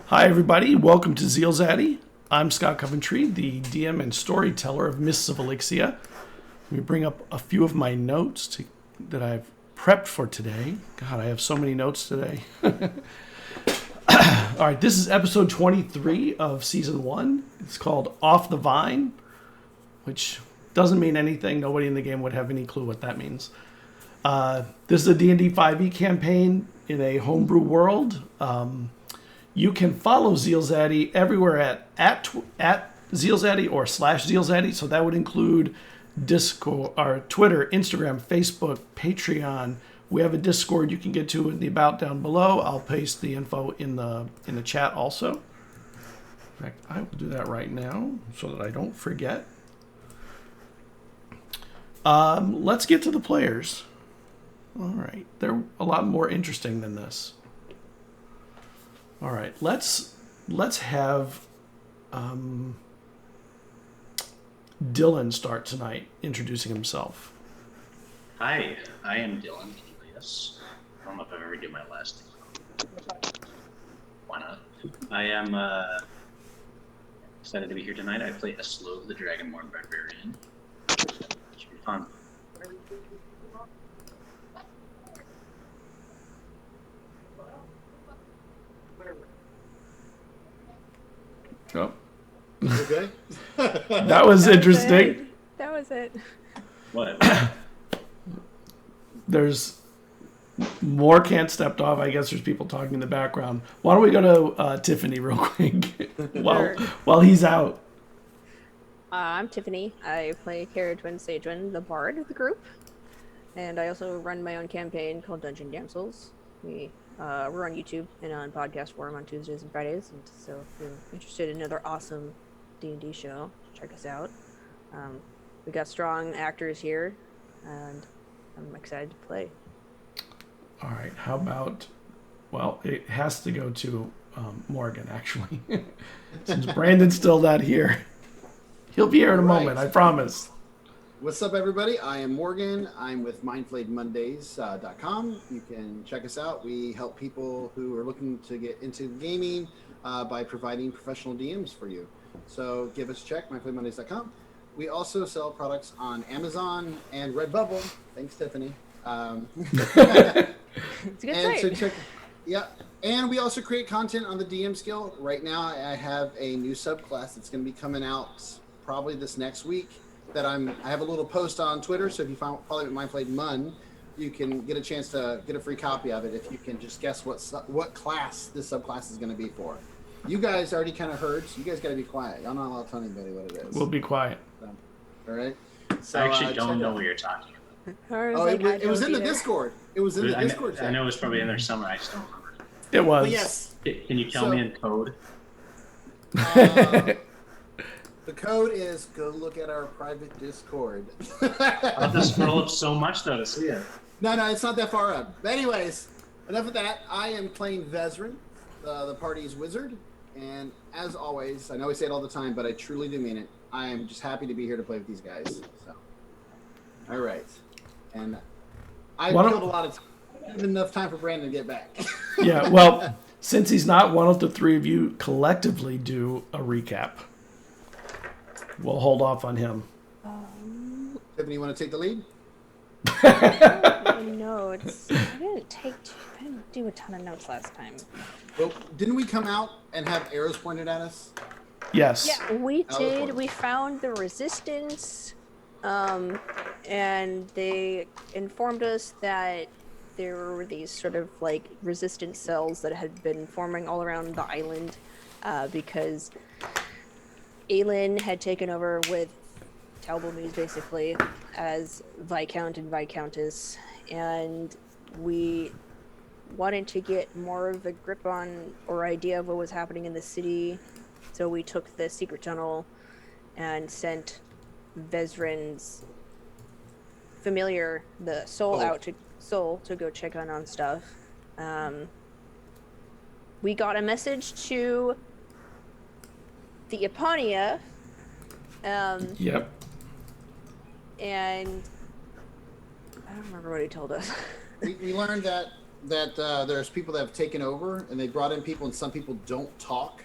Hi, everybody. Welcome to ZealZaddy. I'm Scott Coventry, the DM and storyteller of Mysts of Elixia. Let me bring up a few of my notes that I've prepped for today. God, I have so many notes today. All right, this is episode 23 of season 1. It's called Off the Vine, which doesn't mean anything. Nobody in the game would have any clue what that means. This is a D&D 5e campaign in a homebrew world. You can follow ZealZaddy everywhere at ZealZaddy or /ZealZaddy. So that would include Discord, or Twitter, Instagram, Facebook, Patreon. We have a Discord you can get to in the about down below. I'll paste the info in the chat also. In fact, I will do that right now so that I don't forget. Let's get to the players. All right, they're a lot more interesting than this. All right, let's have Dylan start tonight, introducing himself. Hi, I am Dylan. Yes, I don't know if I've ever did my last name. Why not? I am excited to be here tonight. I play Eslo, the Dragonborn Barbarian. It should be fun. Oh. Okay. That was interesting. That was it. What? There's more can't stepped off. I guess there's people talking in the background. Why don't we go to Tiffany real quick while he's out? I'm Tiffany. I play Cara Twin Sagewin, the bard of the group. And I also run my own campaign called Dungeon Damsels. We're on YouTube and on podcast forum on Tuesdays and Fridays. And so if you're interested in another awesome D&D show, check us out. We got strong actors here, and I'm excited to play. All right. How about? Well, it has to go to Morgan actually, since Brandon's still not here. He'll be here in a moment. I promise. What's up, everybody? I am Morgan. I'm with mindflayedmondays.com. You can check us out. We help people who are looking to get into gaming by providing professional DMs for you. So give us a check, mindflayedmondays.com. We also sell products on Amazon and Redbubble. Thanks, Tiffany. It's a good site. So check, yeah. And we also create content on the DM skill. Right now, I have a new subclass that's going to be coming out probably this next week. That I have a little post on Twitter, so if you follow me at mindflayedmun, you can get a chance to get a free copy of it if you can just guess what class this subclass is going to be for. You guys already kind of heard, so you guys got to be quiet. Y'all not allowed to tell anybody what it is. We'll be quiet. So, all right. So, I actually don't know what you're talking about. Oh, it was in the Discord. It was in the Discord chat. I know it was probably in there somewhere. I just don't remember. It was. But yes. Can you tell me in code? The code is go look at our private Discord. I'll have to scroll up so much though to see it. No, it's not that far up. But anyways, enough of that. I am playing Vezrin, the party's wizard. And as always, I know I say it all the time, but I truly do mean it. I am just happy to be here to play with these guys. So, all right. And I've killed a lot of time. I have enough time for Brandon to get back. Yeah, well, since he's not, why don't the three of you collectively do a recap? We'll hold off on him. Tiffany, you want to take the lead? No, I didn't do a ton of notes last time. Well, didn't we come out and have arrows pointed at us? Yes. Yeah, we did. We found the resistance, and they informed us that there were these sort of like resistance cells that had been forming all around the island because Aelin had taken over with Talbot basically as Viscount and Viscountess, and we wanted to get more of a grip on or idea of what was happening in the city, so we took the secret tunnel and sent Vezrin's familiar, the soul, to go check on stuff. We got a message to the Eponia. Yep. And I don't remember what he told us. We learned that there's people that have taken over, and they brought in people, and some people don't talk.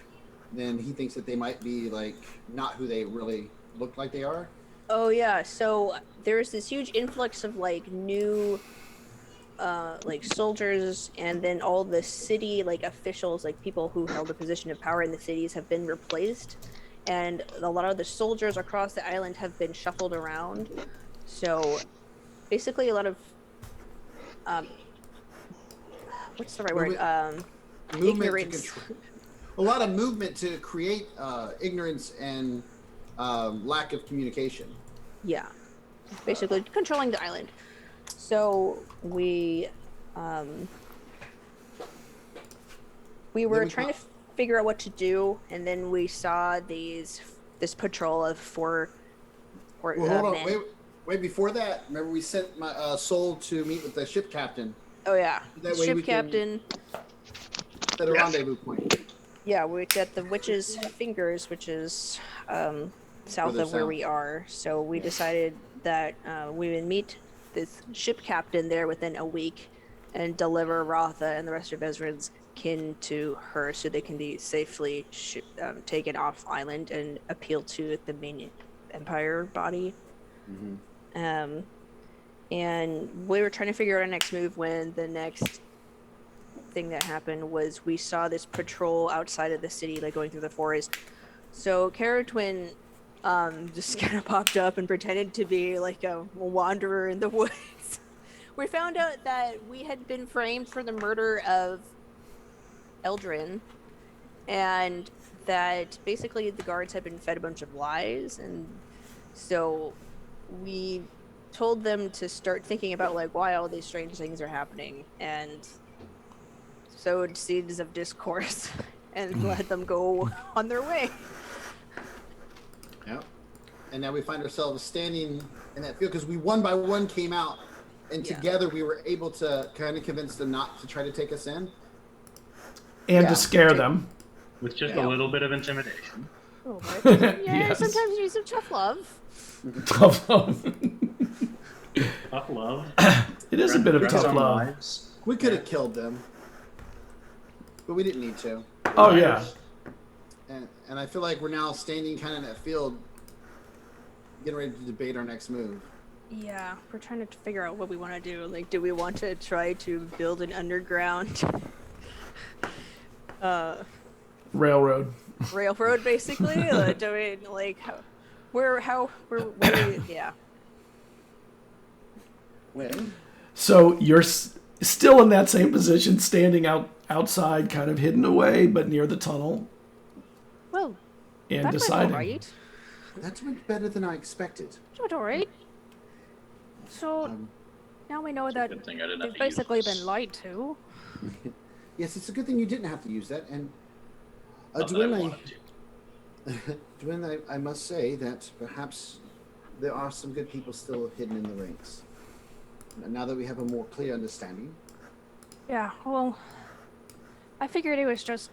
Then he thinks that they might be like not who they really look like they are. Oh yeah, so there's this huge influx of like new like soldiers, and then all the city like officials, like people who held a position of power in the cities, have been replaced, and a lot of the soldiers across the island have been shuffled around. So basically a lot of what's the right word? Ignorance. A lot of movement to create ignorance and lack of communication. Yeah, basically controlling the island. So we were trying to figure out what to do, and then we saw this patrol of four Well, hold on, men. wait. Before that, remember we sent my soul to meet with the ship captain. Oh yeah, That way ship we can captain. Set a rendezvous point. Yeah, we're at the Witch's Fingers, which is south of where we are. So we decided that we would meet this ship captain there within a week and deliver Rotha and the rest of Ezra's kin to her so they can be safely taken off island and appeal to the main Empire body. Mm-hmm. And we were trying to figure out our next move when the next thing that happened was we saw this patrol outside of the city, like going through the forest. So Kara Twin just kind of popped up and pretended to be like a wanderer in the woods. We found out that we had been framed for the murder of Eldrin, and that basically the guards had been fed a bunch of lies, and so we told them to start thinking about like why all these strange things are happening, and sowed seeds of discourse and let them go on their way. Yep. And now we find ourselves standing in that field because we one by one came out, and together we were able to kind of convince them not to try to take us in. And to scare them. With just a little bit of intimidation. A little bit. Yeah, Yes. sometimes you need some tough love. Tough love. Tough love. It is a bit of tough love. Lives. We could have killed them, but we didn't need to. Oh, yeah. And I feel like we're now standing kind of in that field, getting ready to debate our next move. Yeah, we're trying to figure out what we want to do. Like, do we want to try to build an underground Railroad. railroad, basically? Do we, like, yeah. When? So you're still in that same position, standing outside, kind of hidden away, but near the tunnel, Well, and that deciding. went all right. That's much better than I expected. That went all right. So now we know that Good thing I didn't have they've to use basically this. been lied to. Yes, it's a good thing you didn't have to use that. And Not that I wanted to. Dwayne, I must say that perhaps there are some good people still hidden in the ranks. Now that we have a more clear understanding. Yeah, well, I figured it was just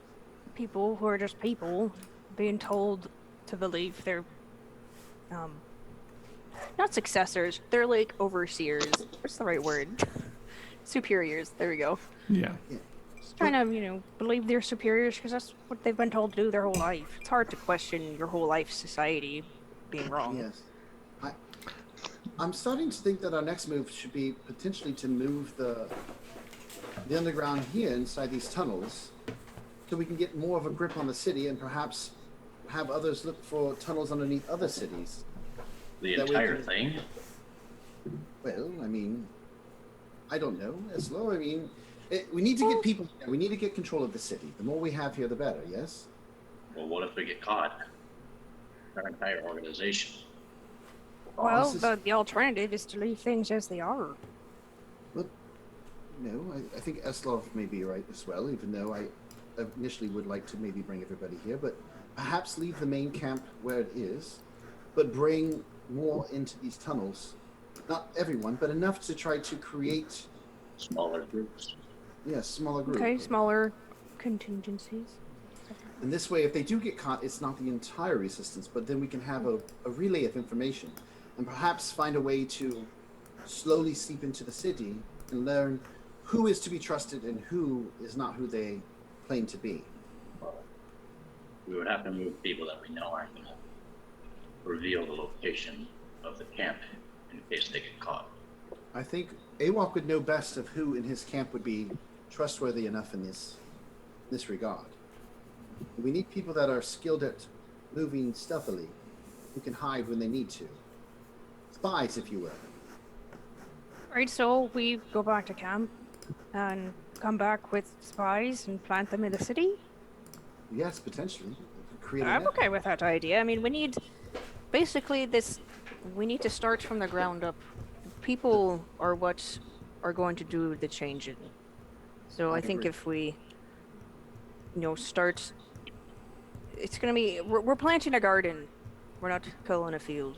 people who are just people being told to believe they're, not successors, they're like overseers. What's the right word? Superiors, there we go. Yeah. Just trying to, believe they're superiors because that's what they've been told to do their whole life. It's hard to question your whole life society being wrong. Yes. I'm starting to think that our next move should be potentially to move the underground here inside these tunnels so we can get more of a grip on the city and perhaps have others look for tunnels underneath other cities. The That we entire can- thing? Well, I mean, I don't know. Eslo, I mean, we need to get people here. We need to get control of the city. The more we have here, the better, yes? Well, what if we get caught? Our entire organization. Well, This is- the alternative is to leave things as they are. No, I think Eslov may be right as well, even though I initially would like to maybe bring everybody here, but perhaps leave the main camp where it is but bring more into these tunnels. Not everyone, but enough to try to create Smaller groups. smaller groups. Okay, smaller contingencies. And this way, if they do get caught, it's not the entire resistance, but then we can have a relay of information and perhaps find a way to slowly seep into the city and learn who is to be trusted and who is not who they claim to be. We would have to move people that we know aren't going to reveal the location of the camp in case they get caught. I think Awok would know best of who in his camp would be trustworthy enough in this regard. We need people that are skilled at moving stealthily, who can hide when they need to. Spies, if you will. Right, so we go back to camp and come back with spies and plant them in the city? Yes, potentially. Create I'm okay with that idea. I mean, we need to start from the ground up. People are what are going to do the changing. So I think agree. if we, start, it's gonna be, we're planting a garden. We're not culling a field.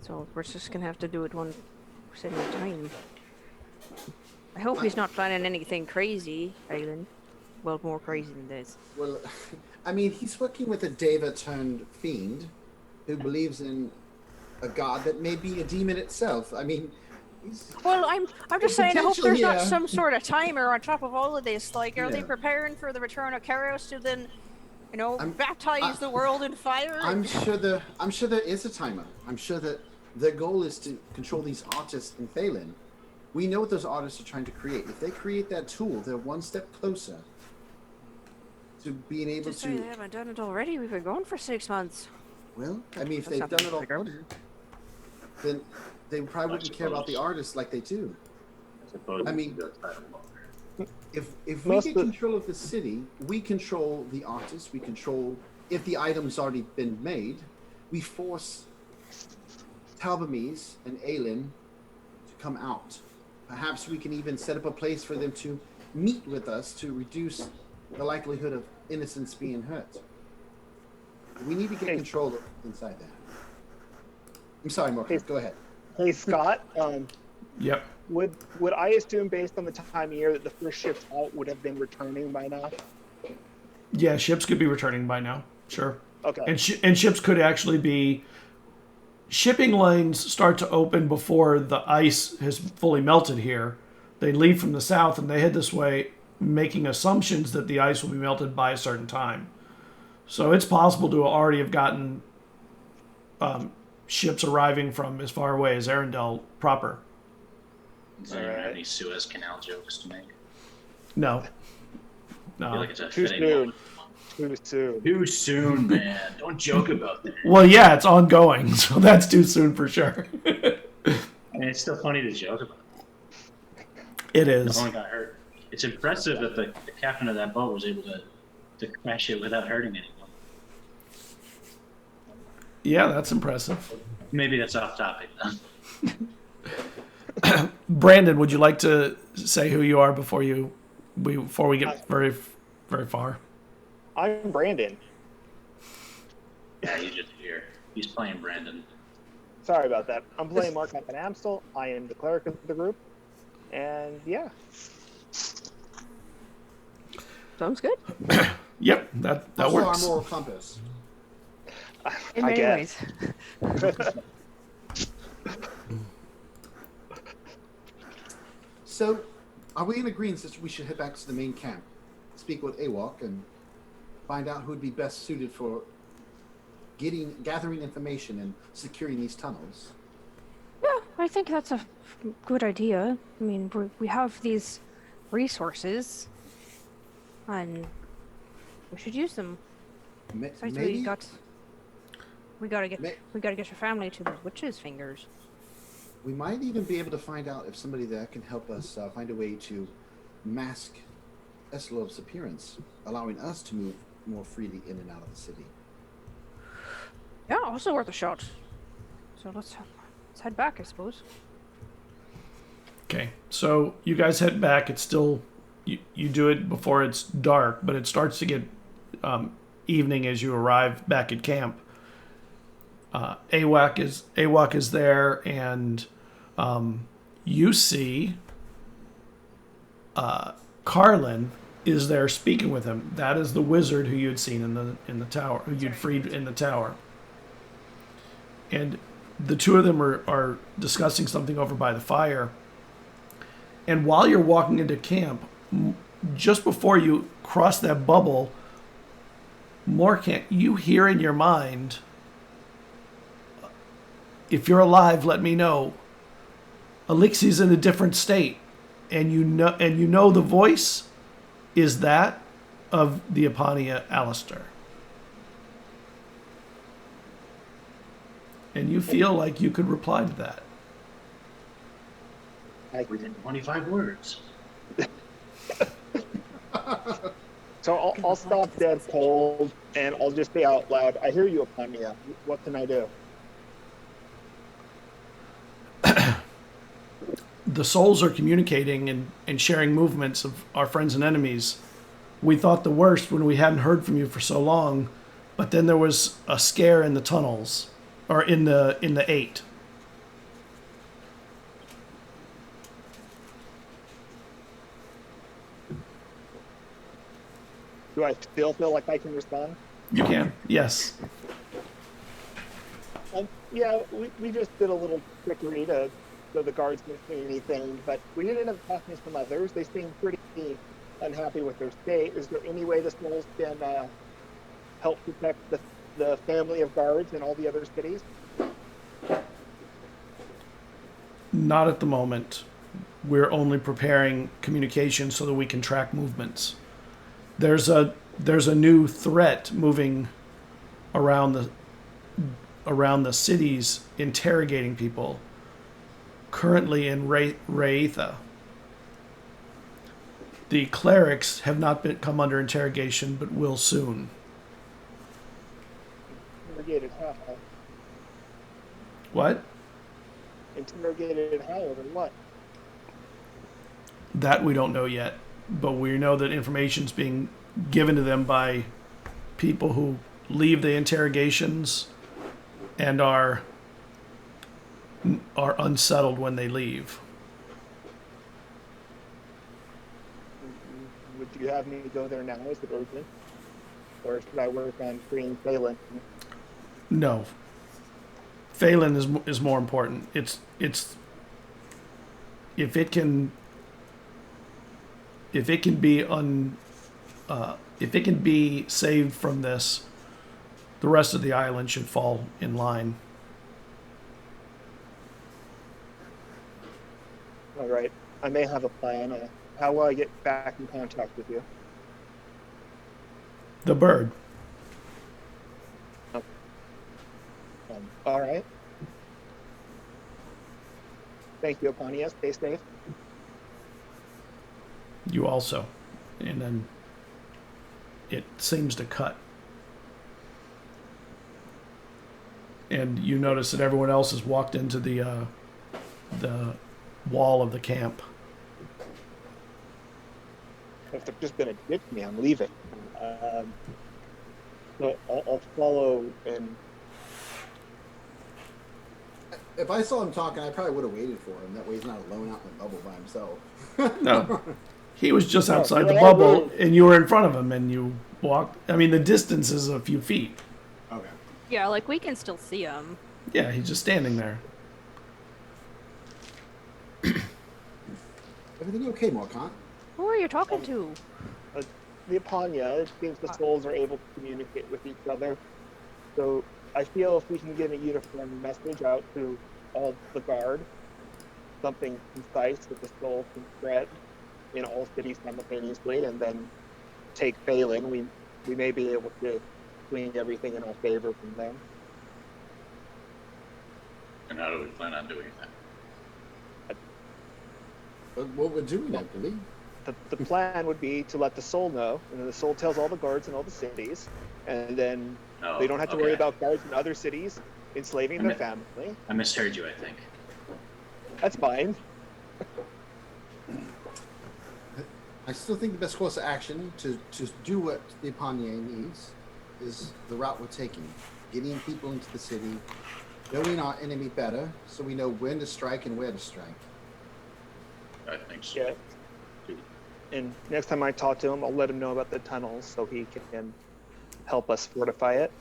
So we're just gonna have to do it one percent at a time. I hope he's not planning anything crazy, Aylin. Well, more crazy than this. Well, I mean, he's working with a deva turned fiend who believes in a god that may be a demon itself. I mean, Well, I'm just saying, I hope there's potential, not yeah. some sort of timer on top of all of this. Like, are they Yeah. preparing for the return of Karos to then, I'm- baptize the world in fire? I'm sure there is a timer. I'm sure that their goal is to control these artists in Phelan. We know what those artists are trying to create. If they create that tool, they're one step closer to being able Just say they to. haven't done it already. We've been going for 6 months. Well, I mean, if That's they've something done it to all, figure out. then they probably wouldn't care about the suppose. artists like they do. I suppose I mean- that's kind of longer. If we Most get of- control of the city, we control the artists. We control if the item's already been made. We force Talbamise and Aelin to come out. Perhaps we can even set up a place for them to meet with us to reduce the likelihood of innocents being hurt. We need to get Hey. control of inside that. I'm sorry, Morgan. Hey. Go ahead. Hey Scott, Yep. would I assume based on the time of year that the first ships out would have been returning by now? Yeah, ships could be returning by now. Sure. Okay. And ships could actually be. Shipping lanes start to open before the ice has fully melted here. They leave from the south and they head this way, making assumptions that the ice will be melted by a certain time. So it's possible to already have gotten ships arriving from as far away as Arendelle proper. Does anyone have Alright. any Suez Canal jokes to make? No. I feel No. like it's a Too fitting soon. moment. Too soon. Too soon, man. Don't joke about that. Well, yeah, it's ongoing, so that's too soon for sure. I mean, it's still funny to joke about. It No is. one got hurt. It's impressive that the captain of that boat was able to crash it without hurting anyone. Yeah, that's impressive. Maybe that's off topic. Brandon, would you like to say who you are before we get very far? I'm Brandon. Yeah, he's just here. He's playing Brandon. Sorry about that. I'm playing Mark up in Amstel. I am the cleric of the group. And yeah. Sounds good. Yep, that Also, works. our moral compass. In I many guess. ways. So, are we in agreement that we should head back to the main camp, speak with Awok, and find out who would be best suited for gathering information and securing these tunnels? Yeah, I think that's a good idea. I mean, we have these resources, and we should use them. Besides, Maybe we gotta get May- your family to the witch's fingers. we might even be able to find out if somebody there can help us find a way to mask Eslov's appearance, allowing us to move more freely in and out of the city. Yeah, also worth a shot. So let's head back, I suppose. Okay, so you guys head back. It's still you do it before it's dark, but it starts to get evening as you arrive back at camp. Awak is there, and you see Carlin is there speaking with him. That is the wizard who you had seen in the tower, who you'd freed in the tower. And the two of them are discussing something over by the fire. And while you're walking into camp, just before you cross that bubble, Morcant, you hear in your mind, if you're alive, let me know. Elixia's in a different state. And you know the voice is that of the Epania Alistair. And you feel like you could reply to that. Within 25 words. So I'll stop dead cold, and I'll just say out loud, I hear you, Epania. What can I do? The souls are communicating and sharing movements of our friends and enemies. We thought the worst when we hadn't heard from you for so long, but then there was a scare in the tunnels, or in the 8. Do I still feel like I can respond? You can, yes. Yeah, we just did a little trickery so the guards didn't see anything, but we did end up talking to some others. They seemed pretty unhappy with their state. Is there any way the Snolls can help protect the family of guards in all the other cities? Not at the moment. We're only preparing communication so that we can track movements. There's a new threat moving around the cities, interrogating people. Currently in Raetha. The clerics have not come under interrogation, but will soon. Interrogated how? What? Interrogated how or what? That we don't know yet, but we know that information's being given to them by people who leave the interrogations and are unsettled when they leave. Would you have me go there now? Is it urgent? Or should I work on freeing Phelan? No. Phelan is more important. It's if it can be saved from this, the rest of the island should fall in line. All right. I may have a plan. How will I get back in contact with you? The bird. All right. Thank you, Epania. Stay safe. You also. And then it seems to cut. And you notice that everyone else has walked into the wall of the camp. If they're just going to ditch me, I'm leaving. So I'll follow and... If I saw him talking, I probably would have waited for him. That way he's not alone out in the bubble by himself. No. He was just outside the bubble, and you were in front of him, and you walked. I mean, the distance is a few feet. Okay. Yeah, like we can still see him. Yeah, he's just standing there. Everything okay, Morcant? Who are you talking to? The Epania, it seems the souls are able to communicate with each other. So I feel if we can get a uniform message out to all the guard, something concise that the soul can spread in all cities simultaneously, and then take Phelan, we may be able to swing everything in our favor from there. And how do we plan on doing that? What we're doing, I believe. The plan would be to let the soul know, and then the soul tells all the guards in all the cities, and then they don't have to worry about guards in other cities enslaving their family. I misheard you, I think. That's fine. I still think the best course of action to do what the Epania needs is the route we're taking. getting people into the city, knowing our enemy better, so we know when to strike and where to strike. I think so. Yeah. And next time I talk to him, I'll let him know about the tunnels so he can help us fortify it.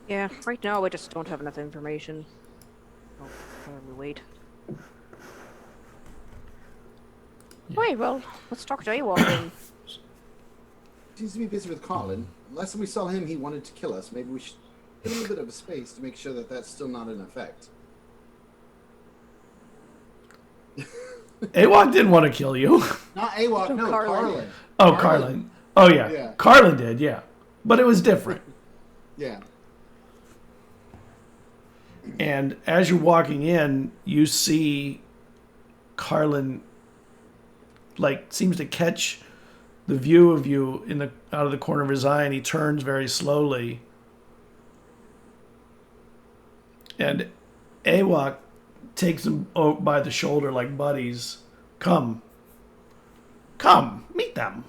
Yeah, right now I just don't have enough information. Oh, we wait. Right, well, let's talk to Ewok then. Seems to be busy with Carlin. Last time we saw him, he wanted to kill us. Maybe we should give him a bit of a space to make sure that that's still not in effect. Awok didn't want to kill you. Not Awok, no, Carlin. Oh, Carlin. Oh, yeah. Yeah. Carlin did, yeah. But it was different. Yeah. And as you're walking in, you see Carlin, like, seems to catch the view of you out of the corner of his eye, and he turns very slowly. And Awok takes him by the shoulder like buddies. Come, meet them.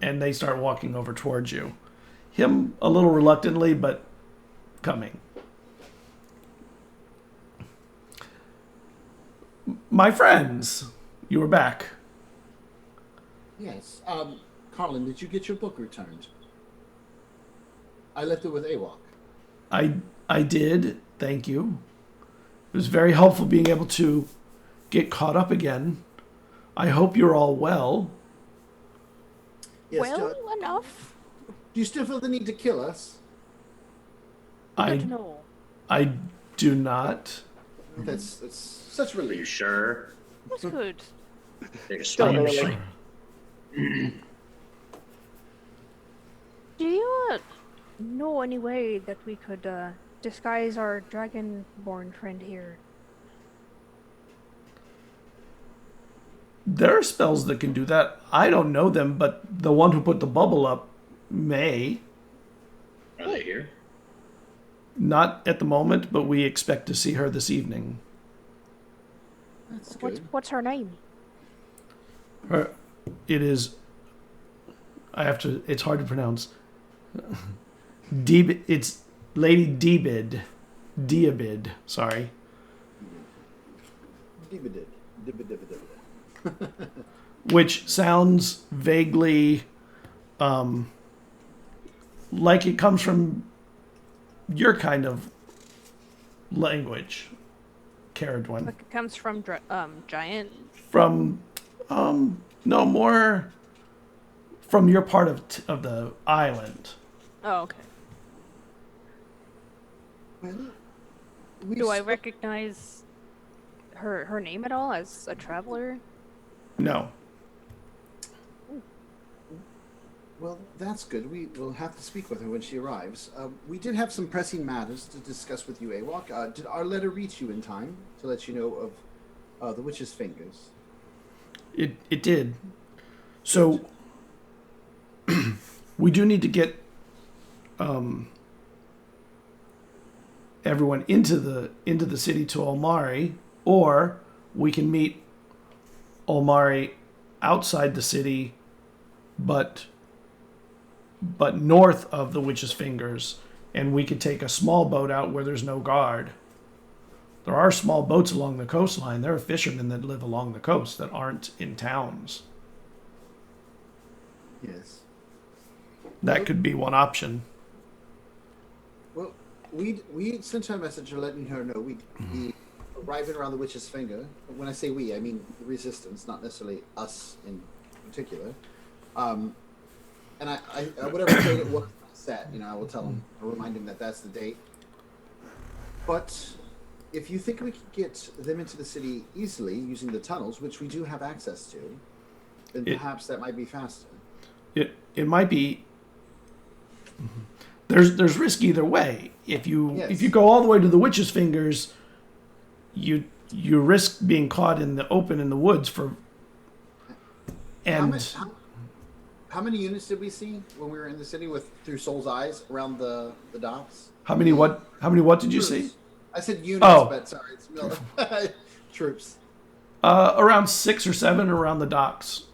And they start walking over towards you. Him a little reluctantly, but coming. My friends, you are back. Yes. Carlin, did you get your book returned? I left it with Awok. I did, thank you. It was very helpful being able to get caught up again. I hope you're all well. Yes, Well enough. do you still feel the need to kill us? I No. I do not. That's such Are you relief. sure? That's good. Take a Still swing. early. Do you know any way that we could disguise our dragonborn friend here? There are spells that can do that. I don't know them, but the one who put the bubble up may. Are they here? Not at the moment, but we expect to see her this evening. That's good. What's her name? It is. It's hard to pronounce. It's Lady Debid. Diabid. Sorry. Dibidid. Dibidibidibid. Which sounds vaguely like it comes from your kind of language, Caradwin. Like it comes from giant. From no, more from your part of the island. Oh, okay. Well, Do I recognize her name at all as a traveler? No. Well, that's good. We will have to speak with her when she arrives. We did have some pressing matters to discuss with you, Awok. Did our letter reach you in time to let you know of the witch's fingers? It did. So we do need to get everyone into the city to Olmari, or we can meet Olmari outside the city, but north of the Witch's Fingers, and we could take a small boat out where there's no guard. There are small boats along the coastline. There are fishermen that live along the coast that aren't in towns. Yes. That could be one option. Well, we sent her a message letting her know we arriving around the witch's finger. When I say we, I mean the resistance, not necessarily us in particular. And I whatever date it was set, I will tell him, I'll remind him that that's the date. But if you think we could get them into the city easily using the tunnels, which we do have access to, then perhaps that might be faster. It might be. There's risk either way. If you go all the way to the Witch's Fingers, you risk being caught in the open in the woods for. And how many units did we see when we were in the city through Soul's eyes around the docks? How many what did you see? I said units, but sorry, it's troops. Around 6 or 7 around the docks.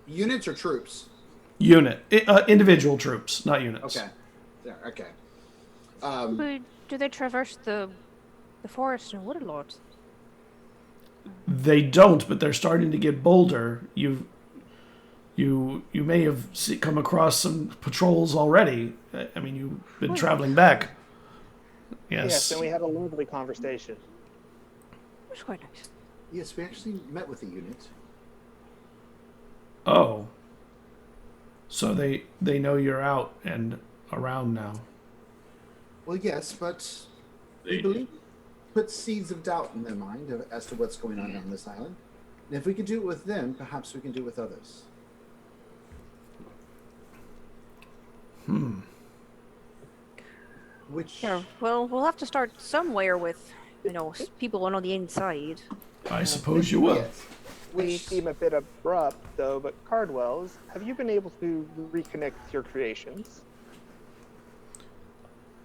Units or troops? Individual troops, not units. Okay. There. Okay. Do they traverse the forest and woodlords? They don't, but they're starting to get bolder. You may have come across some patrols already. I mean, you've been traveling back. Yes, and we had a lovely conversation. It was quite nice. Yes, we actually met with the unit. Oh. So they know you're out and around now. Well, yes, but we believe put seeds of doubt in their mind as to what's going on this island. And if we can do it with them, perhaps we can do it with others. Which? Yeah. Well, we'll have to start somewhere with, people on the inside. I suppose you will. Yes. We Which seem a bit abrupt, though, but Cardwells, have you been able to reconnect with your creations?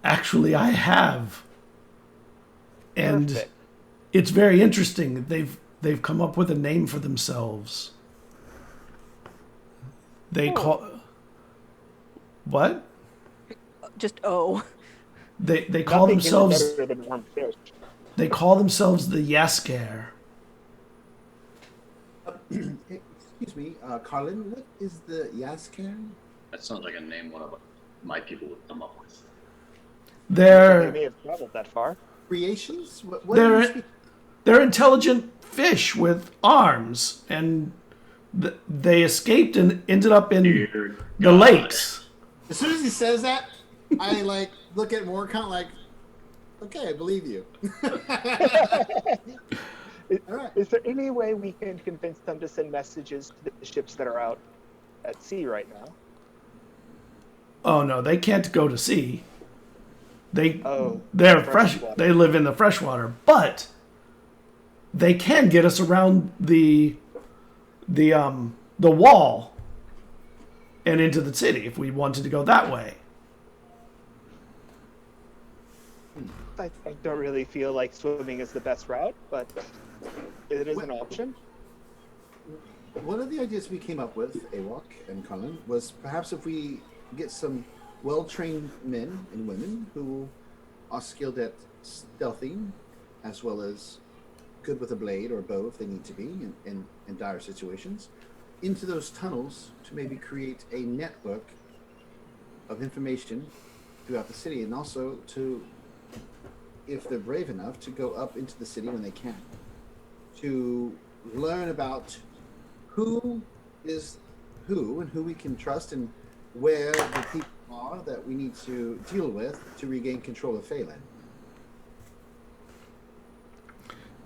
Actually, I have. And Perfect. it's very interesting. They've come up with a name for themselves. They call what? Just They call Nothing themselves better than warm fish. they call themselves the Yasker. excuse me, Carlin, what is the Yasker? That sounds like a name one of my people would come up with. They They're may have traveled that far. Creations? What do you speak? they're intelligent fish with arms, and they escaped and ended up in Dear the God. lakes. As soon as he says that, I look at Morcount like, okay, I believe you. All right. Is there any way we can convince them to send messages to the ships that are out at sea right now? Oh no, they can't go to sea. They're fresh. freshwater. They live in the freshwater, but they can get us around the wall and into the city if we wanted to go that way. I don't really feel like swimming is the best route, but it is an option. One of the ideas we came up with, Awok and Colin, was perhaps if we get some well-trained men and women who are skilled at stealthing, as well as good with a blade or a bow if they need to be in dire situations, into those tunnels to maybe create a network of information throughout the city, and also to, if they're brave enough, to go up into the city when they can, to learn about who is who and who we can trust and where the people are that we need to deal with to regain control of Phelan.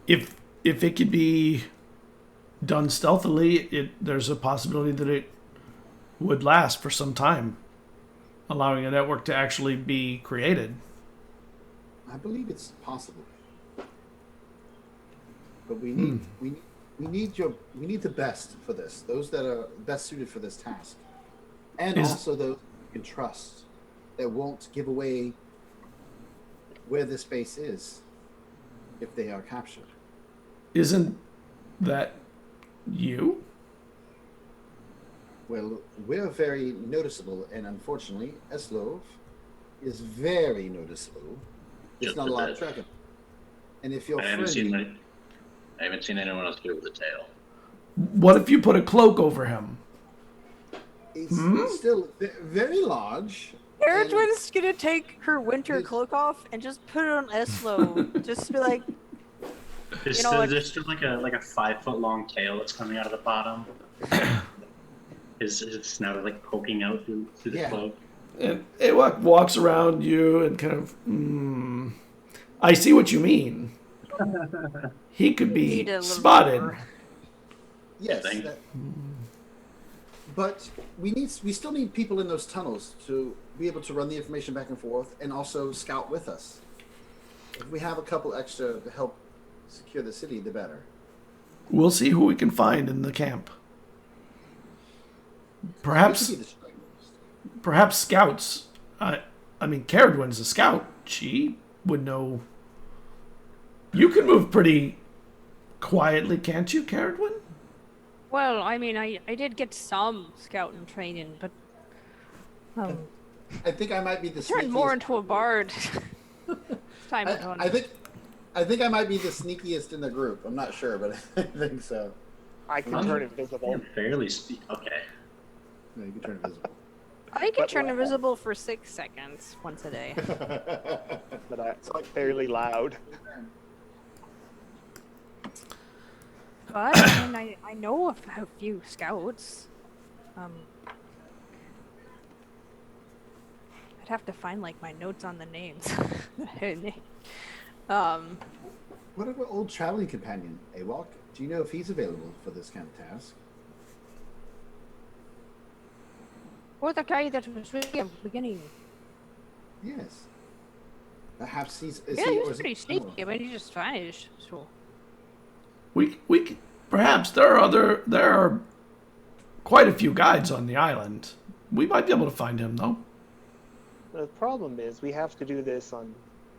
If it could be done stealthily, there's a possibility that it would last for some time, allowing a network to actually be created. I believe it's possible, but we need we need the best for this. Those that are best suited for this task, and also those you can trust that won't give away where this base is if they are captured. Isn't that you? Well, we're very noticeable, and unfortunately, Eslov is very noticeable. There's Just not a a lot bit. of tracking. And if you're I haven't friendly, seen anyone else do it with a tail. What if you put a cloak over him? it's still very large. and- Eritwin's gonna take her winter cloak off and just put it on Eslo. Just be like, There's You know still, what? there's still like a 5-foot long tail that's coming out of the bottom. His snout is like poking out through the Yeah. cloak. And it walks around you and kind of, I see what you mean. He could need be a little spotted. more. Yes, Thing. but we still need people in those tunnels to be able to run the information back and forth, and also scout with us. If we have a couple extra to help secure the city, the better. We'll see who we can find in the camp. We could Perhaps be the stragglers. perhaps scouts. I mean, Caradwin's a scout. She would know. You can move pretty quietly, can't you, Caradwin? Well, I mean, I did get some scouting training, but I think I might be the Turned sneakiest. more into a bard. Time went on. I think I might be the sneakiest in the group. I'm not sure, but I think so. I can turn invisible. I'm fairly okay. No, you can turn invisible. I can But turn loud. invisible for 6 seconds once a day. But I'm fairly loud. But I mean, I know of a few scouts. I'd have to find like my notes on the names. What about old traveling companion, Awok? Do you know if he's available for this kind of task? Or the guy that was with you at the beginning. Yes. Perhaps he's. Yeah, he was pretty sneaky. I mean, he just vanished. So. We perhaps there are quite a few guides on the island. We might be able to find him though. The problem is we have to do this on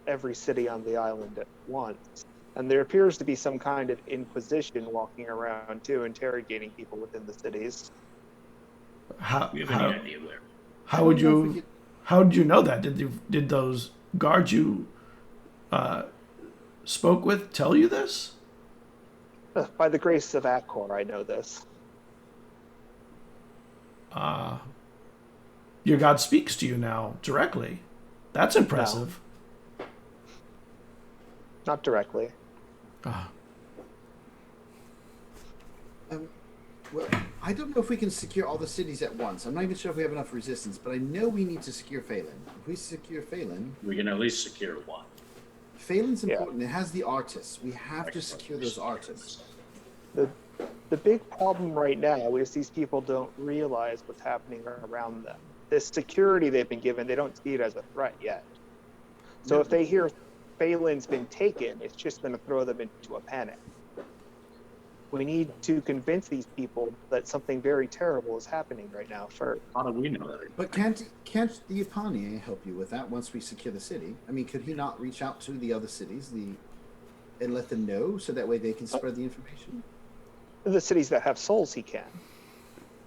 every city on the island at once. And there appears to be some kind of inquisition walking around too, interrogating people within the cities. How Do you have any idea where? how would you how did you know that? Did those guards you spoke with tell you this? By the grace of Akkor, I know this. Your god speaks to you now directly. That's impressive. Not directly. Well, I don't know if we can secure all the cities at once. I'm not even sure if we have enough resistance, but I know we need to secure Phelan. If we secure Phelan, We can at least secure one. Phelan's Yeah. important. It has the artists. We have to secure those artists. The big problem right now is these people don't realize what's happening around them. This security they've been given, they don't see it as a threat yet. So if they hear Phelan's been taken, it's just going to throw them into a panic. We need to convince these people that something very terrible is happening right now first. How do we know that? But can't the Epani help you with that once we secure the city? I mean, could he not reach out to the other cities and let them know so that way they can spread the information? The cities that have souls, he can.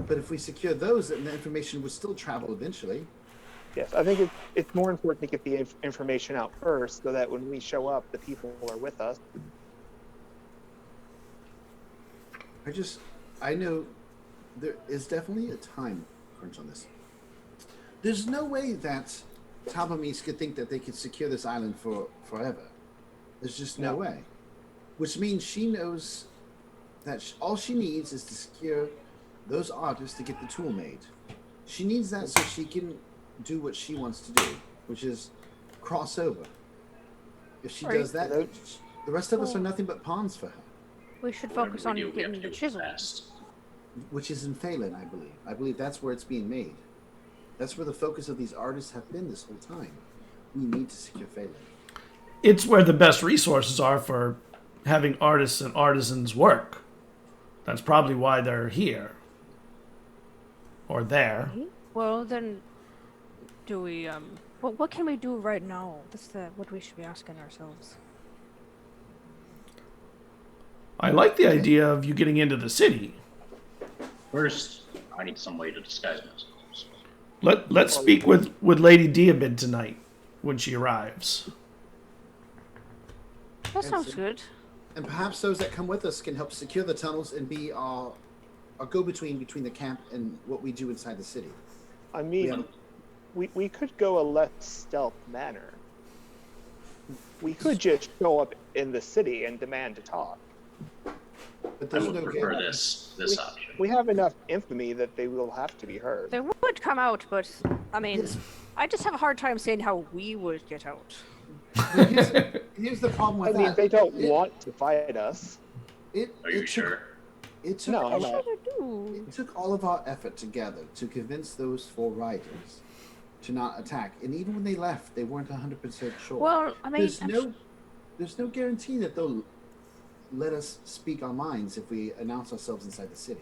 But if we secure those, then the information would still travel eventually. Yes, I think it's more important to get the information out first so that when we show up, the people are with us. I know there is definitely a time crunch on this. There's no way that Talbamis could think that they could secure this island for forever. There's just no way. Which means she knows that all she needs is to secure those artists to get the tool made. She needs that so she can do what she wants to do, which is cross over. If she does that, the rest of us are nothing but pawns for her. We should Whatever focus we on do, we have getting to the do it chisel. fast. Which is in Phelan, I believe. I believe that's where it's being made. That's where the focus of these artists have been this whole time. We need to secure Phelan. It's where the best resources are for having artists and artisans work. That's probably why they're here. Or there. Well, then, do we, what can we do right now? That's what we should be asking ourselves. I like the idea of you getting into the city. First, I need some way to disguise myself. Let's speak with Lady Diabid tonight when she arrives. That sounds good. And perhaps those that come with us can help secure the tunnels and be our go-between between the camp and what we do inside the city. I mean, we could go a less stealth manner. We could just show up in the city and demand to talk. But I there's would no prefer guarantee. this option. We have enough infamy that they will have to be heard. They would come out, but, I mean, Yes. I just have a hard time saying how we would get out. Here's the problem with I mean, that. they don't want to fight us. Are you sure? It took, No, all, I'm not. Sure do. it took all of our effort together to convince those 4 riders to not attack. And even when they left, they weren't 100% sure. Well, I mean, there's no guarantee that they'll let us speak our minds if we announce ourselves inside the city.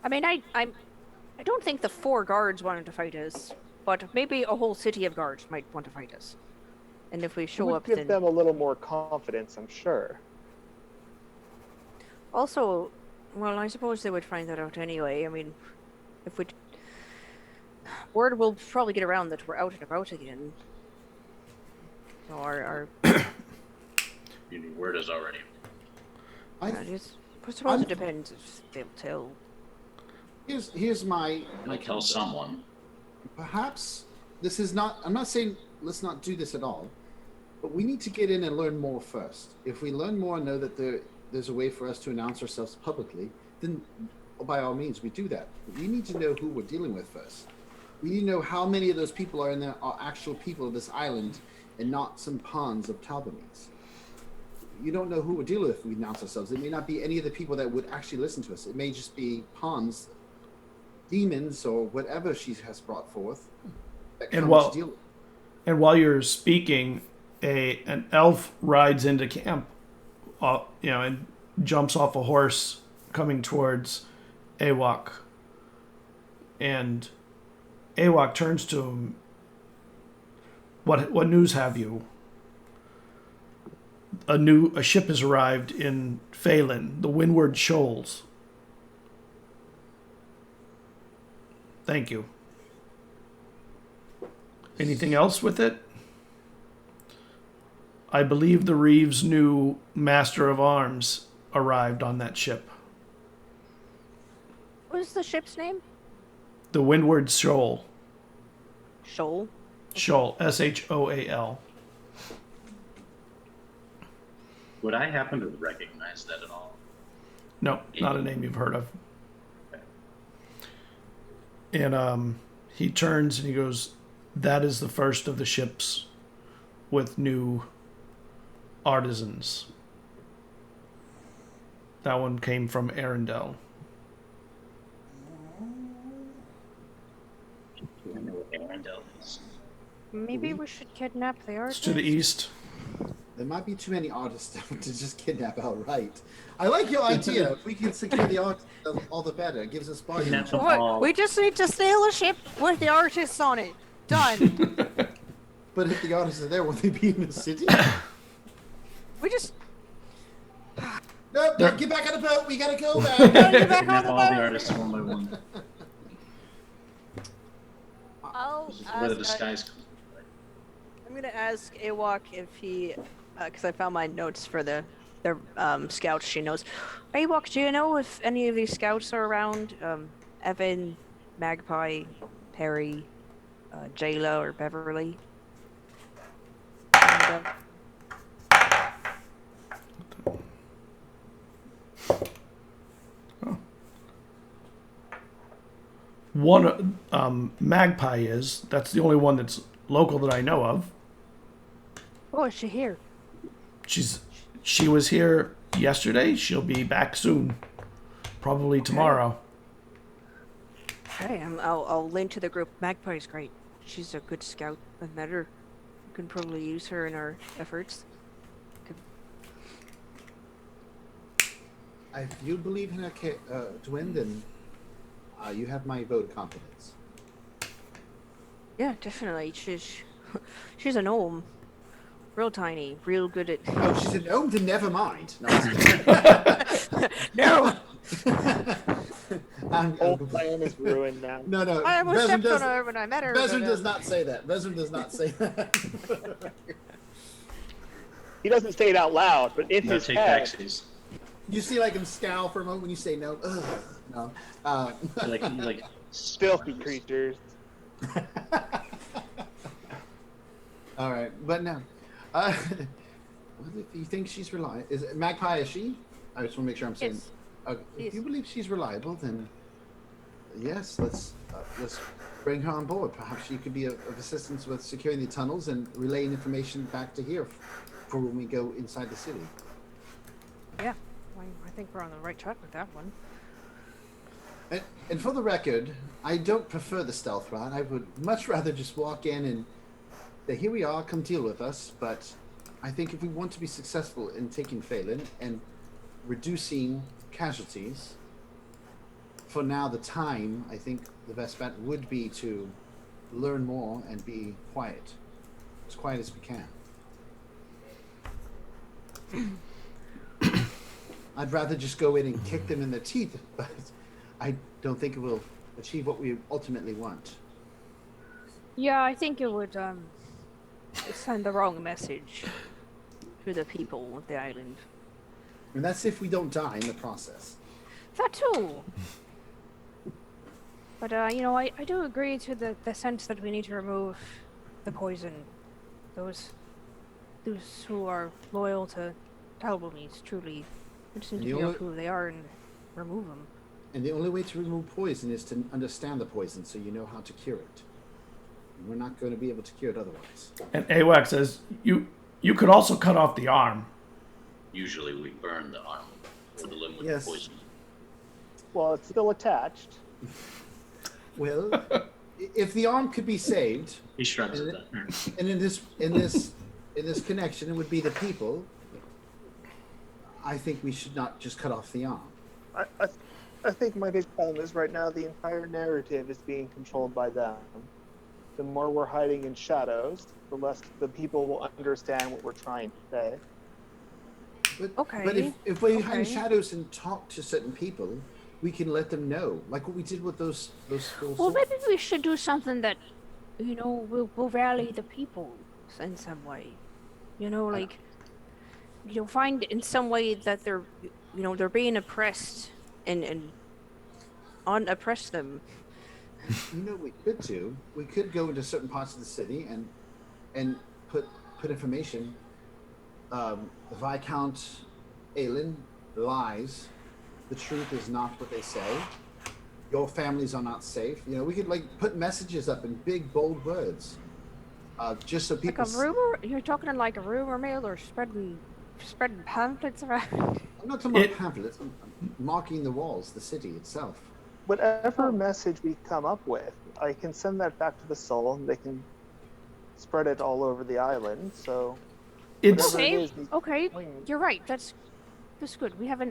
I mean, I don't think the 4 guards wanted to fight us, but maybe a whole city of guards might want to fight us. And if we It show would up, give then them a little more confidence, I'm sure. also, well, I suppose they would find that out anyway. I mean, if we, word will probably get around that we're out and about again. So our Word is already. I suppose it depends if they'll tell. Here's my Tell someone. perhaps this is not. I'm not saying let's not do this at all, but we need to get in and learn more first. If we learn more and know that there's a way for us to announce ourselves publicly, then by all means we do that. But we need to know who we're dealing with first. We need to know how many of those people are actual people of this island and not some pawns of Talbomese. You don't know who we're dealing with if we announce ourselves. It may not be any of the people that would actually listen to us. It may just be pawns, demons, or whatever she has brought forth that come to deal with. And while you're speaking, an elf rides into camp, and jumps off a horse coming towards Awok. And Awok turns to him. What news have you? A ship has arrived in Phelan, the Windward Shoals. Thank you. Anything else with it? I believe the Reeves' new Master of Arms arrived on that ship. What's the ship's name? The Windward Shoal. Shoal? Shoal. Shoal. Would I happen to recognize that at all? No, not a name you've heard of. Okay. And he turns and he goes, that is the first of the ships with new artisans. That one came from Arendelle. I know what Arendelle is. Maybe we should kidnap the It's artist. to the east. There might be too many artists to just kidnap outright. I like your idea. If we can secure the artists, all the better. It gives us bargaining. Kidnap them all. We just need to sail a ship with the artists on it. Done. But if the artists are there, will they be in the city? We just Nope, get back on the boat. We gotta go back. get back on Kidnap the all the boat. artists one by one. I'll This is where the ask, disguise comes in. I'm gonna ask Awok if he, because I found my notes for the scouts she knows. Awok, do you know if any of these scouts are around? Evan, Magpie, Perry, Jayla, or Beverly? And, One, Magpie is. That's the only one that's local that I know of. oh, is she here? She was here yesterday. She'll be back soon. Probably tomorrow. Okay, I'll link to the group. Magpie's great. She's a good scout. I've met her. We can probably use her in our efforts. If you believe in her, Dwin, then you have my vote of confidence. Yeah, definitely. She's a gnome. Real tiny. Real good at. Oh, she's a gnome? Then never mind. No! Whole plan is ruined now. No. I almost Bezrin stepped on her when I met her. Bezrin but, does not say that. Bezrin does not say that. He doesn't say it out loud, but in No, his take head, taxis. You see, like, him scowl for a moment when you say no. Ugh, no. Like filthy creatures. All right, but no. If you think she's reliable, is it Magpie? Is she? I just want to make sure I'm saying. Yes. Okay. If Yes. you believe she's reliable, then yes, let's bring her on board. Perhaps she could be of assistance with securing the tunnels and relaying information back to here for when we go inside the city. Yeah, I think we're on the right track with that one. And for the record, I don't prefer the stealth route. I would much rather just walk in and say, here we are, come deal with us. But I think if we want to be successful in taking Phelan and reducing casualties, for now, the time, I think the best bet would be to learn more and be quiet. As quiet as we can. I'd rather just go in and kick them in the teeth, but I don't think it will achieve what we ultimately want. Yeah, I think it would send the wrong message to the people of the island. And that's if we don't die in the process. That too. But I do agree to the sense that we need to remove the poison. Those who are loyal to Talbomies truly just need to figure out who they are and remove them. And the only way to remove poison is to understand the poison, so you know how to cure it. And we're not going to be able to cure it otherwise. And AWAC says, you could also cut off the arm. Usually we burn the arm for the limb with Yes. the poison. Well, it's still attached. Well, if the arm could be saved, He shrugs at that. and in this connection, it would be the people. I think we should not just cut off the arm. I think my big problem is right now the entire narrative is being controlled by them. The more we're hiding in shadows, the less the people will understand what we're trying to say. But if we hide in shadows and talk to certain people, we can let them know, like what we did with those schools. Well, maybe we should do something that, will rally the people in some way. Find in some way that they're being oppressed and unoppress them. We could do. We could go into certain parts of the city and put information. Viscount Aelin lies. The truth is not what they say. Your families are not safe. We could put messages up in big bold words, just so people. Like a rumor? You're talking in like a rumor mill or spreading pamphlets around? I'm not talking about pamphlets. I'm marking the walls, the city itself. Whatever message we come up with, I can send that back to the Soul, and they can spread it all over the island. So, Okay, you're right. That's good. We have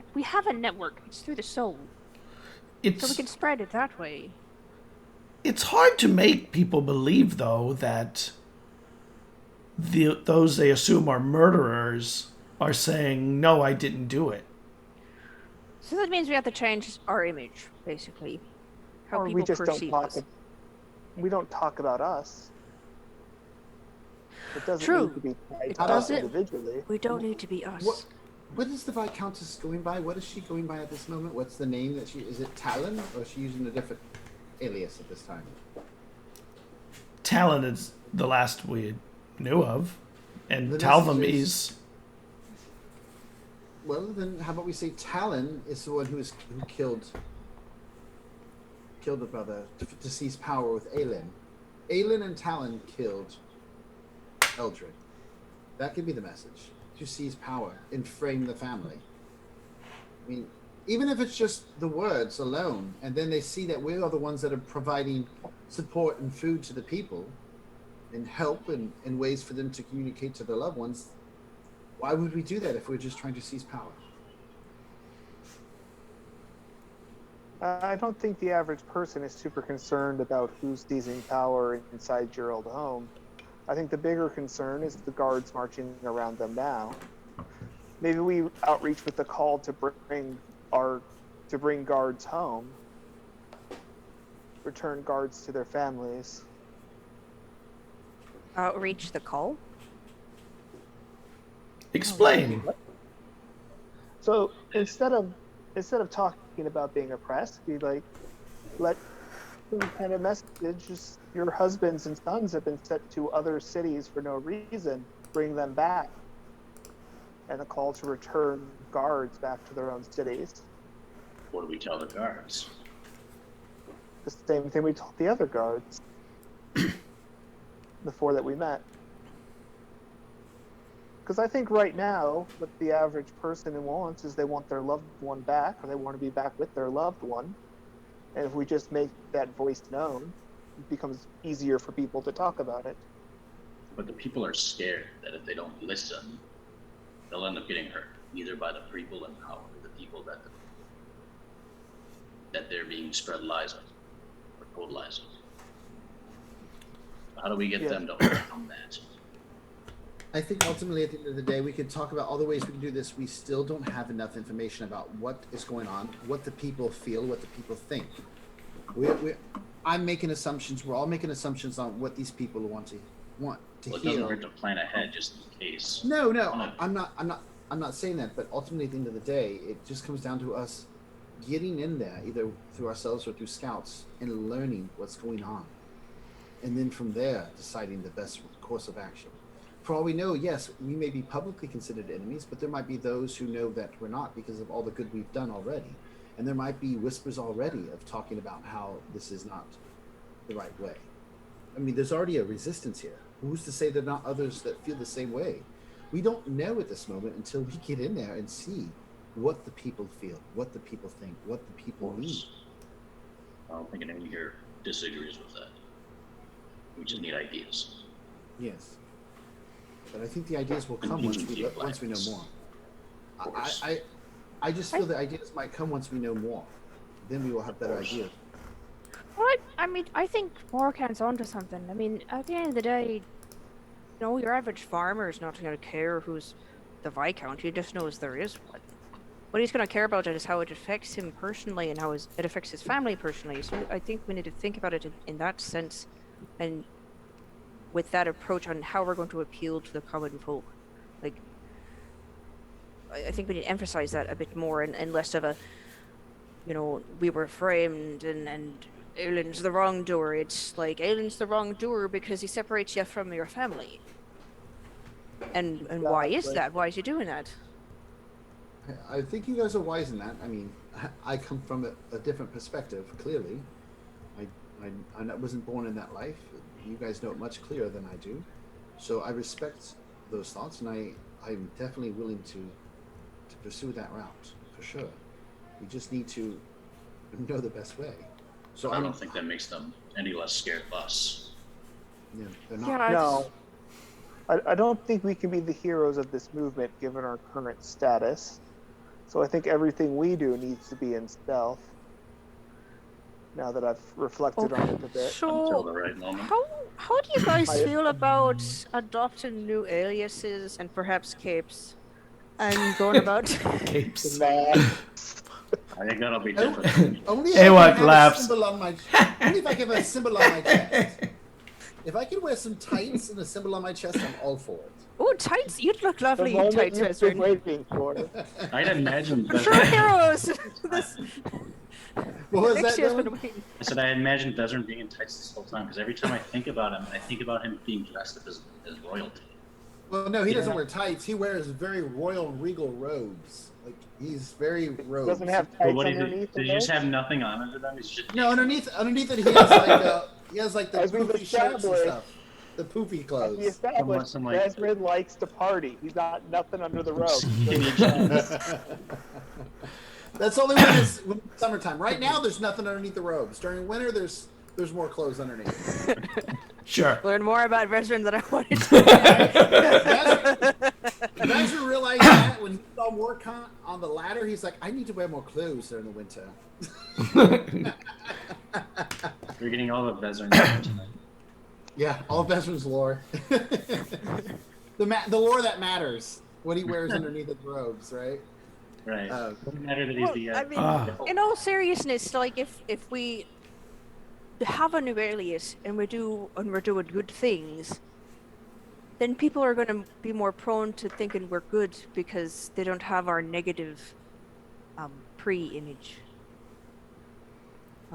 a network. It's through the Soul, so we can spread it that way. It's hard to make people believe, though, that those they assume are murderers are saying, "No, I didn't do it." So that means we have to change our image, basically. How or people we just perceive don't us. talk. We don't talk about us. It doesn't True. need to be tied It to us doesn't. individually. We don't need to be us. What is the Viscountess going by? What is she going by at this moment? What's the name that she is? It Talon, or is she using a different alias at this time? Talon is the last we knew of, and The Talvum message is. Well, then how about we say Talon is the one who killed the brother to seize power with Aelin. Aelin and Talon killed Eldred. That could be the message. To seize power and frame the family. I mean, even if it's just the words alone, and then they see that we are the ones that are providing support and food to the people, and help and ways for them to communicate to their loved ones, why would we do that if we're just trying to seize power? I don't think the average person is super concerned about who's seizing power inside your old home. I think the bigger concern is the guards marching around them now. Maybe we outreach with the call to bring guards home, return guards to their families. Outreach the call? Explain. So instead of talking about being oppressed, we let some kind of message. Just your husbands and sons have been sent to other cities for no reason. Bring them back, and a call to return guards back to their own cities. What do we tell the guards? The same thing we told the other guards, the 4 that we met. Because I think right now, what the average person wants is they want their loved one back, or they want to be back with their loved one. And if we just make that voice known, it becomes easier for people to talk about it. But the people are scared that if they don't listen, they'll end up getting hurt, either by the people in power, the people that they're being spread lies on, or told lies on. How do we get them to overcome that? I think ultimately at the end of the day, we could talk about all the ways we can do this. We still don't have enough information about what is going on, what the people feel, what the people think. I'm making assumptions. We're all making assumptions on what these people want to Well, it hear. doesn't hurt to plan ahead just in case. No, I'm not saying that. But ultimately, at the end of the day, it just comes down to us getting in there, either through ourselves or through scouts, and learning what's going on, and then from there deciding the best course of action. For all we know, yes, we may be publicly considered enemies, but there might be those who know that we're not because of all the good we've done already. And there might be whispers already of talking about how this is not the right way. I mean, there's already a resistance here. Who's to say there are not others that feel the same way? We don't know at this moment until we get in there and see what the people feel, what the people think, what the people need. I don't think anyone here disagrees with that. We just need ideas. Yes. But I think the ideas will come once we know more. I just feel the ideas might come once we know more. Then we will have better ideas. Well, I mean, I think Morkan's onto something. I mean, at the end of the day, your average farmer is not going to care who's the Viscount. He just knows there is one. What he's going to care about is how it affects him personally and how it affects his family personally. So I think we need to think about it in that sense, and with that approach on how we're going to appeal to the common folk. Like, I think we need to emphasize that a bit more and less of a, we were framed and Aylin's the wrongdoer. It's like, Aylin's the wrongdoer because he separates you from your family. And why is that? Why is he doing that? I think you guys are wise in that. I mean, I come from a different perspective, clearly. I wasn't born in that life. You guys know it much clearer than I do. So I respect those thoughts, and I'm definitely willing to pursue that route, for sure. We just need to know the best way. So I don't think that makes them any less scared of us. Yeah, they're not. Yeah, No. I don't think we can be the heroes of this movement given our current status. So I think everything we do needs to be in stealth. Now that I've reflected on it a bit. Until the So, right moment. how do you guys feel about adopting new aliases and perhaps capes? And going about... Capes. Nah. I think that'll be different. Only Hey, if what, I can have a Labs? symbol on my. Only if I can have a symbol on my chest. If I can wear some tights and a symbol on my chest, I'm all for it. Oh, tights! You'd look The lovely in moment tights, you've been Ezrin. waiting for. I'd imagine True heroes! This What was that, Alexia's Dylan? been waiting. I said I imagine Desert being in tights this whole time because every time I think about him, I think about him being dressed up as royalty. Well, no, he doesn't wear tights. He wears very royal, regal robes. Like, he's very robed. Doesn't have But tights what is underneath it? Did you just have nothing on under them? He's just No, underneath it, he has like the As we've poofy shirts and established- stuff. The poofy We clothes. established Some, like- Desmond likes to party. He's not nothing under the robe. skinny jeans. That's only when it's summertime. Right now, there's nothing underneath the robes. During winter, there's more clothes underneath. Sure. Learn more about Ezrin than I wanted to. You guys will realize that when he saw Warcon on the ladder, he's like, I need to wear more clothes during the winter. We're getting all the Vezrin tonight. Yeah, all of Ezra's lore. The lore that matters. What he wears underneath his robes, right? Right. Uh, Doesn't matter that he's Well, the. I mean, Ah. in all seriousness, like if we have a new alias and we're doing good things, then people are going to be more prone to thinking we're good because they don't have our negative pre-image.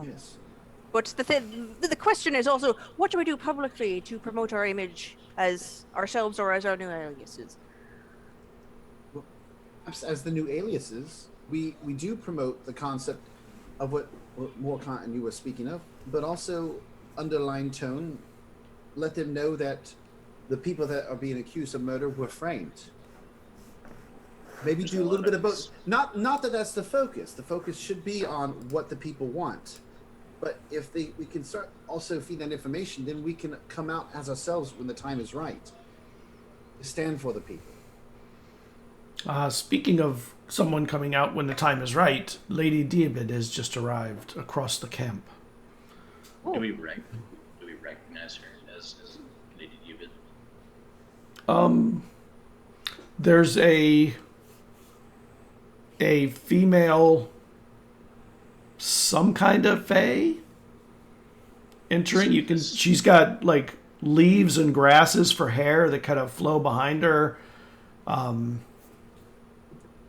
yes. But the question is also, what do we do publicly to promote our image as ourselves or as our new aliases? As the new aliases, we do promote the concept of what Morcant and you were speaking of, but also underline tone, let them know that the people that are being accused of murder were framed. Maybe There's do a no little bit of evidence. both. Not that that's the focus. The focus should be on what the people want. But if we can start also feed that information, then we can come out as ourselves when the time is right. Stand for the people. Speaking of someone coming out when the time is right, Lady Diabid has just arrived across the camp. Do we recognize her as Lady David? There's a female, some kind of fae entering. You can. She's got like leaves and grasses for hair that kind of flow behind her.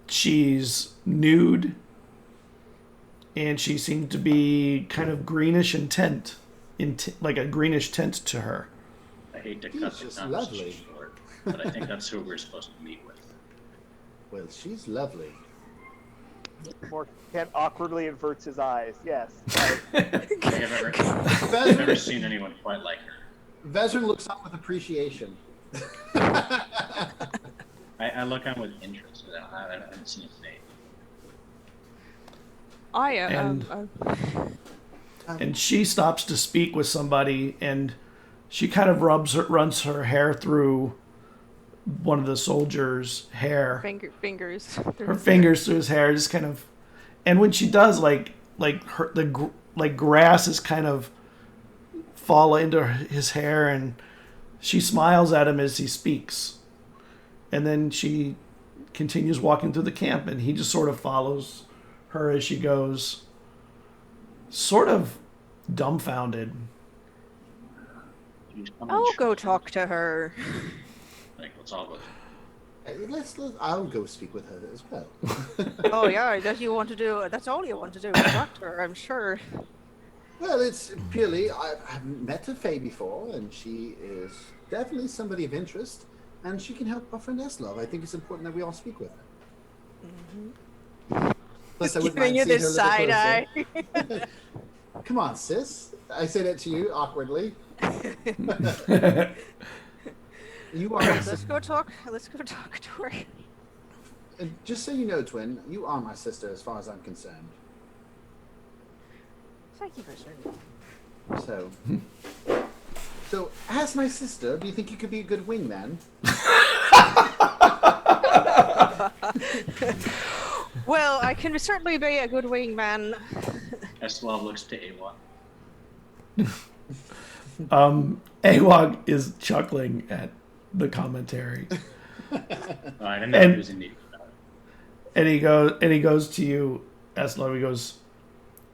She's nude, and she seemed to be kind of greenish in tint, like a greenish tint to her. I hate to She's cut the just conversation lovely. short, but I think that's who we're supposed to meet with. Well, she's lovely. Mork Kent awkwardly inverts his eyes. Yes. I've never seen anyone quite like her. Vezrin looks on with appreciation. I look on with interest. I haven't seen a name. And she stops to speak with somebody, and she kind of runs her hair through one of the soldiers' hair. Fingers. Her fingers through his hair, just kind of. And when she does, like grass is kind of fall into his hair, and she smiles at him as he speaks. And then she continues walking through the camp, and he just sort of follows her as she goes, sort of dumbfounded. I'll go talk to her. Like, let's all go. I'll go speak with her as well. Oh yeah, that's you want to do. That's all you want to do. Talk to her, I'm sure. Well, it's purely I've met a Fae before, and she is definitely somebody of interest, and she can help our friend Eslov. I think it's important that we all speak with her. Mm-hmm. Plus, I wouldn't Giving you mind seeing this her a little side closer. eye. Come on, sis. I say that to you awkwardly. You are. Let's go talk to her. And just so you know, Twin, you are my sister as far as I'm concerned. Thank you for saying that. So as my sister, do you think you could be a good wingman? Well, I can certainly be a good wingman. Eslav looks to Awog. Awog is chuckling at the commentary. I didn't know he was in need of that. And he goes to you, Eslov. He goes,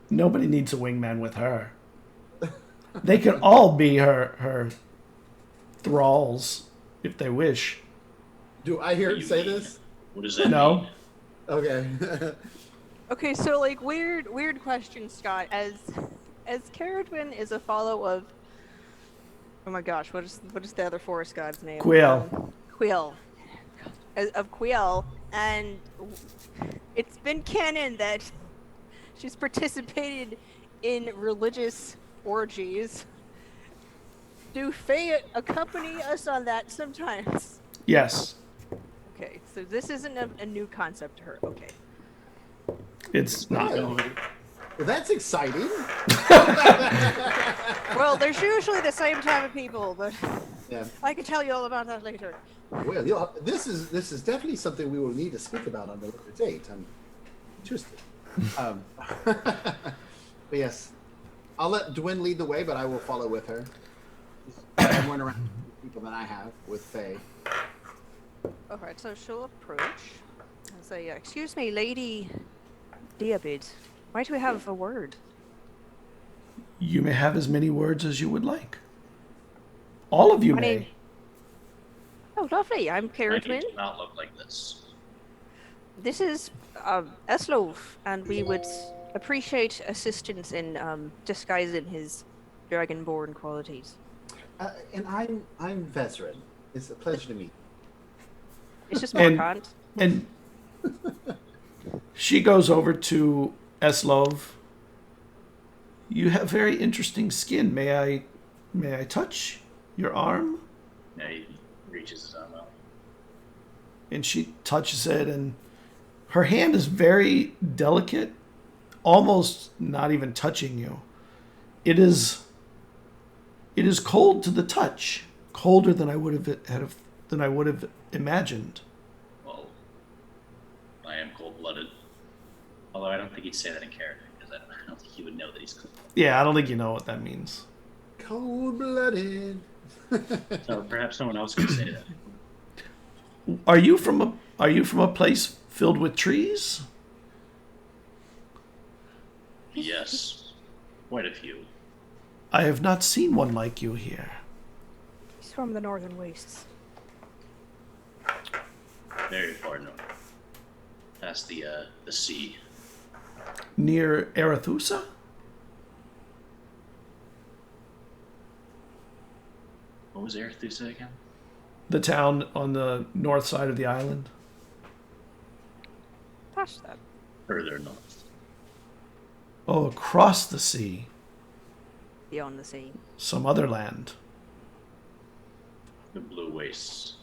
nobody needs a wingman with her. They can all be her thralls if they wish. Do I hear What him do say you mean? this? What does that No. mean? Okay. Okay, so like weird question, Scott. As Caradwin is a follow of, oh my gosh, what is the other forest god's name? Quiel. Quiel. Of Quiel, and it's been canon that she's participated in religious orgies. Do Fae accompany us on that sometimes? Yes. Okay, so this isn't a new concept to her. Okay. It's not. Well, that's exciting. Well, there's usually the same type of people, but Yeah. I can tell you all about that later. Well, this is definitely something we will need to speak about on the later date. I'm interested. But yes, I'll let Dwin lead the way, but I will follow with her. I have more around people than I have with Faye. Alright, so she'll approach and say, excuse me, Lady Diabid, might we have a word? You may have as many words as you would like. All of you My may. name- Oh, lovely. I'm I Caradwin. do not look like this. This is Eslov, and we would appreciate assistance in disguising his dragonborn qualities. And I'm Vezrin. It's a pleasure to meet. It's just And- Morkant. And she goes over to Eslov. You have very interesting skin. May I touch your arm? Yeah, he reaches his arm out. And she touches it, and her hand is very delicate, almost not even touching you. It is cold to the touch, colder than I would have imagined. Well, I am cold-blooded. Although I don't think he'd say that in character, because I don't think he would know that he's cold-blooded. Yeah, I don't think you know what that means. Cold-blooded. So perhaps someone else could say that. Are you from a place filled with trees? Yes. Quite a few. I have not seen one like you here. He's from the Northern Wastes. Very far north. Past the sea. Near Arethusa? What was Arethusa again? The town on the north side of the island. Past that. Further north. Oh, across the sea. Beyond the sea. Some other land. The Blue Wastes.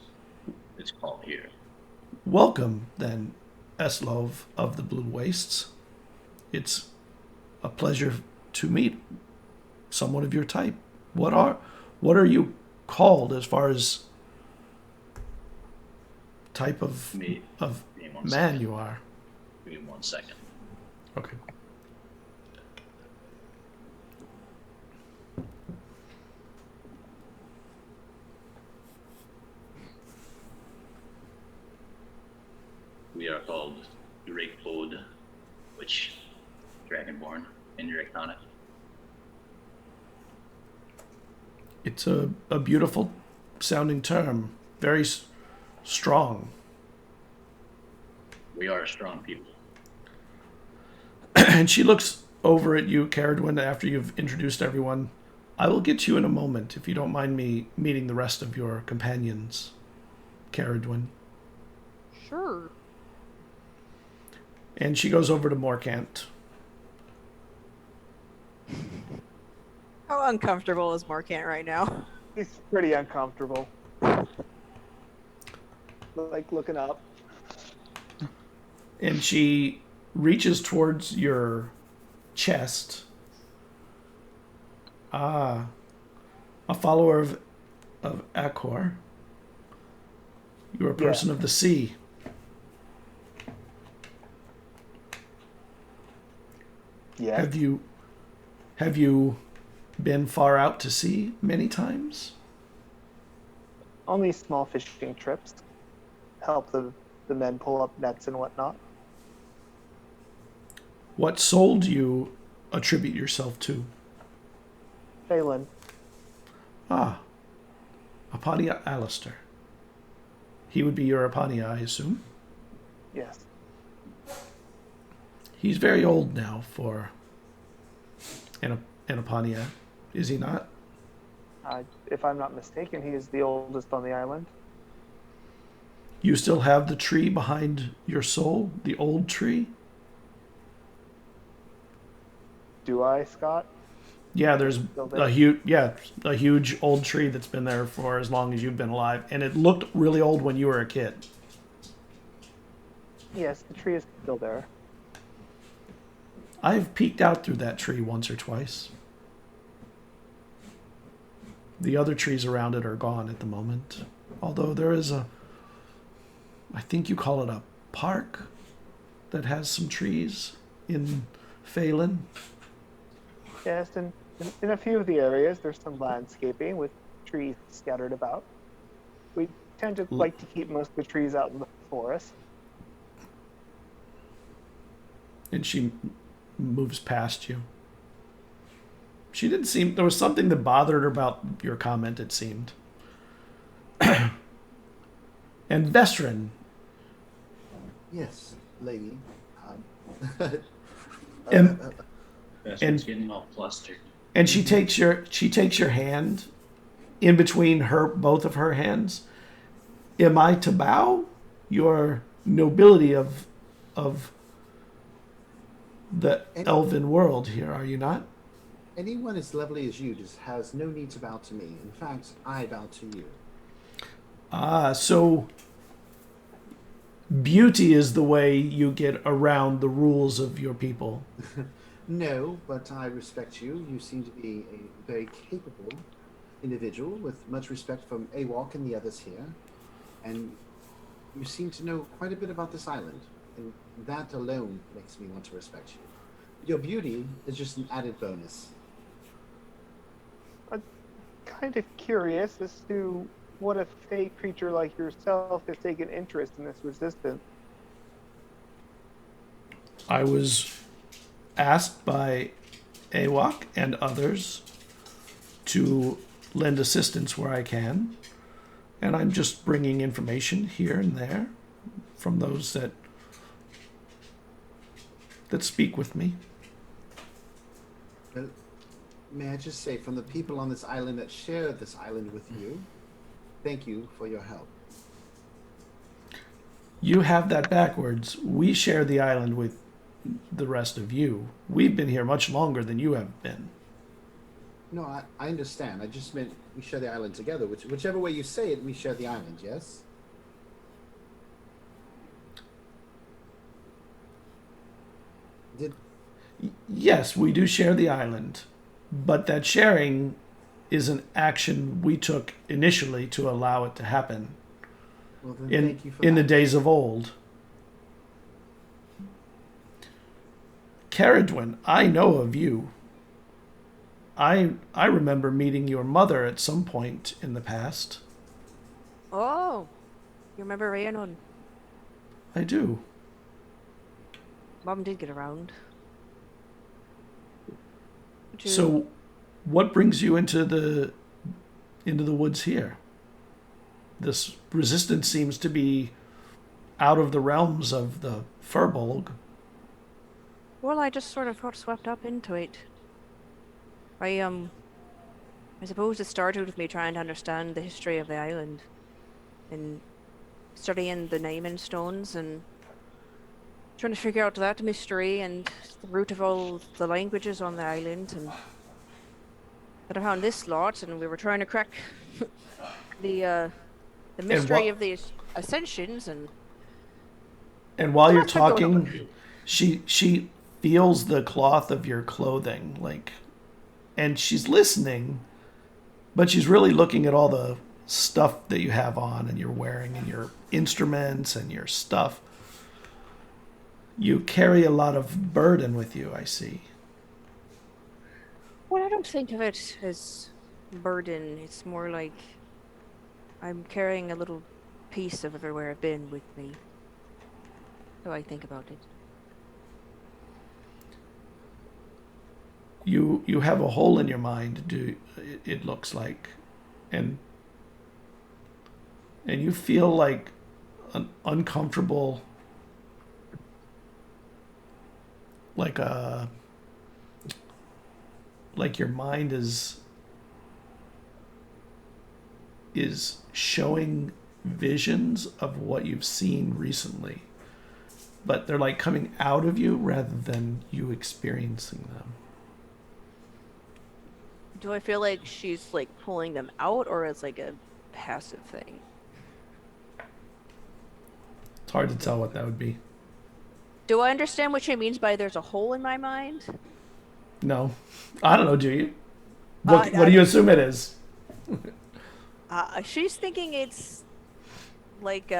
It's called here. Welcome, then, Eslov of the Blue Wastes. It's a pleasure to meet someone of your type. What are you called as far as type of Give me one man second. you are? Give me 1 second. Okay. We are called Dracode, which Dragonborn in Draconic. It's a beautiful sounding term. Very strong. We are strong people. And she looks over at you, Caradwin, after you've introduced everyone. I will get you in a moment, if you don't mind me meeting the rest of your companions, Caradwin. Sure. And she goes over to Morkant. How uncomfortable is Markant right now? He's pretty uncomfortable. Like looking up. And she reaches towards your chest. Ah, a follower of Akor. You're a person of the sea. Yeah. Have you been far out to sea many times? Only small fishing trips. Help the men pull up nets and whatnot. What soul do you attribute yourself to? Phelan. Ah, Apania Alistair. He would be your Apania, I assume. Yes. He's very old now for an Apania, is he not? If I'm not mistaken, he is the oldest on the island. You still have the tree behind your soul, the old tree? Do I, Scott? Yeah, there's Still there? a huge old tree that's been there for as long as you've been alive, and it looked really old when you were a kid. Yes, the tree is still there. I've peeked out through that tree once or twice. The other trees around it are gone at the moment, although there is I think you call it a park that has some trees in Phelan. Yes, and in a few of the areas, there's some landscaping with trees scattered about. We tend to like to keep most of the trees out in the forest. And she moves past you. She didn't seem... There was something that bothered her about your comment, it seemed. And Vestrin. Yes, lady. That's And- what's getting all flustered. And she takes your hand in between both of her hands. Am I to bow? Your nobility of the elven world here, are you not? Anyone as lovely as you just has no need to bow to me. In fact, I bow to you. Ah, so beauty is the way you get around the rules of your people. No, but I respect you. You seem to be a very capable individual with much respect from Awalk and the others here. And you seem to know quite a bit about this island. And that alone makes me want to respect you. Your beauty is just an added bonus. I'm kind of curious as to what a fey creature like yourself has taken interest in this resistance. I was asked by Awak and others to lend assistance where I can, and I'm just bringing information here and there from those that speak with me. May I just say, from the people on this island that share this island with you, thank you for your help. You have that backwards. We share the island with the rest of you. We've been here much longer than you have been. No, I understand. I just meant we share the island together. Whichever way you say it, we share the island, yes? Yes, we do share the island, but that sharing is an action we took initially to allow it to happen Well, then in thank you for the that. days of old. Caradwin, I know of you. I remember meeting your mother at some point in the past. Oh, you remember Rhiannon? I do. Mom did get around. So, what brings you into the woods here? This resistance seems to be out of the realms of the Furbolg. Well, I just sort of got swept up into it. I suppose it started with me trying to understand the history of the island and studying the naming stones and trying to figure out that mystery and the root of all the languages on the island. And then I found this lot, and we were trying to crack the mystery of the ascensions. And while you're What's been going on? talking, she feels the cloth of your clothing, like, and she's listening, but she's really looking at all the stuff that you have on and you're wearing and your instruments and your stuff. You carry a lot of burden with you, I see. Well, I don't think of it as burden. It's more like I'm carrying a little piece of everywhere I've been with me. So I think about it. You have a hole in your mind, it looks like, and you feel like an uncomfortable, like your mind is showing visions of what you've seen recently, but they're like coming out of you rather than you experiencing them. Do I feel like she's like pulling them out, or it's like a passive thing? It's hard to tell what that would be. Do I understand what she means by there's a hole in my mind? No, I don't know. Do you? What do you assume it is? She's thinking it's like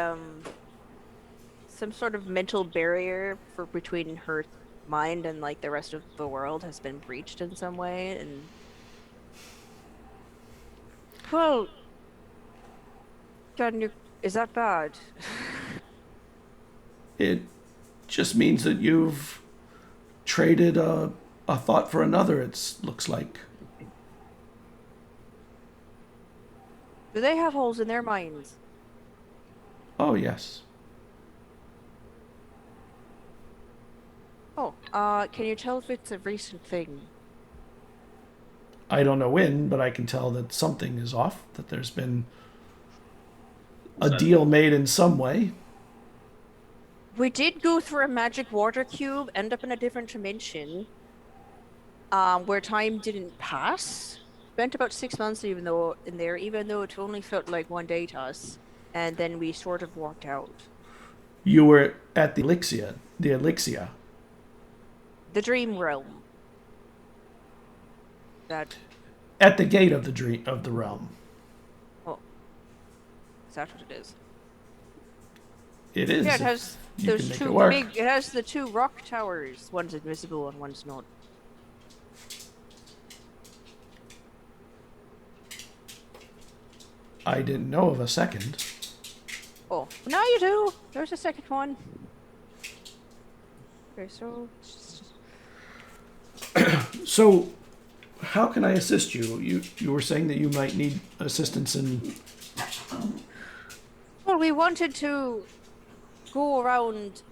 some sort of mental barrier between her mind and like the rest of the world has been breached in some way. And well, John, is that bad? It just means that you've traded a thought for another. It looks like. Do they have holes in their minds? Oh yes. Oh, can you tell if it's a recent thing? I don't know when, but I can tell that something is off. That there's been a deal made in some way. We did go through a magic water cube, end up in a different dimension, where time didn't pass. Spent about 6 months even though it only felt like one day to us, and then we sort of walked out. You were at the Elixia. The dream realm. That. At the gate of the realm. Oh, is that what it is? It is. Yeah, it has you those can make two it work. big. It has the two rock towers. One's invisible and one's not. I didn't know of a second. Oh, now you do. There's a second one. Okay, so. So, How can I assist you? You were saying that you might need assistance in... Well, we wanted to go around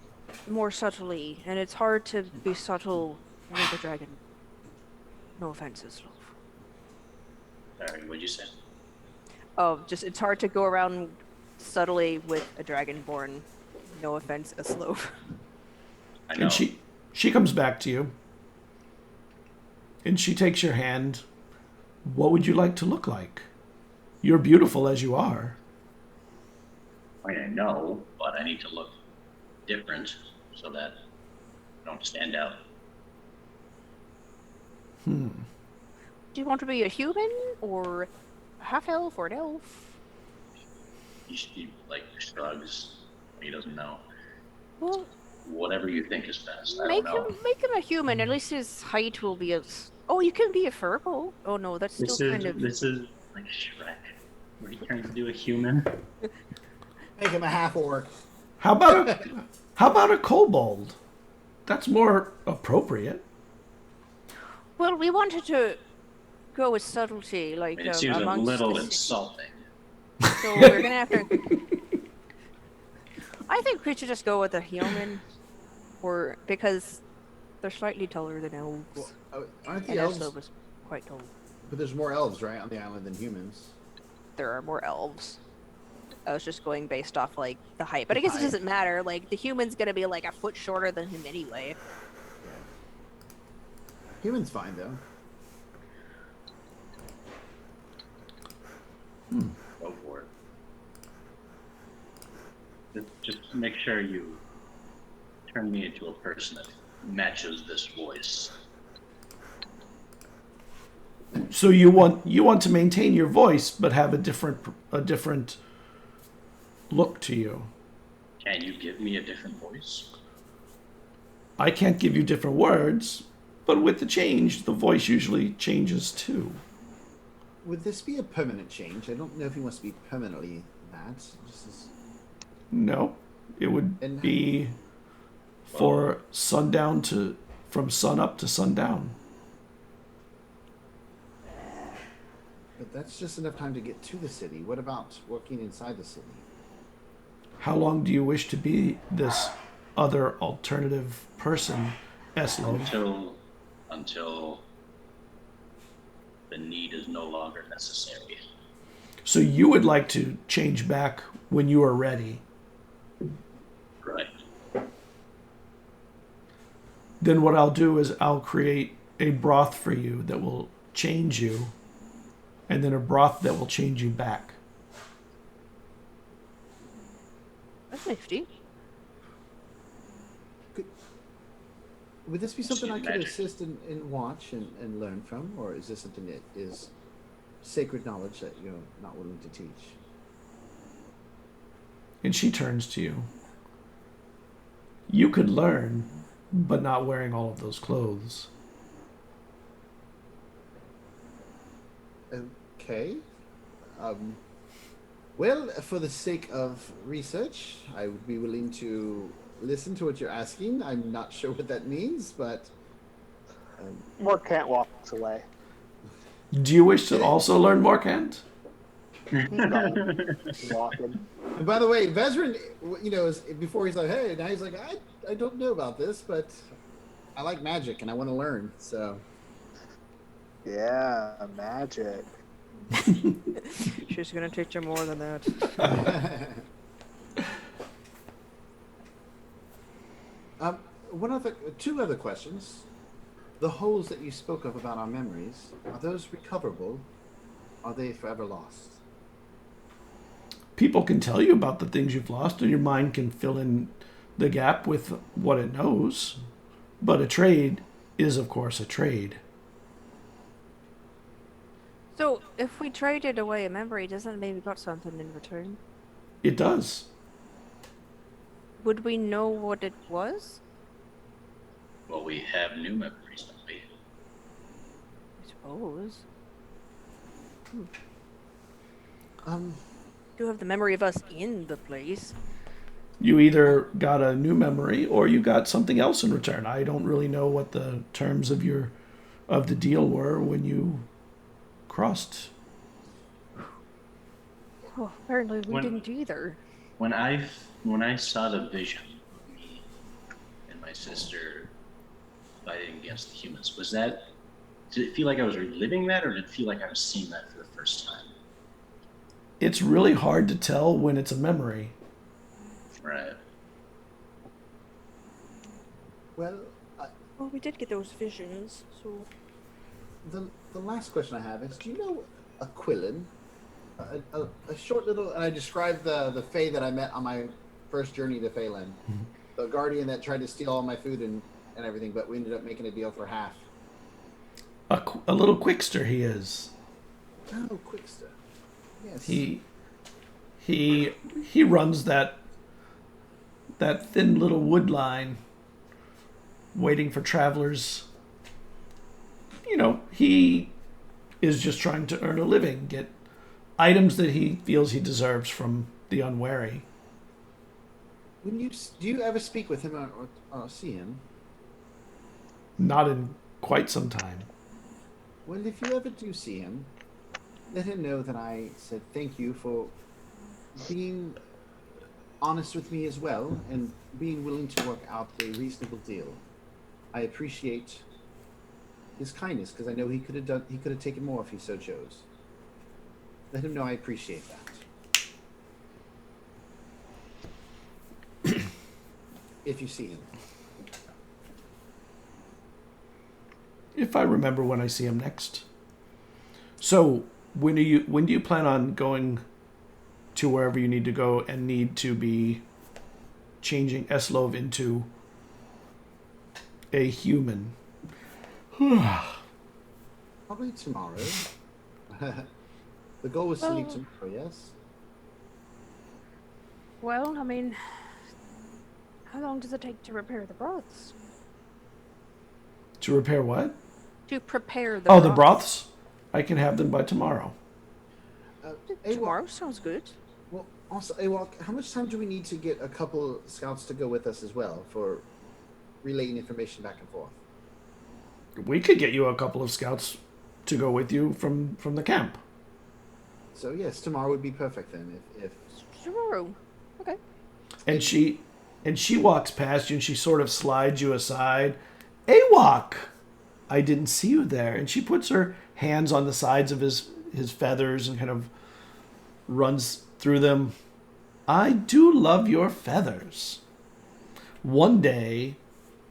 more subtly, and it's hard to be subtle with a dragon. No offenses, love. Sorry, what'd you say? Oh, just it's hard to go around subtly with a dragonborn. No offense, a slove. I know. And she comes back to you. And she takes your hand. What would you like to look like? You're beautiful as you are. I mean, I know, but I need to look different so that I don't stand out. Do you want to be a human, or a half-elf, or an elf? He like shrugs. He doesn't know. Well, Whatever you think is best. I make don't know. him a human. At least his height will be as. Oh, you can be a furbo. Oh no, that's still kind of. This is like Shrek. Where he turns into a human. Make him a half orc. How about a kobold? That's more appropriate. Well, we wanted to go with subtlety, I like mean, it seems a amongst little the city. insulting. So we're gonna have to. I think we should just go with a human, or because they're slightly taller than elves. Well, aren't the And elves? elves is quite tall. But there's more elves, right, on the island than humans. There are more elves. I was just going based off like the height, but I guess it doesn't matter. Like the human's gonna be like a foot shorter than him anyway. Humans fine though. Go for it. Just make sure you turn me into a person that matches this voice. So you want to maintain your voice, but have a different look to you. Can you give me a different voice? I can't give you different words, but with the change, the voice usually changes too. Would this be a permanent change? I don't know if he wants to be permanently that. Just as... No, it would And- be for sundown to from sun up to sundown. But that's just enough time to get to the city. What about working inside the city? How long do you wish to be this other alternative person, Eslo? Until the need is no longer necessary. So you would like to change back when you are ready. Right. Then what I'll do is I'll create a broth for you that will change you, and then a broth that will change you back. That's nifty. Would this be something I Just could magic. assist and watch and learn from? Or is this something that is sacred knowledge that you're not willing to teach? And she turns to you. You could learn, but not wearing all of those clothes. Okay. Well, for the sake of research, I would be willing to listen to what you're asking. I'm not sure what that means, but Morkant walks away. Do you wish to also learn Morkant? He's walking. and by the way, Vezran, you know, before he's like, hey, now he's like, I don't know about this, but I like magic and I want to learn. So Yeah, magic. She's gonna teach you more than that. two other questions. The holes that you spoke of about our memories, are those recoverable? Are they forever lost? People can tell you about the things you've lost, and your mind can fill in the gap with what it knows. But a trade is, of course, a trade. So, if we traded away a memory, doesn't it mean we got something in return? It does. Would we know what it was? Well, we have new memories, don't we? I suppose. Do have the memory of us in the place. You either got a new memory or you got something else in return. I don't really know what the terms of your of the deal were when you crossed. Oh, apparently we When- didn't either. When I saw the vision of me and my sister fighting against the humans, did it feel like I was reliving that, or did it feel like I was seeing that for the first time? It's really hard to tell when it's a memory. Right. Well, Well, we did get those visions, so... the last question I have is, do you know Aquilin? A short little, and I described the Fae that I met on my first journey to Phelan. The guardian that tried to steal all my food and everything, but we ended up making a deal for half. A little quickster he is. Oh, Quickster. Yes. He runs that thin little wood line, waiting for travelers. You know, he is just trying to earn a living, get items that he feels he deserves from the unwary. Do you ever speak with him or see him? Not in quite some time. Well, if you ever do see him, let him know that I said thank you for being honest with me as well and being willing to work out a reasonable deal. I appreciate his kindness because I know he could have taken more if he so chose. Let him know I appreciate that. If you see him. If I remember when I see him next. So when do you plan on going to wherever you need to go and need to be changing Eslov into a human? Probably tomorrow. The goal was to leave tomorrow, yes? Well, I mean... How long does it take to repair the broths? To repair what? To prepare the The broths? I can have them by tomorrow. Tomorrow sounds good. Well, also, Awok, how much time do we need to get a couple scouts to go with us as well for relaying information back and forth? We could get you a couple of scouts to go with you from the camp. So yes, tomorrow would be perfect then. If Tomorrow. Okay. And she walks past you and she sort of slides you aside. Awok! I didn't see you there. And she puts her hands on the sides of his feathers and kind of runs through them. I do love your feathers. One day,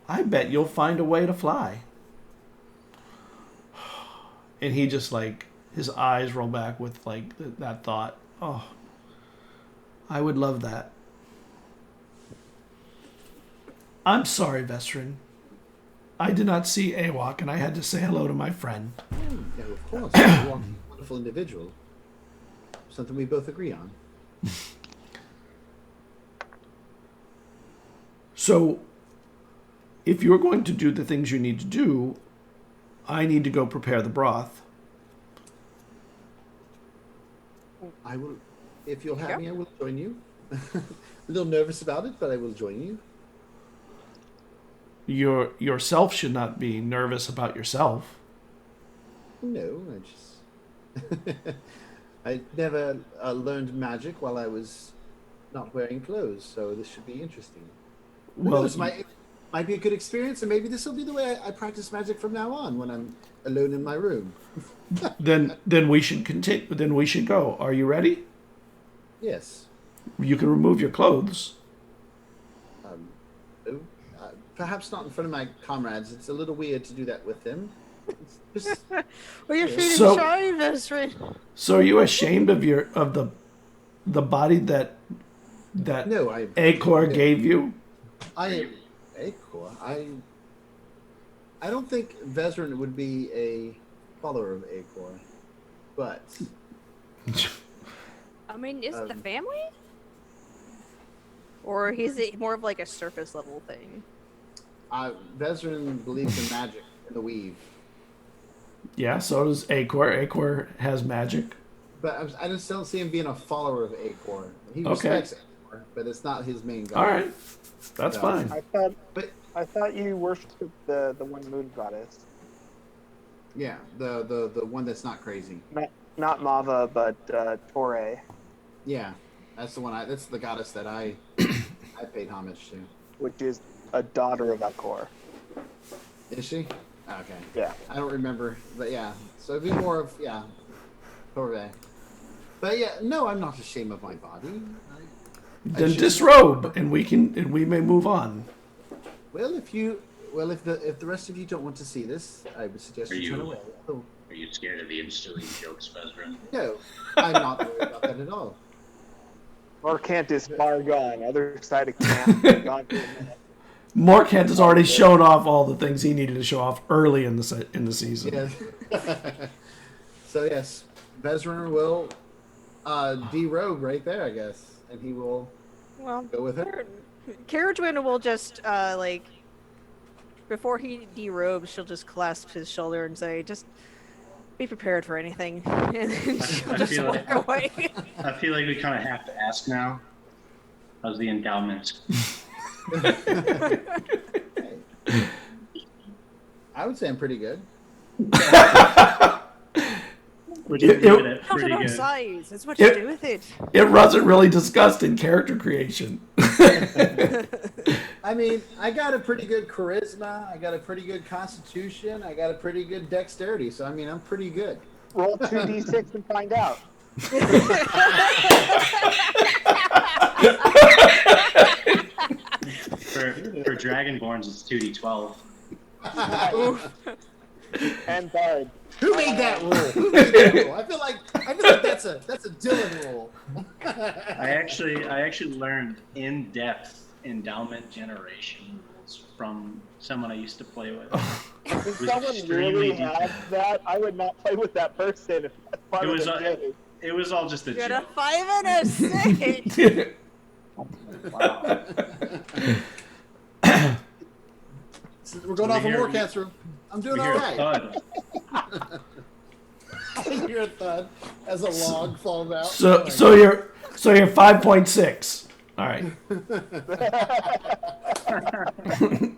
I bet you'll find a way to fly. And he just his eyes roll back with that thought. Oh, I would love that. I'm sorry, Vestrin. I did not see Awok, and I had to say hello to my friend. no, of course, Awok is a wonderful individual. Something we both agree on. So, if you're going to do the things you need to do, I need to go prepare the broth. I will, if you'll have me, I will join you. A little nervous about it, but I will join you. Yourself should not be nervous about yourself. No, I never learned magic while I was not wearing clothes, so this should be interesting. Well, it might be a good experience, and maybe this will be the way I practice magic from now on when I'm alone in my room. then we should continue. Then we should go. Are you ready? Yes. You can remove your clothes. Perhaps not in front of my comrades. It's a little weird to do that with them. Just, Well, you're feeling So- shy, Vestrin. So are you ashamed of the body that no, Acor gave you? I am Acor. I don't think Vezrin would be a follower of Acor, but I mean, is it the family? Or is it more of like a surface level thing? Vezrin believes in magic and the weave. Yeah, so does Acor. Acor has magic. But I just don't see him being a follower of Acor. He Okay. respects Acor, but it's not his main god. All right, that's No. fine. I thought you worshipped the one moon goddess. Yeah, the one that's not crazy. Not Mava, but Torre, Yeah, that's the one. That's the goddess that I paid homage to. which is a daughter of Akor. Is she? Okay. Yeah. I don't remember, but yeah. So it'd be more of Torve. But yeah, no, I'm not ashamed of my body. Then disrobe, and we may move on. Well, if the rest of you don't want to see this, I would suggest you turn away. Oh, Are you scared of the ensuing jokes, Vezran? no, I'm not worried about that at all. Morkant is far gone, other side of camp. Gone for a minute. Morkant has already shown off all the things he needed to show off early in the season. Yes. So yes, Vezran will derobe right there, I guess, and he will go with her. Carriagewin will just before he derobes, she'll just clasp his shoulder and say, "Just be prepared for anything," and then she'll just walk away. I feel like we kind of have to ask now. How's the endowment? I would say I'm pretty good. Would you give it Not pretty about good? size. It's what you do with it. It wasn't really discussed in character creation. I mean, I got a pretty good charisma. I got a pretty good constitution. I got a pretty good dexterity. So I mean, I'm pretty good. Roll 2d6 and find out. For Dragonborns, it's 2d12. And Bard. Who made that rule? Who made that rule? I feel like that's a Dylan rule. I actually learned in-depth endowment generation rules from someone I used to play with. If someone really had that, I would not play with that person if that's part of the game. It was all just a Got a joke. 5 and a 6. Wow. We're going off a Warcats room. I'm doing all right. Thud. I hear a thud as a log falls out. So you're 5.6. All right.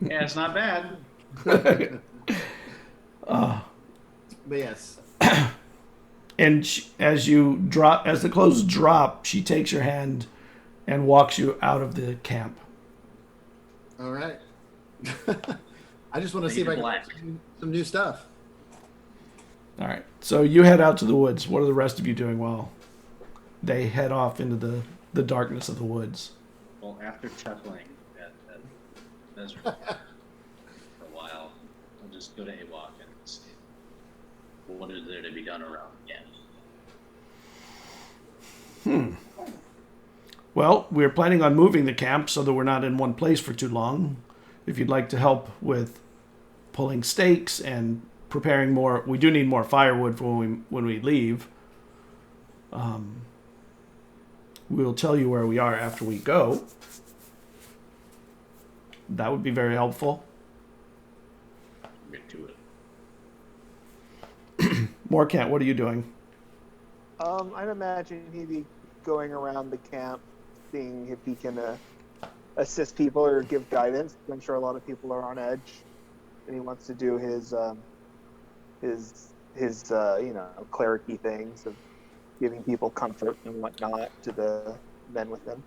Yeah, it's not bad. But yes. And as the clothes drop, she takes your hand and walks you out of the camp. All right. I just want to see if I can do some new stuff. All right. So you head out to the woods. What are the rest of you doing while they head off into the darkness of the woods? Well, after chuckling at Vezran for a while, I'll just go to Awok and see what is there to be done around again. Well, we're planning on moving the camp so that we're not in one place for too long. If you'd like to help with pulling stakes and preparing more, we do need more firewood for when we leave. We'll tell you where we are after we go. That would be very helpful. Get to it. Morkant, what are you doing? I'd imagine he'd be going around the camp, seeing if he can assist people or give guidance. I'm sure a lot of people are on edge, and he wants to do his cleric-y things of giving people comfort and whatnot to the men with him.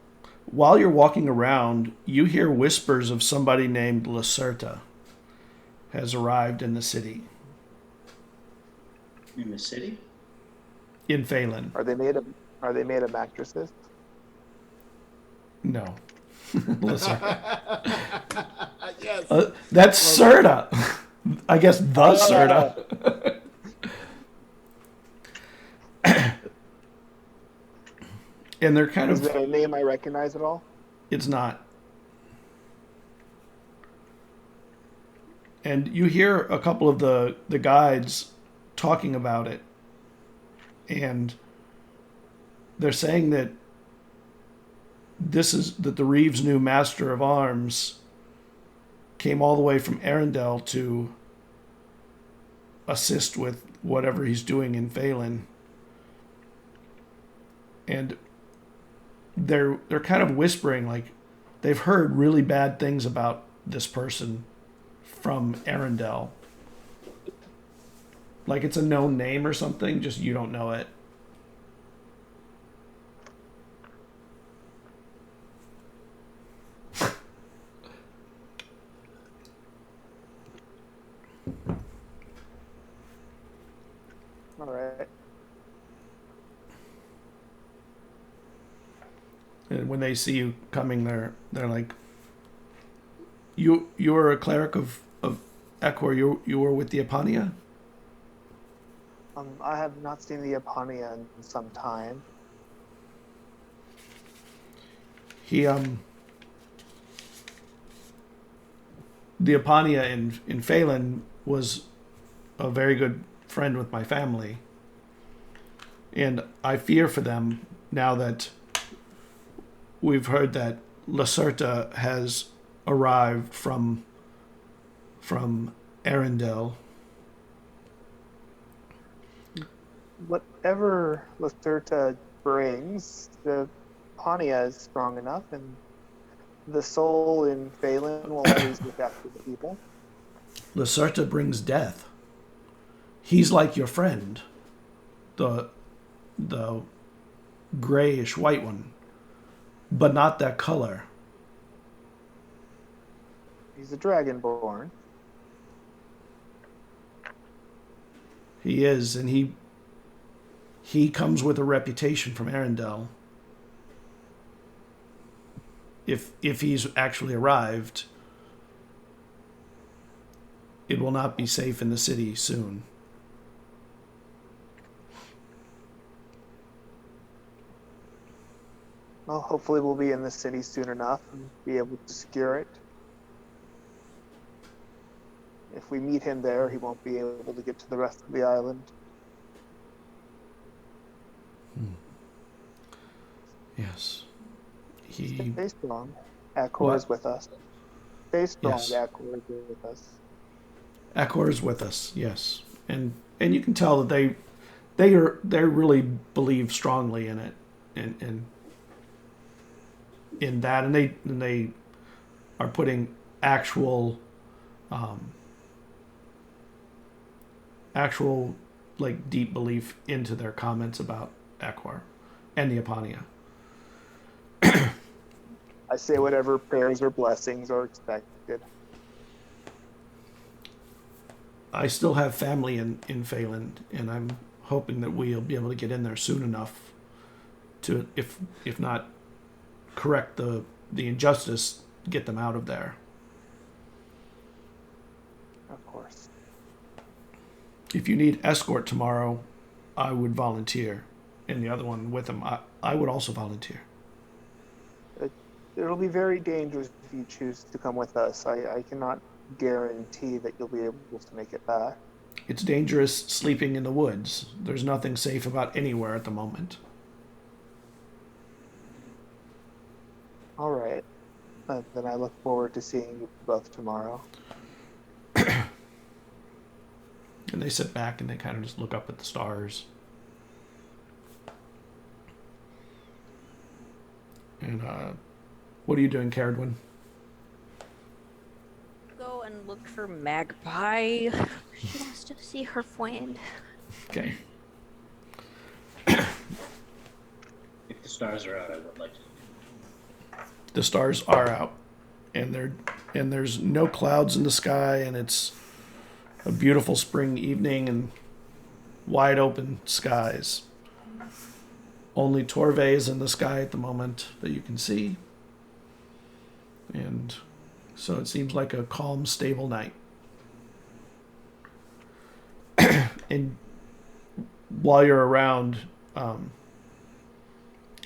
While you're walking around, you hear whispers of somebody named Lacerta has arrived in the city. In the city? In Phelan. Are they made of mattresses? No. Lacerta. Yes. That's Serta. I guess the Serta. And they're kind Is of... that a name I recognize at all? It's not. And you hear a couple of the guides talking about it. And they're saying that the Reeves' new master of arms came all the way from Arendelle to assist with whatever he's doing in Phelan. And they're kind of whispering, like they've heard really bad things about this person from Arendelle. like it's a known name or something, just you don't know it. All right. And when they see you coming, they're like, you were a cleric of Ekor. You were with the Apania? I have not seen the Apania in some time. He the Apania in Phelan was a very good friend with my family, and I fear for them now that we've heard that Lacerta has arrived from Arendelle. Whatever Lacerta brings, the Pania is strong enough, and the soul in Phelan will always look after the people. Lacerta brings death. He's like your friend, the grayish white one, but not that color. He's a dragonborn. He is, and he comes with a reputation from Arendelle. If he's actually arrived, it will not be safe in the city soon. Well, hopefully we'll be in the city soon enough and be able to secure it. If we meet him there, he won't be able to get to the rest of the island. Yes. Stay strong. Akor is with us. Stay strong. Yes. Akor is with us. Akor is with us, yes. And you can tell that they really believe strongly in it and in that, and they are putting actual like deep belief into their comments about Akor and the Apania. I say whatever prayers or blessings are expected. I still have family in Phelan, and I'm hoping that we'll be able to get in there soon enough to, if not correct the injustice, get them out of there. Of course. If you need escort tomorrow, I would volunteer, and the other one with him, I would also volunteer. It'll be very dangerous if you choose to come with us. I cannot guarantee that you'll be able to make it back. It's dangerous sleeping in the woods. There's nothing safe about anywhere at the moment. All right. Then I look forward to seeing you both tomorrow. And they sit back and they kind of just look up at the stars. And what are you doing, Caradwin? Go and look for Magpie. She wants to see her friend. Okay. If the stars are out, I would like to. The stars are out, and there's no clouds in the sky, and it's a beautiful spring evening and wide open skies. Only Torve is in the sky at the moment that you can see. And so it seems like a calm, stable night. And while you're around,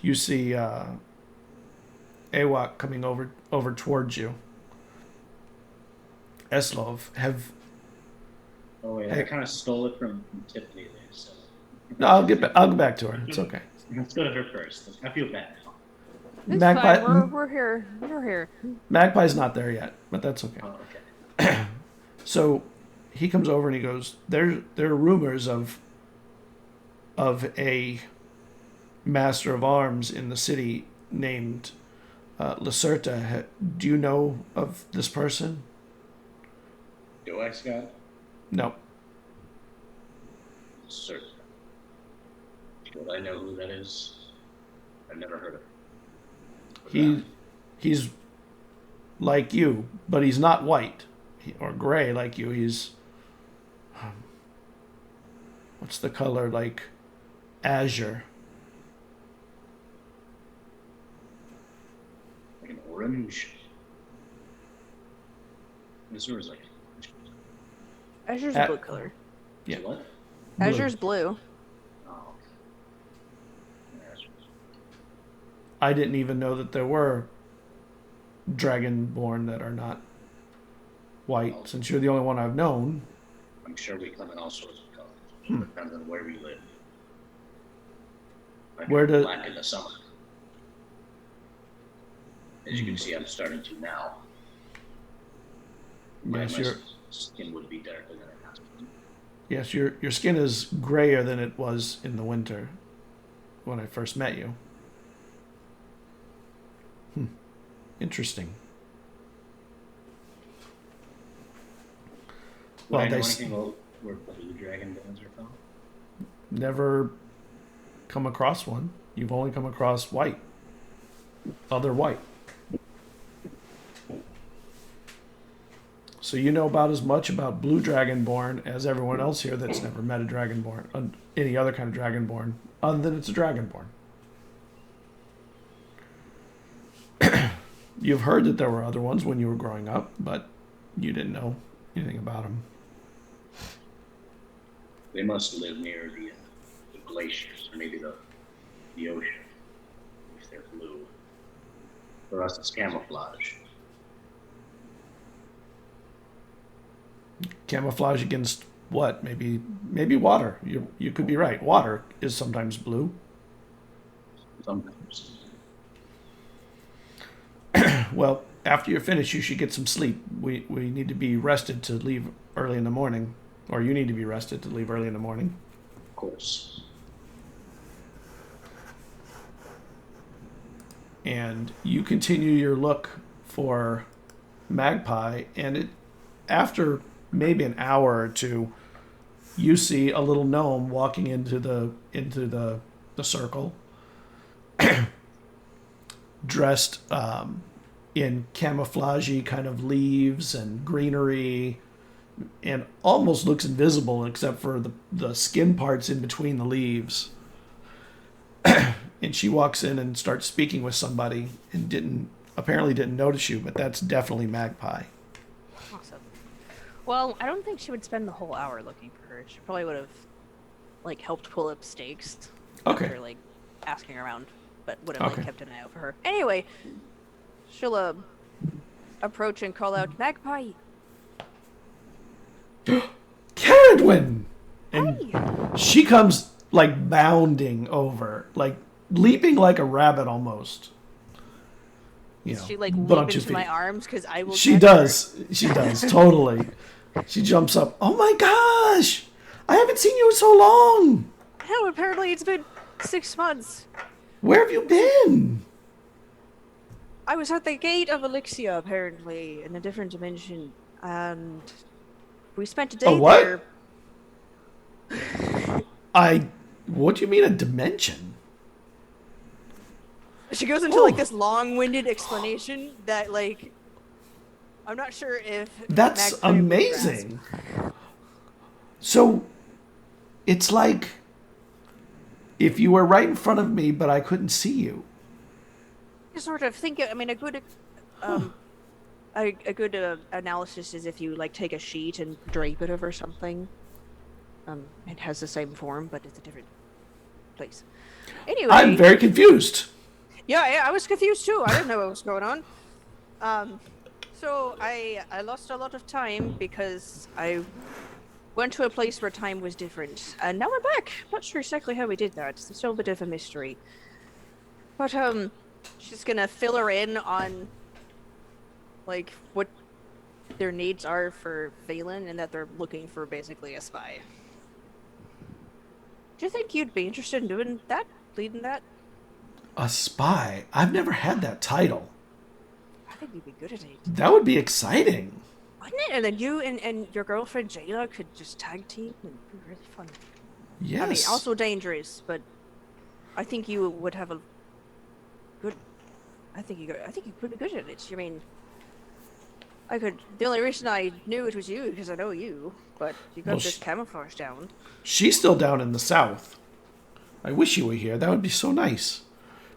you see Awak coming over towards you. Eslov, Oh wait, I kind of stole it from Tiffany there. So No, I'll get back to her. It's okay. let's go to her first. I feel bad. It's Magpie, fine. We're here. We're here. Magpie's not there yet, but that's okay. Oh, okay. So he comes over and he goes, there are rumors of a master of arms in the city named Lacerta. Do you know of this person? Do I, Scott? No. certain. Would I know who that is? I've never heard of him. He's like you, but he's not white or gray like you. He's what's the color, like azure? Like an orange. Azure is like an orange. Azure's a blue color. Yeah. What? Azure's blue. Oh. Yeah, I didn't even know that there were dragonborn that are not white, since you're the only one I've known. I'm sure we come in all sorts of colors. Depends on where we live. Like Where do- black in the summer. As you can see, I'm starting to now. Yes, My your skin would be darker than it has been. yes, your skin is grayer than it was in the winter when I first met you. Interesting. Would I know they anything about where blue dragon bones are found? never come across one. You've only come across white. Other white. So you know about as much about blue dragonborn as everyone else here that's never met a dragonborn, any other kind of dragonborn, other than it's a dragonborn. You've heard that there were other ones when you were growing up, but you didn't know anything about them. They must live near the glaciers, or maybe the ocean, if they're blue. For us, it's camouflage. Camouflage against what? Maybe water. You could be right. Water is sometimes blue. Sometimes. Well, after you're finished, you should get some sleep. We need to be rested to leave early in the morning, or you need to be rested to leave early in the morning. Of course. And you continue your look for Magpie, and after maybe an hour or two, you see a little gnome walking into the circle, dressed in camouflagey kind of leaves and greenery, and almost looks invisible except for the skin parts in between the leaves. And she walks in and starts speaking with somebody and apparently didn't notice you, but that's definitely Magpie. Awesome. Well, I don't think she would spend the whole hour looking for her. She probably would have, like, helped pull up stakes. Okay. After, like, asking around, but would have, Okay. like, kept an eye out for her. Anyway, she'll, approach and call out, Magpie! Caradwin! And Hey! she comes, like, bounding over, like, leaping like a rabbit almost. You know, She, like, but on leap 2 into feet. my arms because I will She catch does. She does, totally. She jumps up. Oh my gosh! I haven't seen you in so long! her. No, apparently it's been 6 months. Where have you been? I was at the gate of Elixia, apparently, in a different dimension, and we spent a day A what? there. What do you mean a dimension? She goes into like this long-winded explanation that, like, I'm not sure if That's Magpie would grasp. amazing. So, it's like if you were right in front of me, but I couldn't see you. I sort of think. I mean, a good analysis is if you like take a sheet and drape it over something. It has the same form, but it's a different place. Anyway, I'm very confused. yeah, I was confused too. I didn't know what was going on. So I lost a lot of time because I went to a place where time was different, and now we're back. Not sure exactly how we did that. It's still a bit of a mystery. But she's gonna fill her in on like what their needs are for Valen, and that they're looking for basically a spy. Do you think you'd be interested in doing that, leading that? A spy? I've never had that title. I think you'd be good at it. That would be exciting. Wouldn't it? And then you and your girlfriend Jayla could just tag team and be really fun. Yes. I mean, also dangerous, but I think you would have a good. I think you could be good at it. I mean, I could. The only reason I knew it was you because I know you, but you got Well, this camouflage down. She's still down in the south. I wish you were here. That would be so nice.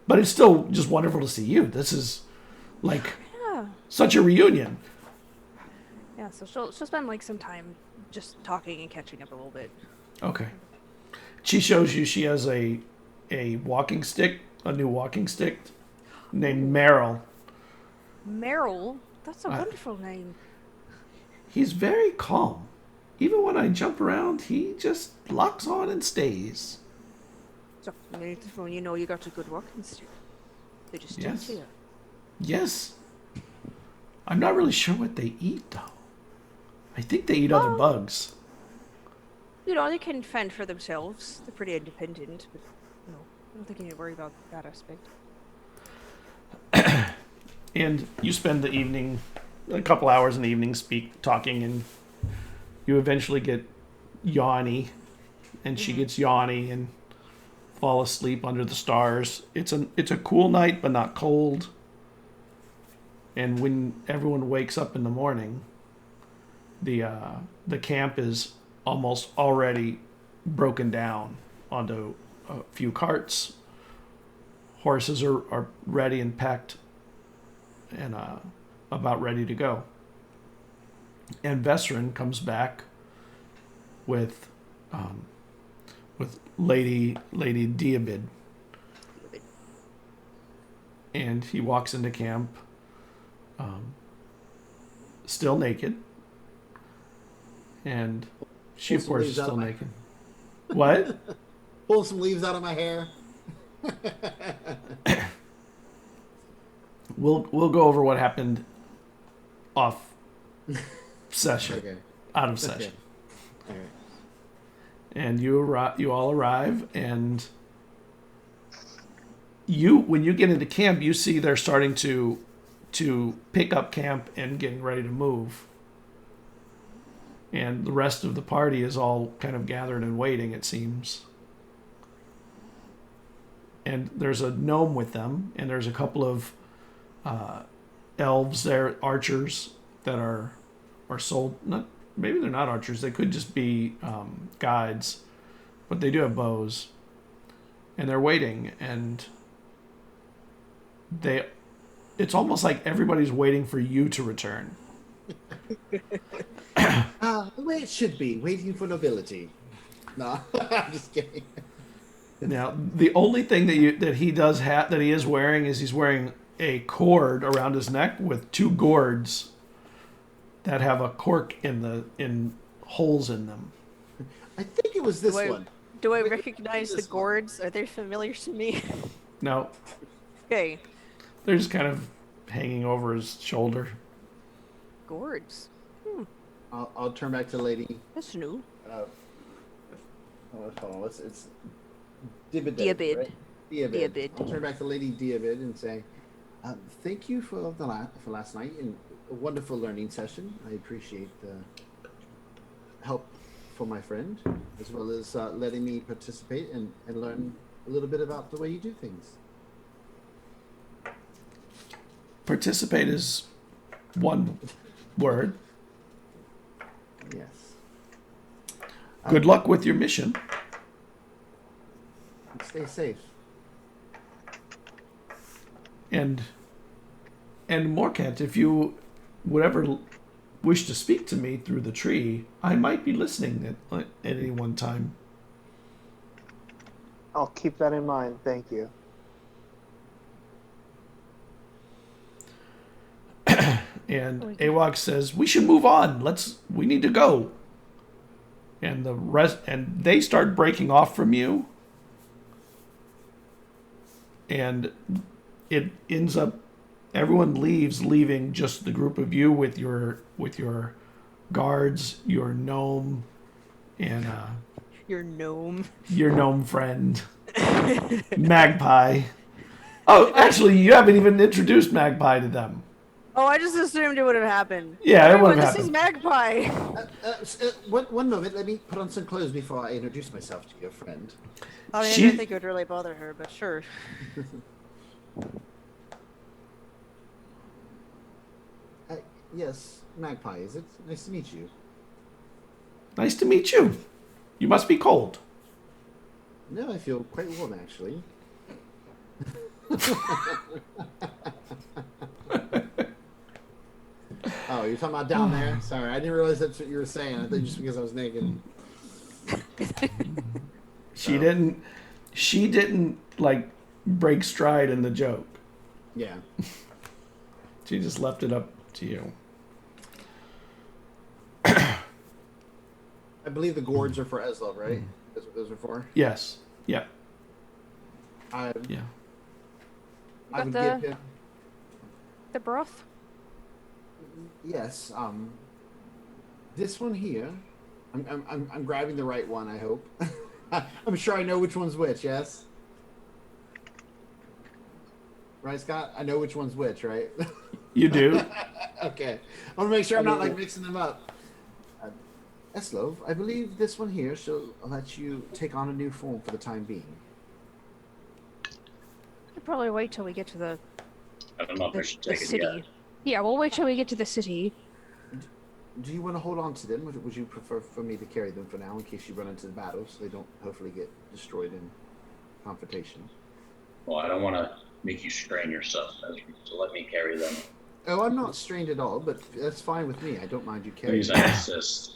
But it's still just wonderful to see you. This is like Yeah. such a reunion. Yeah. So she'll spend like some time just talking and catching up a little bit. Okay. She shows you she has a walking stick, a new walking stick named Meryl. Meryl. That's a wonderful name. He's very calm. Even when I jump around, he just locks on and stays. So when you know you got a good walking stick, they just stick Yes. to you. Yes. I'm not really sure what they eat, though. I think they eat other bugs. You know, they can fend for themselves. They're pretty independent, but no, I don't think you need to worry about that aspect. And you spend the evening, a couple hours in the evening, talking, and you eventually get yawny, and she gets yawny and fall asleep under the stars. It's a cool night, but not cold. And when everyone wakes up in the morning, the camp is almost already broken down onto a few carts. Horses are ready and packed and about ready to go. And Vesrin comes back with Lady Diabid. And he walks into camp still naked. And she, of course, is still naked. What? Pull some leaves out of my hair. We'll go over what happened off session, Okay. out of session. All right. And you all arrive, and when you get into camp, you see they're starting to pick up camp and getting ready to move. And the rest of the party is all kind of gathered and waiting, it seems. And there's a gnome with them, and there's a couple of elves there, archers, that are sold. Maybe they're not archers. They could just be guides, but they do have bows. And they're waiting, and it's almost like everybody's waiting for you to return. The way it should be, waiting for nobility. No, I'm just kidding. Now, the only thing that he does that he is wearing is he's wearing a cord around his neck with two gourds that have a cork in holes in them. I think it was this one. Do I recognize the gourds? Are they familiar to me? No, Okay. they're just kind of hanging over his shoulder. Gourds. I'll turn back to Lady. That's new. Hold on. It's Diabid. Diabid. Right? Diabid. Diabid. I'll turn back to Lady Diabid and say, thank you for last night and a wonderful learning session. I appreciate the help for my friend, as well as letting me participate and learn a little bit about the way you do things. Participate is one word. Yes. Good luck with your mission. Stay safe. And Morkant, if you would ever wish to speak to me through the tree, I might be listening at any one time. I'll keep that in mind. Thank you. And Awok says, "We should move on. We need to go." And they start breaking off from you. And it ends up everyone leaving just the group of you with your guards, your gnome, and Your gnome. your gnome friend, Magpie. Oh, actually, you haven't even introduced Magpie to them. Oh, I just assumed it would have happened. Yeah, it Everyone, would have this is happened. Magpie. One moment. Let me put on some clothes before I introduce myself to your friend. I mean, I She- didn't think it would really bother her, but sure. Yes, Magpie, is it? Nice to meet you. Nice to meet you. You must be cold. No, I feel quite warm, actually. Oh, you're talking about down there? Sorry, I didn't realize that's what you were saying. I thought just because I was naked. She didn't like break stride in the joke. Yeah. She just left it up to you. I believe the gourds are for Eslov, right? That's what those are for? Yes. Yeah. I Yeah. would Got give him... the broth. Yes, this one here... I'm grabbing the right one, I hope. I'm sure I know which one's which, yes? Right, Scott? I know which one's which, right? You do. Okay. I want to make sure I'm not like mixing them up. Eslov, I believe this one here shall let you take on a new form for the time being. I'd probably wait till we get to the I don't know if I should take it city. yet. Yeah, we'll wait till we get to the city. Do you want to hold on to them? Would you prefer for me to carry them for now in case you run into the battle so they don't hopefully get destroyed in confrontation? Well, I don't want to make you strain yourself, so let me carry them. Oh, I'm not strained at all, but that's fine with me. I don't mind you carrying Please, I insist.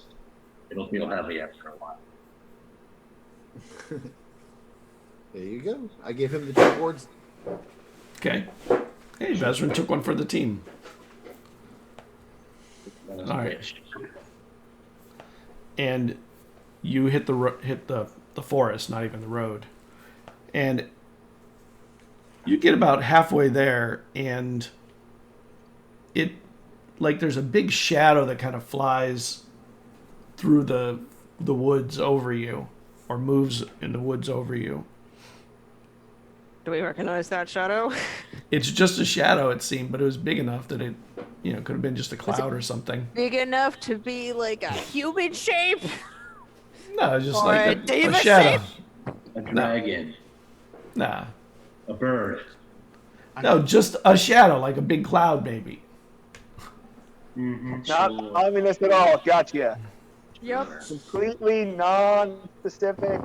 It'll feel heavy after a while. There you go. I gave him the two boards. Okay. Hey, Vezran took one for the team. That is All right. bitch. And you hit the forest, not even the road. And you get about halfway there, and it like there's a big shadow that kind of flies through the woods over you, or moves in the woods over you. Do we recognize that shadow? It's just a shadow, it seemed, but it was big enough that it, could have been just a cloud or something. Big enough to be like a human shape? No, just Or like a a diva shadow. A dragon. Nah. A bird. No, just a shadow, like a big cloud, maybe. Mm-hmm. Not Sure. ominous at all. Gotcha. Yep. Completely non-specific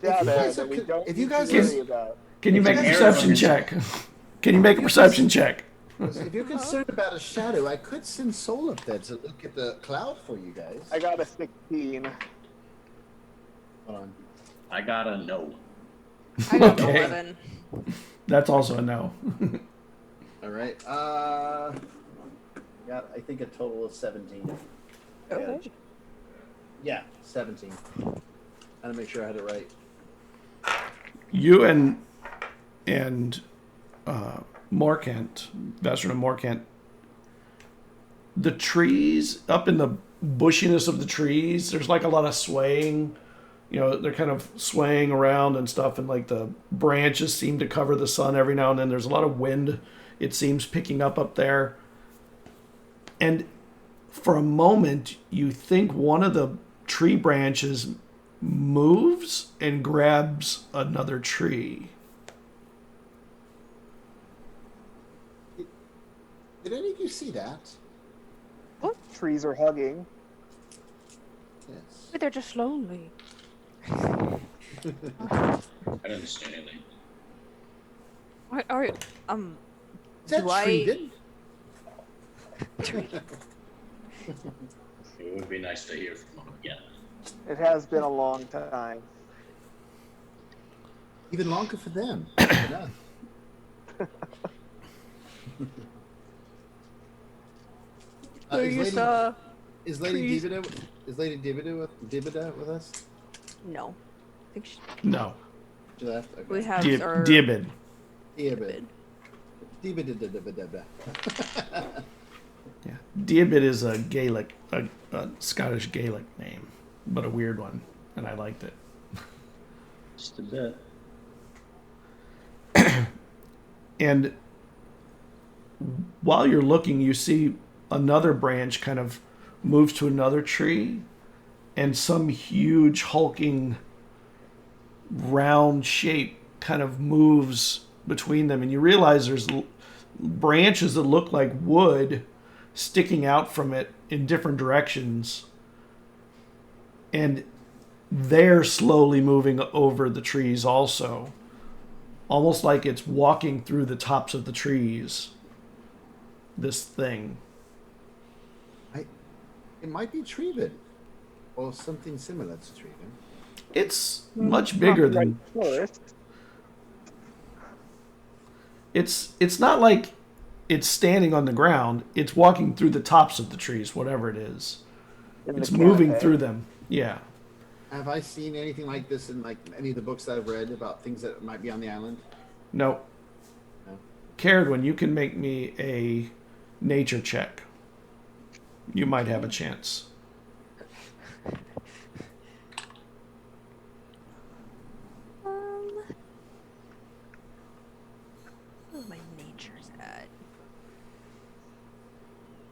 shadow that we don't if you need guys to are- worry about. Can you It's make a like perception arrows. check? Can you make a perception check? If you're concerned about a shadow, I could send Soul up there to look at the cloud for you guys. I got a 16. Hold on. I gotta know. I got Okay. 11. That's also a no. All right. Got I think a total of 17. Okay. Yeah, 17. I had to make sure I had it right. You and Morkant, Vezran and Morkant, the trees, up in the bushiness of the trees, there's like a lot of swaying. They're kind of swaying around and stuff, and like the branches seem to cover the sun every now and then. There's a lot of wind, it seems, picking up there. And for a moment, you think one of the tree branches moves and grabs another tree. Did any of you see that? Trees are hugging. Yes. But they're just lonely. I didn't see anything. What are Is that Do I- treated? It would be nice to hear from them again. It has been a long time. Even longer for them. Yeah. Is Lady trees. Dibida with us? No. I think No. She left. Okay. we have our Dibid. Dibid. Dibida. Yeah. Dibid is a Gaelic, a Scottish Gaelic name, but a weird one, and I liked it. Just a bit. And while you're looking, you see another branch kind of moves to another tree, and some huge hulking round shape kind of moves between them, and you realize there's branches that look like wood sticking out from it in different directions, and they're slowly moving over the trees also, almost like it's walking through the tops of the trees, this thing. It might be Treven, or something similar to Treven. It's much bigger than... Forest. It's not like it's standing on the ground. It's walking through the tops of the trees, whatever it is. It's moving through them. Yeah. Have I seen anything like this in like any of the books that I've read about things that might be on the island? No. No. Caradwin, you can make me a nature check. You might have a chance. Where my nature's at?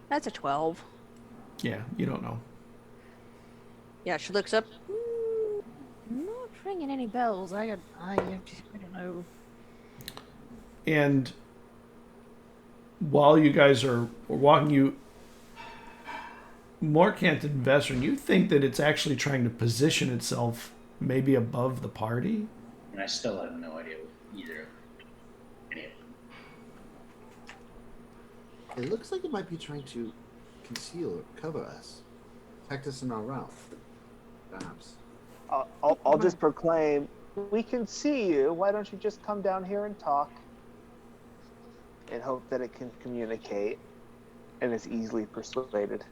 That's a 12. Yeah, you don't know. Yeah, she looks up. Not ringing any bells. I don't know. And while you guys are walking, Morkant and Vestron, you think that it's actually trying to position itself maybe above the party? And I still have no idea either of any of them. It looks like it might be trying to conceal or cover us, protect us in our route. Perhaps. I'll just proclaim, we can see you. Why don't you just come down here and talk? And hope that it can communicate and is easily persuaded.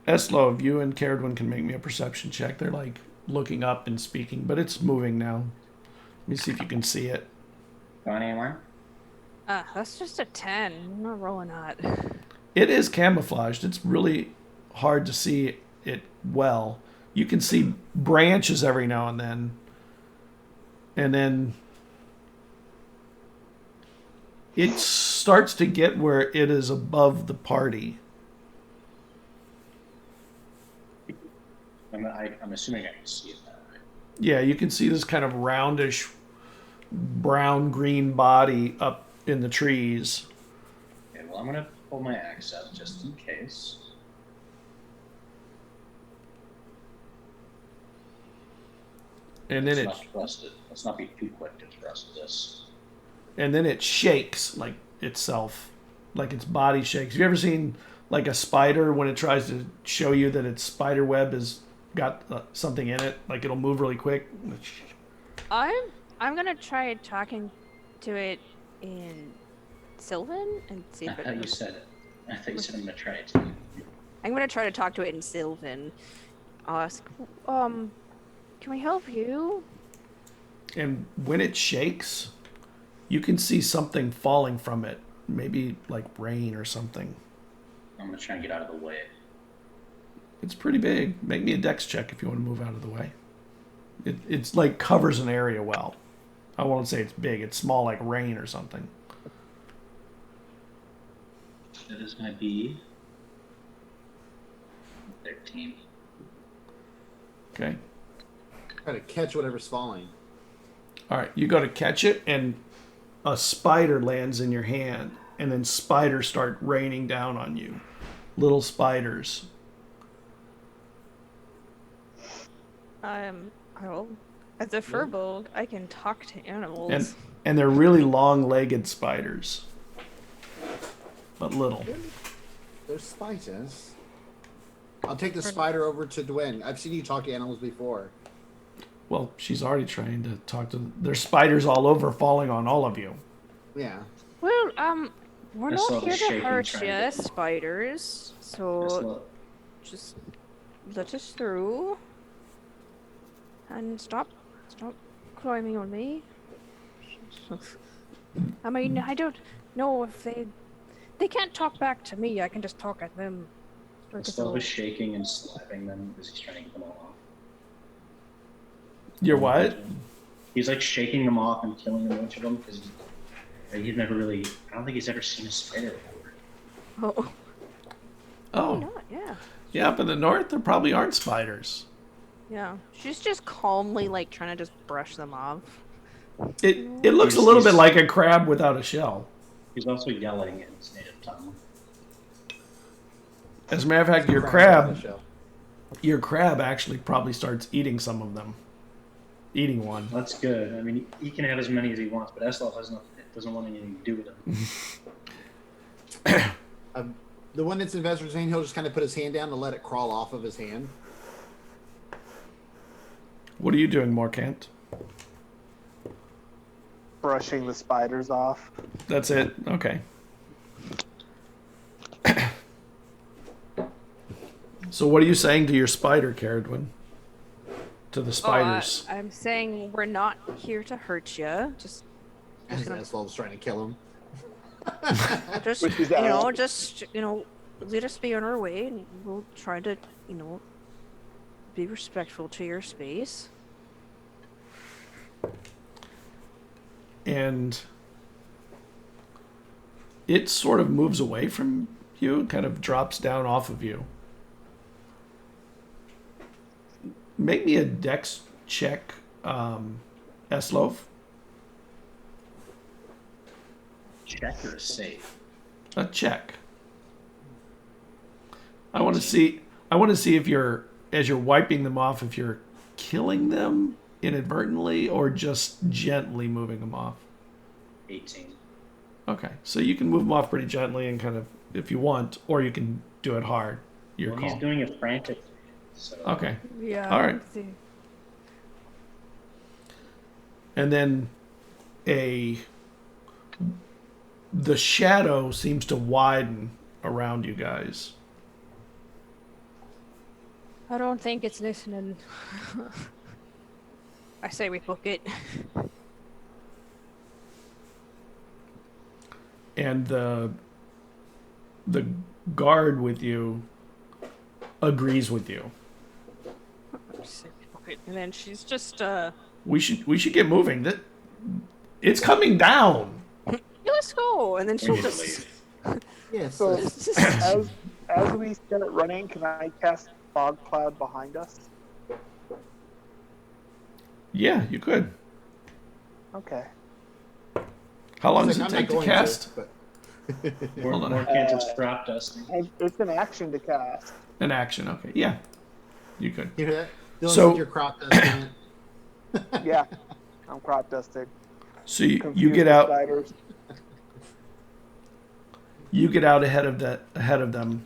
Eslo, you and Caradwin can make me a perception check. They're like looking up and speaking, but it's moving now. Let me see if you can see it. Going anywhere? That's just a 10. I'm not rolling that. It is camouflaged. It's really hard to see it well. You can see branches every now and then. And then it starts to get where it is above the party. I'm assuming I can see it now, right? Yeah, you can see this kind of roundish brown-green body up in the trees. Okay, well, I'm going to pull my axe out just in case. And then Let's not trust it. Let's not be too quick to trust this. And then it shakes like itself, like its body shakes. Have you ever seen like a spider when it tries to show you that its spider web has got something in it? Like it'll move really quick. I'm gonna try talking to it in Sylvan and see I if it. thought you said it. I thought you said I'm going to try it. I'm gonna try to talk to it in Sylvan. I'll ask, can we help you? And when it shakes, you can see something falling from it. Maybe like rain or something. I'm going to try and get out of the way. It's pretty big. Make me a dex check if you want to move out of the way. It's like covers an area well. I won't say it's big. It's small like rain or something. That is going to be 13. Okay. Try to catch whatever's falling. All right. You go to catch it, and a spider lands in your hand, and then spiders start raining down on you. Little spiders. Well, as a furbolg, I can talk to animals. And they're really long-legged spiders. But little. They're spiders. I'll take the spider over to Dwayne. I've seen you talk to animals before. Well, she's already trying to talk to them. There's spiders all over falling on all of you. Yeah. Well, we're That's not all the here to shaking hurt trying to you, get- spiders. So just let us through. And stop climbing on me. I mean, I don't know if they can't talk back to me. I can just talk at them. Slow is shaking and slapping them as he's trying to get them all off. You're what? He's like shaking them off and killing a bunch of them because he's never really. I don't think he's ever seen a spider before. Oh, Oh, not, yeah. yeah, up in the north, there probably aren't spiders. Yeah. She's just calmly, like, trying to just brush them off. It looks a little bit like a crab without a shell. He's also yelling in his native tongue. As a matter of fact, your crab actually probably starts eating some of them. Eating one. That's good. I mean, he can have as many as he wants, but Eslov doesn't want anything to do with them. The one that's in Vesper's hand, he'll just kind of put his hand down and let it crawl off of his hand. What are you doing, Morkant? Brushing the spiders off. That's it? Okay. So what are you saying to your spider, Caradwin? To the spiders? I'm saying we're not here to hurt you. Just As Eslov's trying to kill him. Just Which is let us be on our way, and we'll try to be respectful to your space. And it sort of moves away from you, kind of drops down off of you. Make me a dex check, Eslov. Check or a save? A check. I want to see if you're, as you're wiping them off, if you're killing them inadvertently or just gently moving them off. 18. Okay, so you can move them off pretty gently and kind of, if you want, or you can do it hard. Your call. He's doing it frantically. So. Okay. Yeah. All right. And then the shadow seems to widen around you guys. I don't think it's listening. I say we book it. And the guard with you agrees with you. And then she's just We should get moving. It's coming down. let's go. And then she'll We need to just leave. Yes. So as we start running, can I cast fog cloud behind us? Yeah, you could. Okay. How long He's does like, it take "I'm not to going cast? but Hold on. More can't just drop dust. It's an action to cast. An action. Okay. Yeah, you could. You hear that? Dylan, So- said your crop dusting it. Yeah, I'm crop dusted. So you Confuse get the out. spiders. You get out ahead of them,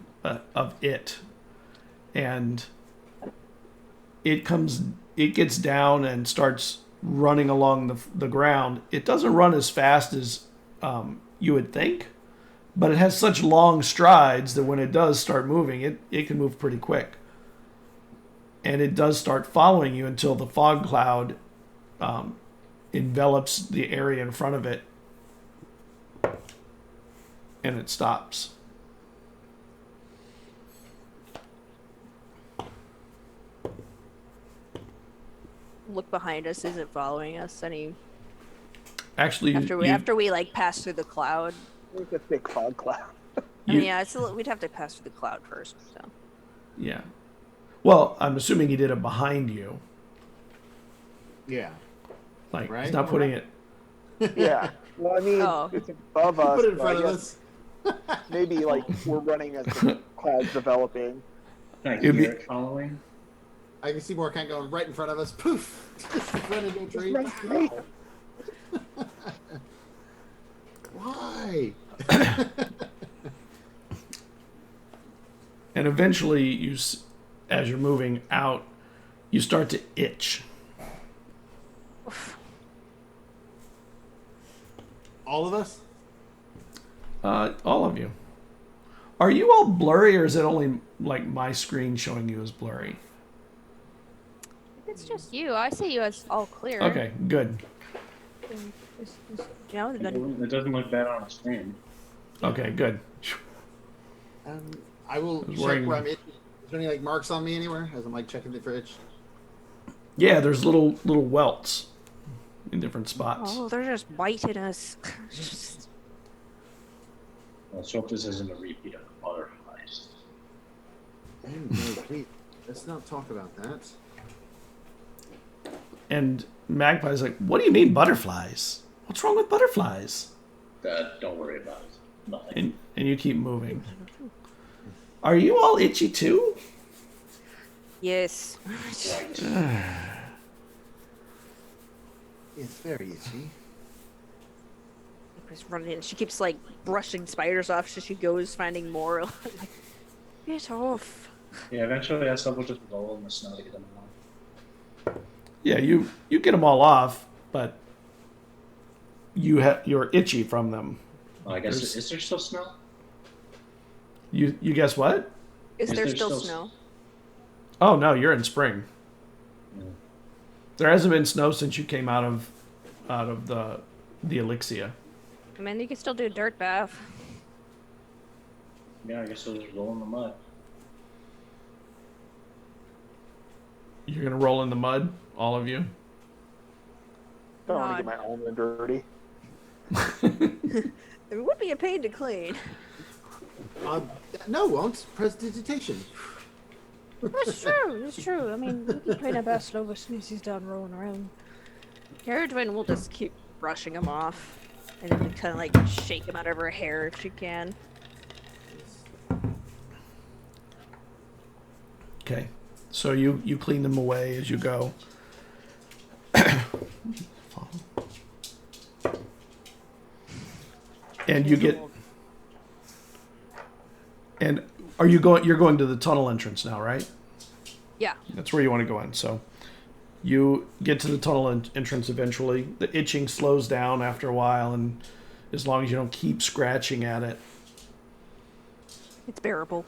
and it gets down and starts running along the ground. It doesn't run as fast as you would think, but it has such long strides that when it does start moving, it can move pretty quick. And it does start following you until the fog cloud envelops the area in front of it, and it stops. look behind us. Is it following us? Any Actually, after we like pass through the cloud? It's a thick fog cloud. I mean, yeah, we'd have to pass through the cloud first. So yeah. Well, I'm assuming he did it behind you. Yeah. Like Right? he's not putting it. Yeah. Well, I mean, Oh. it's above us. Put it in so front I of guess us. maybe like we're running as the cloud's developing. Can I It'd hear be- it following? I can see more kind going right in front of us. Poof! Run into a tree. Right. Why? And eventually, as you're moving out, you start to itch. All of us? All of you. Are you all blurry, or is it only like my screen showing you as blurry? it's just you. I see you as all clear. Okay, good. Then It doesn't look bad on the screen. Okay, good. I will was check worrying. where I'm itching. Is there any like marks on me anywhere as I'm like checking the fridge? Yeah, there's little welts in different spots. oh, they're just biting us. Just- Let's hope this isn't a repeat of the butterflies. Oh, no, please. Let's not talk about that. And Magpie's like, what do you mean butterflies? What's wrong with butterflies? Don't worry about it. Nothing. And you keep moving. Are you all itchy too? Yes. Right. It's very itchy. She's running in. She keeps like brushing spiders off as she goes, finding more. Like, get off. Yeah, eventually that stuff will just roll in the snow to get them off. Yeah, you get them all off, but you're itchy from them. Well, I guess, is there still snow? You guess what? Is there still still snow? Oh no, you're in spring. Yeah. There hasn't been snow since you came out of the Elixia. I mean, you can still do a dirt bath. Yeah, I guess they'll just roll in the mud. You're gonna roll in the mud, all of you. Don't want God. to get my almond dirty. It would be a pain to clean. No, won't. Prestidigitation. That's true. That's true. I mean, we can clean up our slow as soon as he's done rolling around. Caradwin will just keep brushing him off, and then kind of like shake him out of her hair if she can. Okay, so you clean them away as you go. And you get. And are you going? You're going to the tunnel entrance now, right? Yeah. That's where you want to go in. So you get to the tunnel entrance eventually. The itching slows down after a while, and as long as you don't keep scratching at it. It's bearable.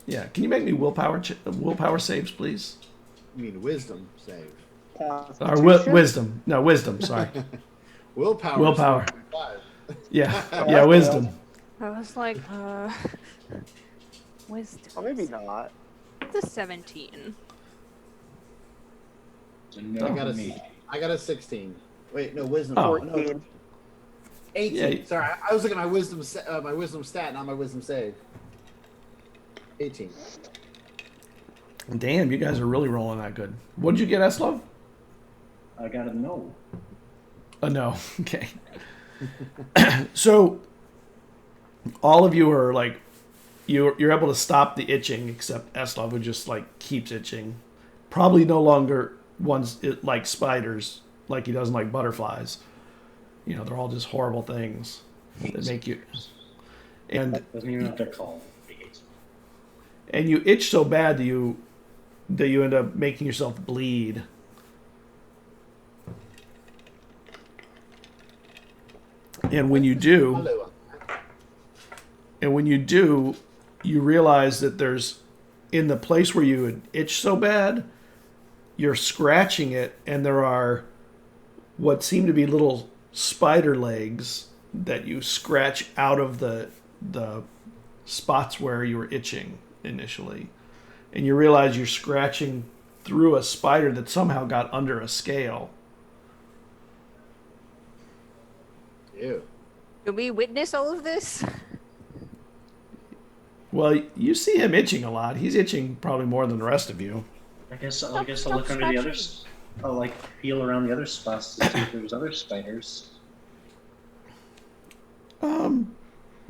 Yeah. Can you make me willpower saves, please? You mean wisdom save. Or wisdom. No, wisdom. Sorry. Willpower. Willpower. is 5. Yeah. Yeah. Wisdom. I was like, wisdom. Oh, maybe not. It's a 17. So no I got a, me. I got a 16. Wait, no, wisdom. Oh. No, 14. 18. Yeah. Sorry, I was looking at my wisdom stat, not my wisdom save. 18. Damn, you guys are really rolling that good. What did you get, Eslov? I gotta know. No. Okay. So all of you are like, you're able to stop the itching, except Eslov, who just like keeps itching. Probably no longer wants it like spiders, like he doesn't like butterflies. You know, they're all just horrible things that make you. And Doesn't even have to call. and you itch so bad that you end up making yourself bleed. And when you do, Hello. you realize that there's, in the place where you would itch so bad, you're scratching it, and there are what seem to be little spider legs that you scratch out of the spots where you were itching initially. And you realize you're scratching through a spider that somehow got under a scale. Ew. Can we witness all of this? Well, you see him itching a lot. He's itching probably more than the rest of you. I guess I'll Stop look under the scratching. others. I'll like feel around the other spots to see if there's other spiders.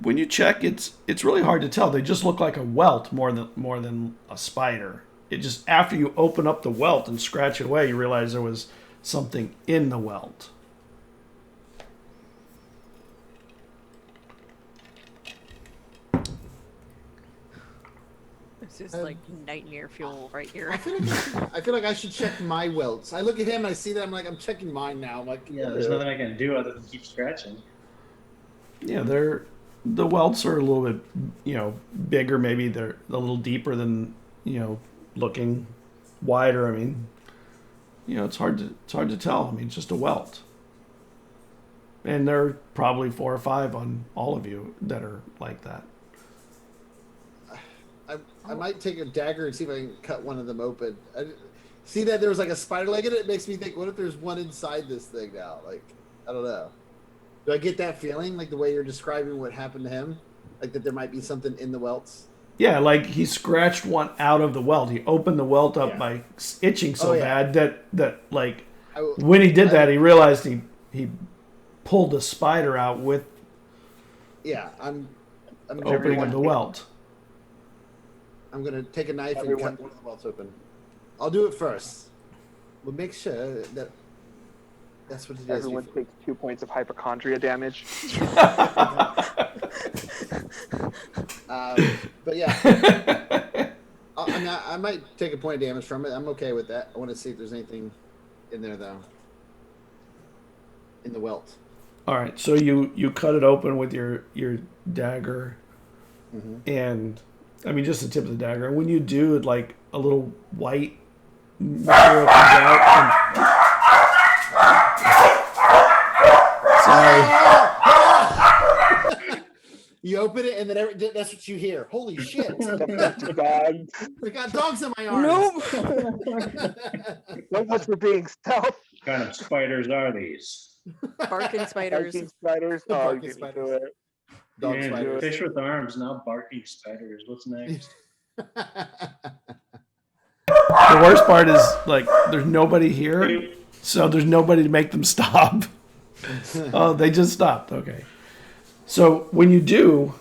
When you check, it's really hard to tell. They just look like a welt more than a spider. It just, after you open up the welt and scratch it away, you realize there was something in the welt. This is like nightmare fuel right here. I feel like I should check my welts. I look at him, I see that, I'm checking mine now. I'm like, Yeah, there's nothing I can do other than keep scratching. Yeah, the welts are a little bit, bigger. Maybe they're a little deeper than, looking wider. I mean, it's hard to tell. I mean, it's just a welt. And there are probably 4 or 5 on all of you that are like that. I might take a dagger and see if I can cut one of them open. See that there was like a spider leg in it? It makes me think, what if there's one inside this thing now? Like, I don't know. Do I get that feeling, like the way you're describing what happened to him? Like that there might be something in the welts. Yeah, like he scratched one out of the welt. He opened the welt up Yeah. by itching so Oh, yeah. bad that like I will- when he did I- that, he realized he pulled a spider out with Yeah, I'm gonna opening Everyone of the take- welt. I'm gonna take a knife Everyone- and cut one of the welts open. I'll do it first. We'll make sure that that's what it is. Everyone takes 2 points of hypochondria damage. But yeah, I might take a point of damage from it. I'm okay with that. I want to see if there's anything in there though. In the welt. All right, so you cut it open with your dagger, and I mean just the tip of the dagger. And when you do, it like a little white material comes out. Sorry. You open it and then that's what you hear. Holy shit! God, We got dogs in my arms. so much for being stealth. What kind of spiders are these? Barking spiders. Barking spiders. The Oh, barking you beat me spiders. to it. Dog Yeah, spiders. fish with arms, now barking spiders. What's next? The worst part is like there's nobody here, so there's nobody to make them stop. Oh, they just stopped. Okay. So when you do,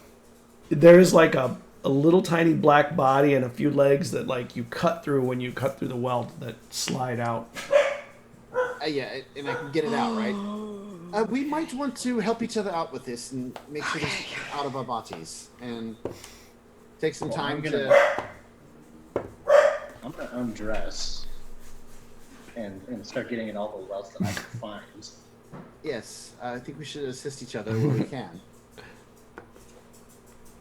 there's like a little tiny black body and a few legs that like you cut through when you cut through the welt that slide out. Yeah, and I can get it out, right? We might want to help each other out with this and make sure this is out of our bodies and take some Well, time I'm gonna undress and start getting in all the welts that I can find. Yes, I think we should assist each other where we can.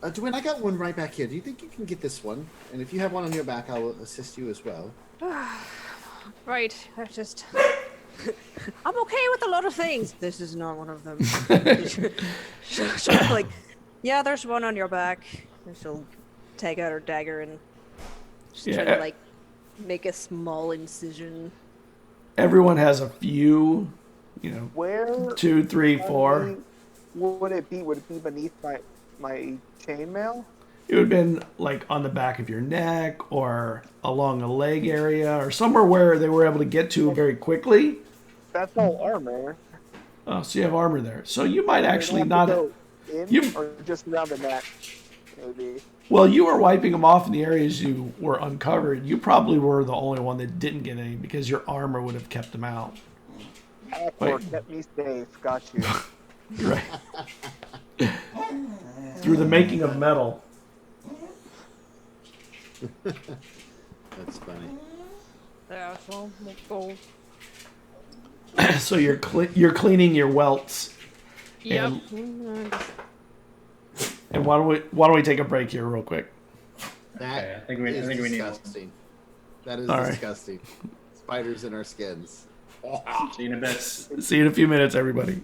Dwayne, I got one right back here. Do you think you can get this one? And if you have one on your back, I'll assist you as well. Right. I just. I'm okay with a lot of things. This is not one of them. She'll be like, yeah, there's one on your back. And she'll take out her dagger and just try Yeah. to like make a small incision. Everyone has a few, you know, Where 2, 3, 4. would it be? Would it be beneath my chainmail? It would have been like on the back of your neck or along a leg area or somewhere where they were able to get to very quickly. That's all armor. Oh, so you have armor there. So you might actually They not. have to go in you- or just around the neck, maybe. Well, you were wiping them off in the areas you were uncovered. You probably were the only one that didn't get any because your armor would have kept them out. Or Wait. kept me safe. Got you. Right. Through the making of metal. That's funny. Yeah, so we'll go. So you're cleaning your welts. Yep. And why don't we take a break here real quick? That Okay, I think we is need. disgusting. That is All right. disgusting. Spiders in our skins. See you in a bit. See you in a few minutes, everybody.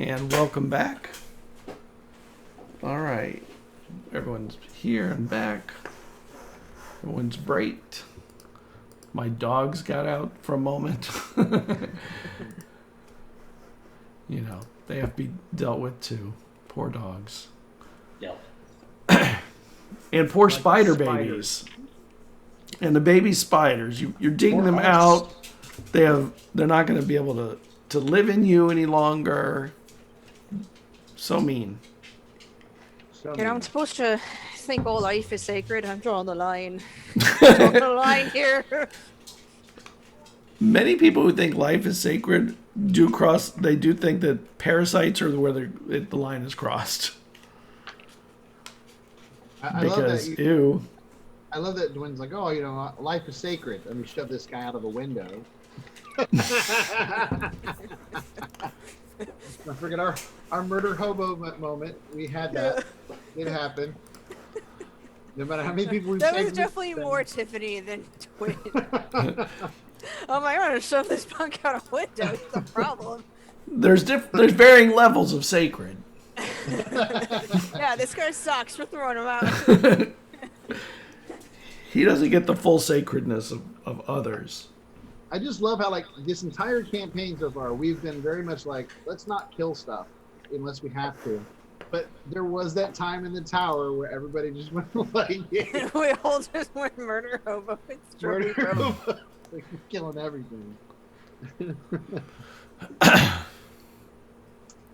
And welcome back. All right. Everyone's here and back. Everyone's braked. My dogs got out for a moment. You know, they have to be dealt with too. Poor dogs. Yep. And poor Like spider spiders. babies. And the baby spiders, you're digging Or them us. out. They're not going to be able to live in you any longer. So mean. So You know, I'm mean. supposed to think all life is sacred. I'm drawing the line. Drawing the line here. Many people who think life is sacred they do think that parasites are where the line is crossed. I love that. Because ew. I love that Dwayne's like, oh, you know, life is sacred. Let me shove this guy out of a window. I forget our murder hobo moment. We had that. It happened. No matter how many people we've That was saved, definitely more Tiffany than Twin. Oh my god, I shove this punk out a window. It's the problem. There's varying levels of sacred. Yeah, this guy sucks. We're throwing him out. He doesn't get the full sacredness of others. I just love how like this entire campaign so far, we've been very much like, let's not kill stuff unless we have to. But there was that time in the tower where everybody just went like, yeah, We all just went murder hobo. It's true. murder hobo. Like we're killing everything.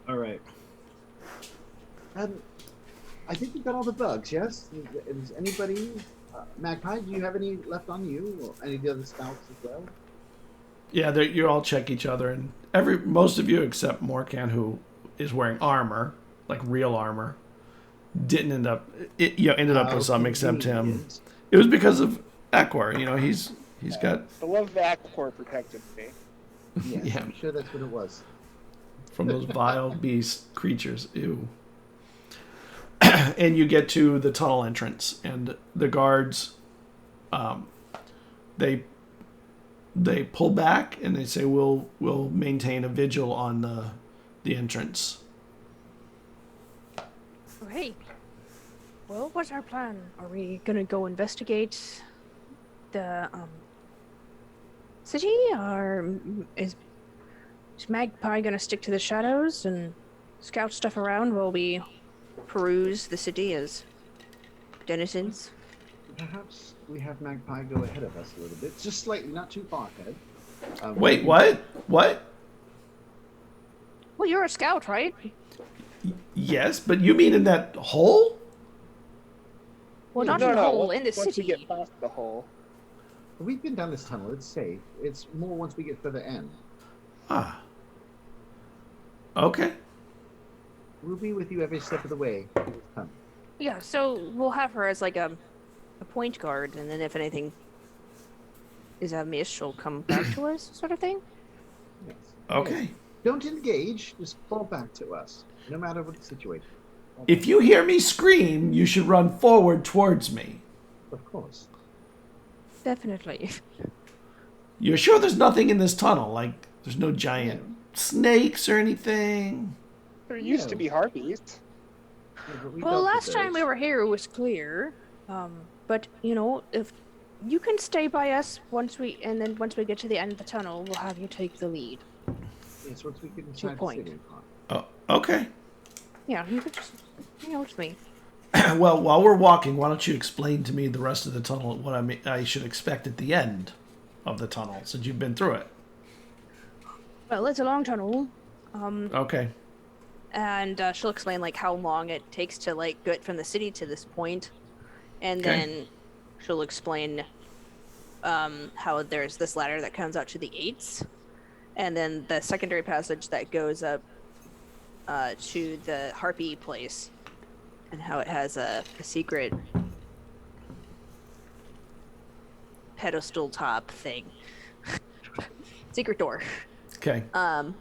All right. I think we've got all the bugs. Yes. Is anybody, Magpie? Do you have any left on you, or any of the other scouts as well? Yeah, you all check each other, and most of you except Morkan, who is wearing armor, like real armor, ended up with some except him. It was because of Aquar. You know, he's got The love of Aquaport protected me. Yes, Yeah. I'm sure that's what it was. from those vile beast creatures. Ew. And you get to the tunnel entrance, and the guards, they pull back and they say, "We'll maintain a vigil on the entrance." Hey. Well, what's our plan? Are we gonna go investigate the city, or is Magpie gonna stick to the shadows and scout stuff around while we peruse the city as denizens? Perhaps we have Magpie go ahead of us a little bit, just slightly, not too far ahead. Wait, what? What? Well, you're a scout, right? Yes, but you mean in that hole? Well, not No, in the no, hole, in the once we city. get past the hole. We've been down this tunnel. It's safe. It's more once we get further in. Ah. Okay. We'll be with you every step of the way. Come. Yeah, so we'll have her as like a point guard, and then if anything is amiss, she'll come back to us, sort of thing. Yes. Okay. Don't engage. Just fall back to us, no matter what the situation. If you hear me scream, you should run forward towards me. Of course. Definitely. You're sure there's nothing in this tunnel? Like, there's no giant snakes or anything? There used to be harpies. Yeah, but we Well, dealt with last time we those. were here, it was clear. But you know, if you can stay by us once we get to the end of the tunnel, we'll have you take the lead. Yes, once we get inside the point. city. Oh, okay. Yeah, you could just hang out with me. Well, while we're walking, why don't you explain to me the rest of the tunnel, what I should expect at the end of the tunnel, since you've been through it. Well, it's a long tunnel. Okay. And she'll explain like how long it takes to like get from the city to this point, and Okay. then she'll explain how there's this ladder that comes out to the eights, and then the secondary passage that goes up to the harpy place, and how it has a secret pedestal top thing, secret door. Okay. And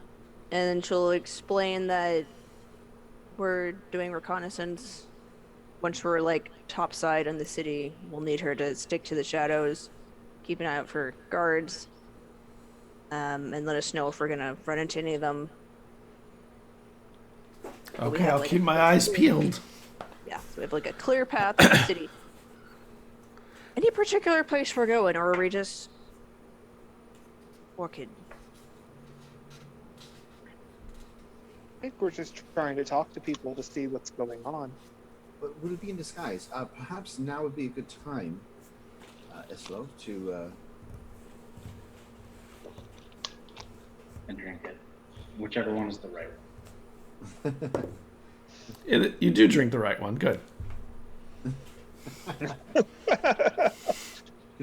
then she'll explain that we're doing reconnaissance. Once we're like topside on the city, we'll need her to stick to the shadows, keep an eye out for guards, and let us know if we're gonna run into any of them. But we Okay, have, I'll like, keep a- my eyes peeled. Yeah, so we have like a clear path to the city. Any particular place we're going, or are we just walking? I think we're just trying to talk to people to see what's going on. But would it be in disguise? Perhaps now would be a good time, Islo, to. And drink it. Whichever one is the right one. You do drink the right one. Good.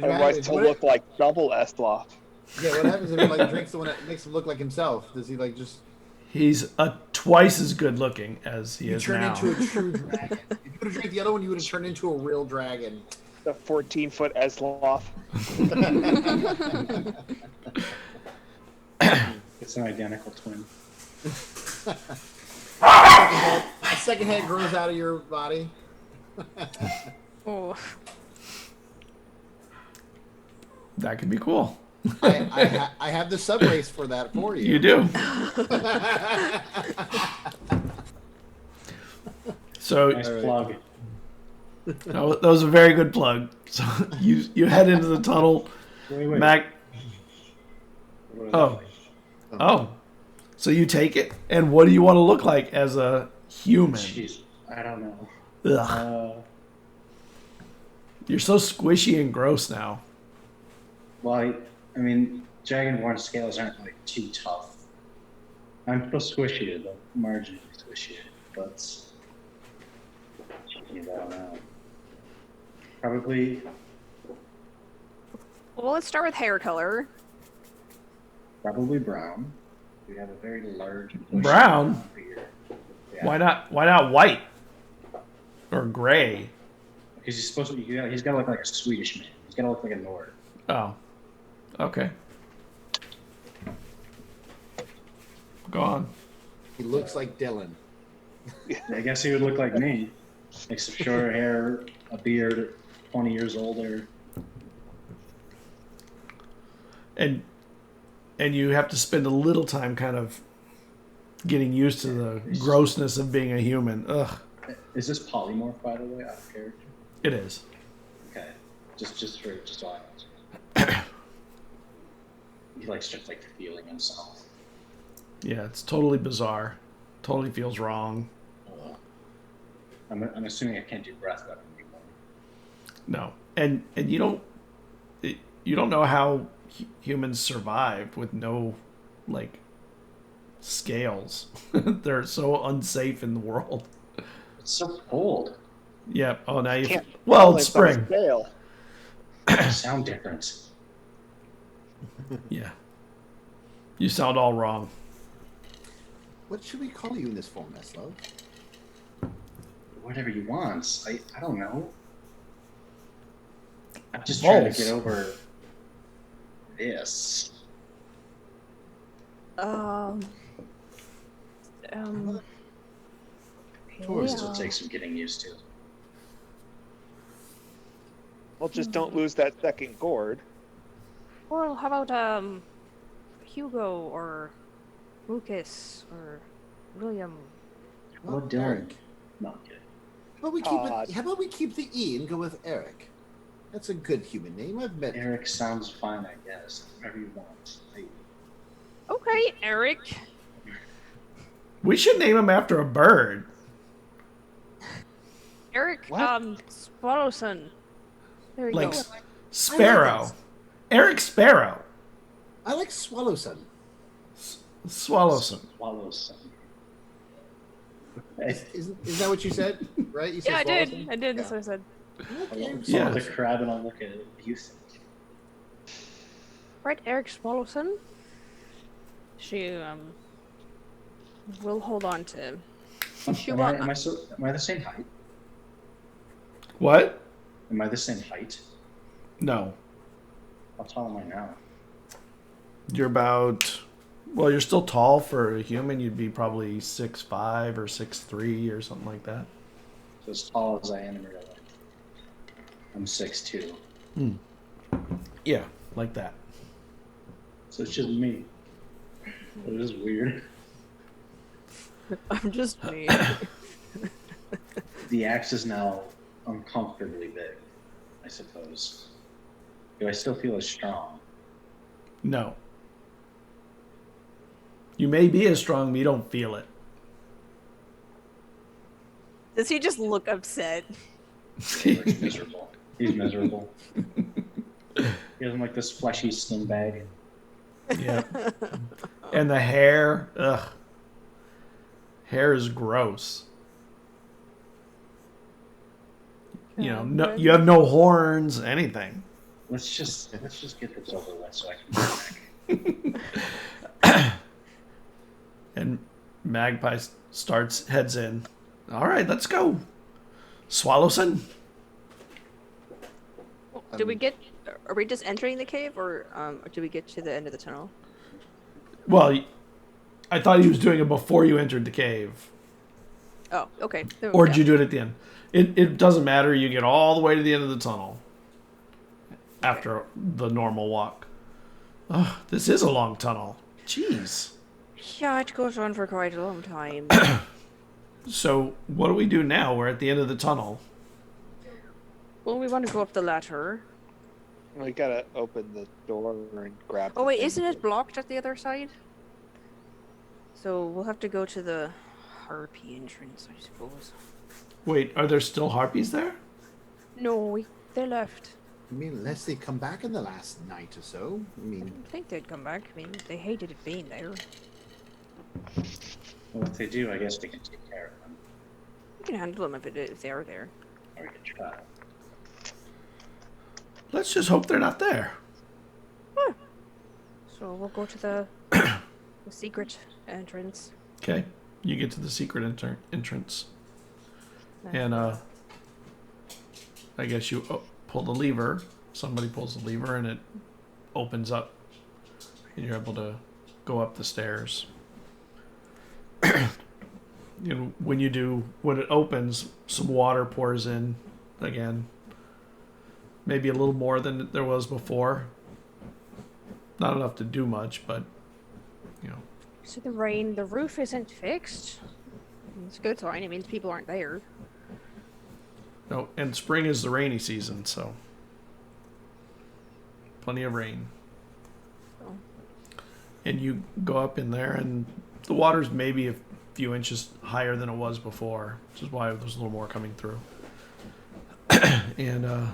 Otherwise, he'll look like double Esloff. Yeah, what happens if he like drinks the one that makes him look like himself? Does he like just He's twice as good looking as he is turn now. into a true dragon? If you would have drank the other one, you would have turned into a real dragon. The 14-foot Esloff. It's an identical twin. A second head grows out of your body. Oh, That could be cool. I have the sub race for that for you. You do. So Nice plug. that was a very good plug. So you head into the tunnel. Wait. Mac. What was Oh. that? Oh. So you take it, and what do you want to look like as a human? Jeez, I don't know. Ugh. You're so squishy and gross now. Well, I mean, Dragonborn scales aren't like too tough. I'm still squishy, though, marginally squishy, but jeez, I don't know. Probably well, let's start with hair color. brown. We have a very large bushy Brown? beard. Yeah. Why not white or gray? Because he's supposed to. He's got to look like a Swedish man. He's got to look like a Nord. Oh. Okay. Go on. He looks like Dylan. I guess he would look like me. Like some shorter hair, a beard, 20 years older. And you have to spend a little time kind of getting used to the grossness of being a human. Ugh. Is this polymorph, by the way, out of character? It is. Okay, just so I know. He likes just like feeling himself. Yeah, it's totally bizarre. Totally feels wrong. I'm assuming I can't do breath weapon anymore. No. And you don't know how humans survived with no like scales. They're so unsafe in the world. It's so cold. Yeah. Oh, now you. Can't Well, it's balance on a spring. scale. You sound different. Yeah. You sound all wrong. What should we call you in this form, Eslo? Whatever you want. I don't know. I'm just trying to Balls. get over this. Taurus This will take some getting used to. Well, just don't lose that second gourd. Well, how about Hugo or Lucas or William? Well, Dylan. Eric. No, I'm kidding. How about we keep the E and go with Eric? That's a good human name. I've met. Eric sounds fine, I guess. Whatever you want. Okay, Eric. We should name him after a bird. Eric, What? Swallowson. There you Like go. Sparrow. Eric Sparrow. I like Swallowson. Swallowson. Swallow some. Is that what you said? Right? You said Yeah, I did. Swallowson? I did. That's Yeah. what I said. Okay. Yeah. The crab and I'll look at it. You think? Right, Eric Swallowson. She will hold on to. She Am won't. am I the same height? What? Am I the same height? No. How tall am I now? You're about. Well, you're still tall for a human. You'd be probably 6'5" or 6'3" or something like that. So as tall as I am in real life. I'm 6'2". Yeah, like that. So it's just me. It is weird. I'm just me. The axe is now uncomfortably big, I suppose. Do I still feel as strong? No. You may be as strong, but you don't feel it. Does he just look upset? He looks miserable. He's miserable. He doesn't like this fleshy skin bag. Yeah. And the hair, ugh. Hair is gross. You know, no, you have no horns, anything. Let's just get this over with so I can go back. And Magpie heads in. All right, let's go. Swallowson. Are we just entering the cave, or do we get to the end of the tunnel? Well, I thought he was doing it before you entered the cave. Oh, okay. Or did you do it at the end? It doesn't matter. You get all the way to the end of the tunnel after the normal walk. Oh, this is a long tunnel. Jeez. Yeah, it goes on for quite a long time. So what do we do now? We're at the end of the tunnel. Well, we want to go up the ladder. We gotta open the door and grab. Oh wait, isn't it blocked at the other side? So we'll have to go to the harpy entrance, I suppose. Wait, are there still harpies there? No, they left. I mean, unless they come back in the last night or so. I I mean, didn't think they'd come back. I mean, they hated it being there. Well, if they do, I guess we can take care of them. We can handle them if they are there. Or we can try. Let's just hope they're not there. So we'll go to the secret entrance. Okay. You get to the secret entrance. And I guess you pull the lever. Somebody pulls the lever and it opens up. And you're able to go up the stairs. When it opens, some water pours in again. Maybe a little more than there was before. Not enough to do much, but So the roof isn't fixed. It's a good sign. It means people aren't there. No, and spring is the rainy season, so plenty of rain. Oh. And you go up in there, and the water's maybe a few inches higher than it was before, which is why there's a little more coming through. And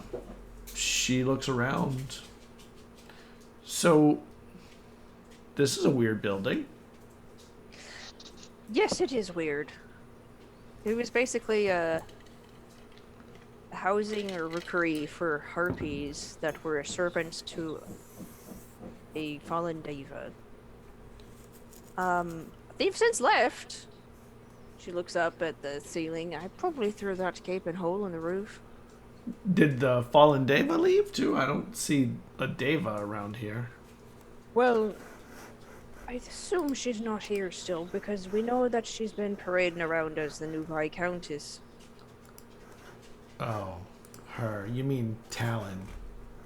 she looks around. So, this is a weird building. Yes, it is weird. It was basically a housing or rookery for harpies that were servants to a fallen diva. They've since left. She looks up at the ceiling. I probably threw that gaping hole in the roof. Did the fallen Deva leave too? I don't see a Deva around here. Well, I assume she's not here still, because we know that she's been parading around as the new Viscountess. Oh, her. You mean Talon,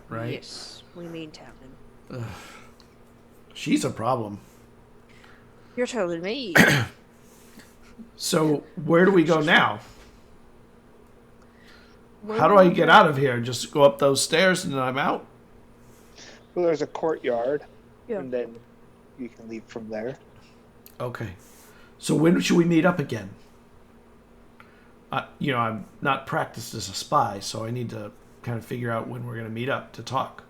right? Yes, we mean Talon. She's a problem. You're telling me. So, where do we go now? How do I get out of here? Just go up those stairs and then I'm out? Well, there's a courtyard, Yeah. and then you can leave from there. Okay. So when should we meet up again? I'm not practiced as a spy, so I need to kind of figure out when we're going to meet up to talk.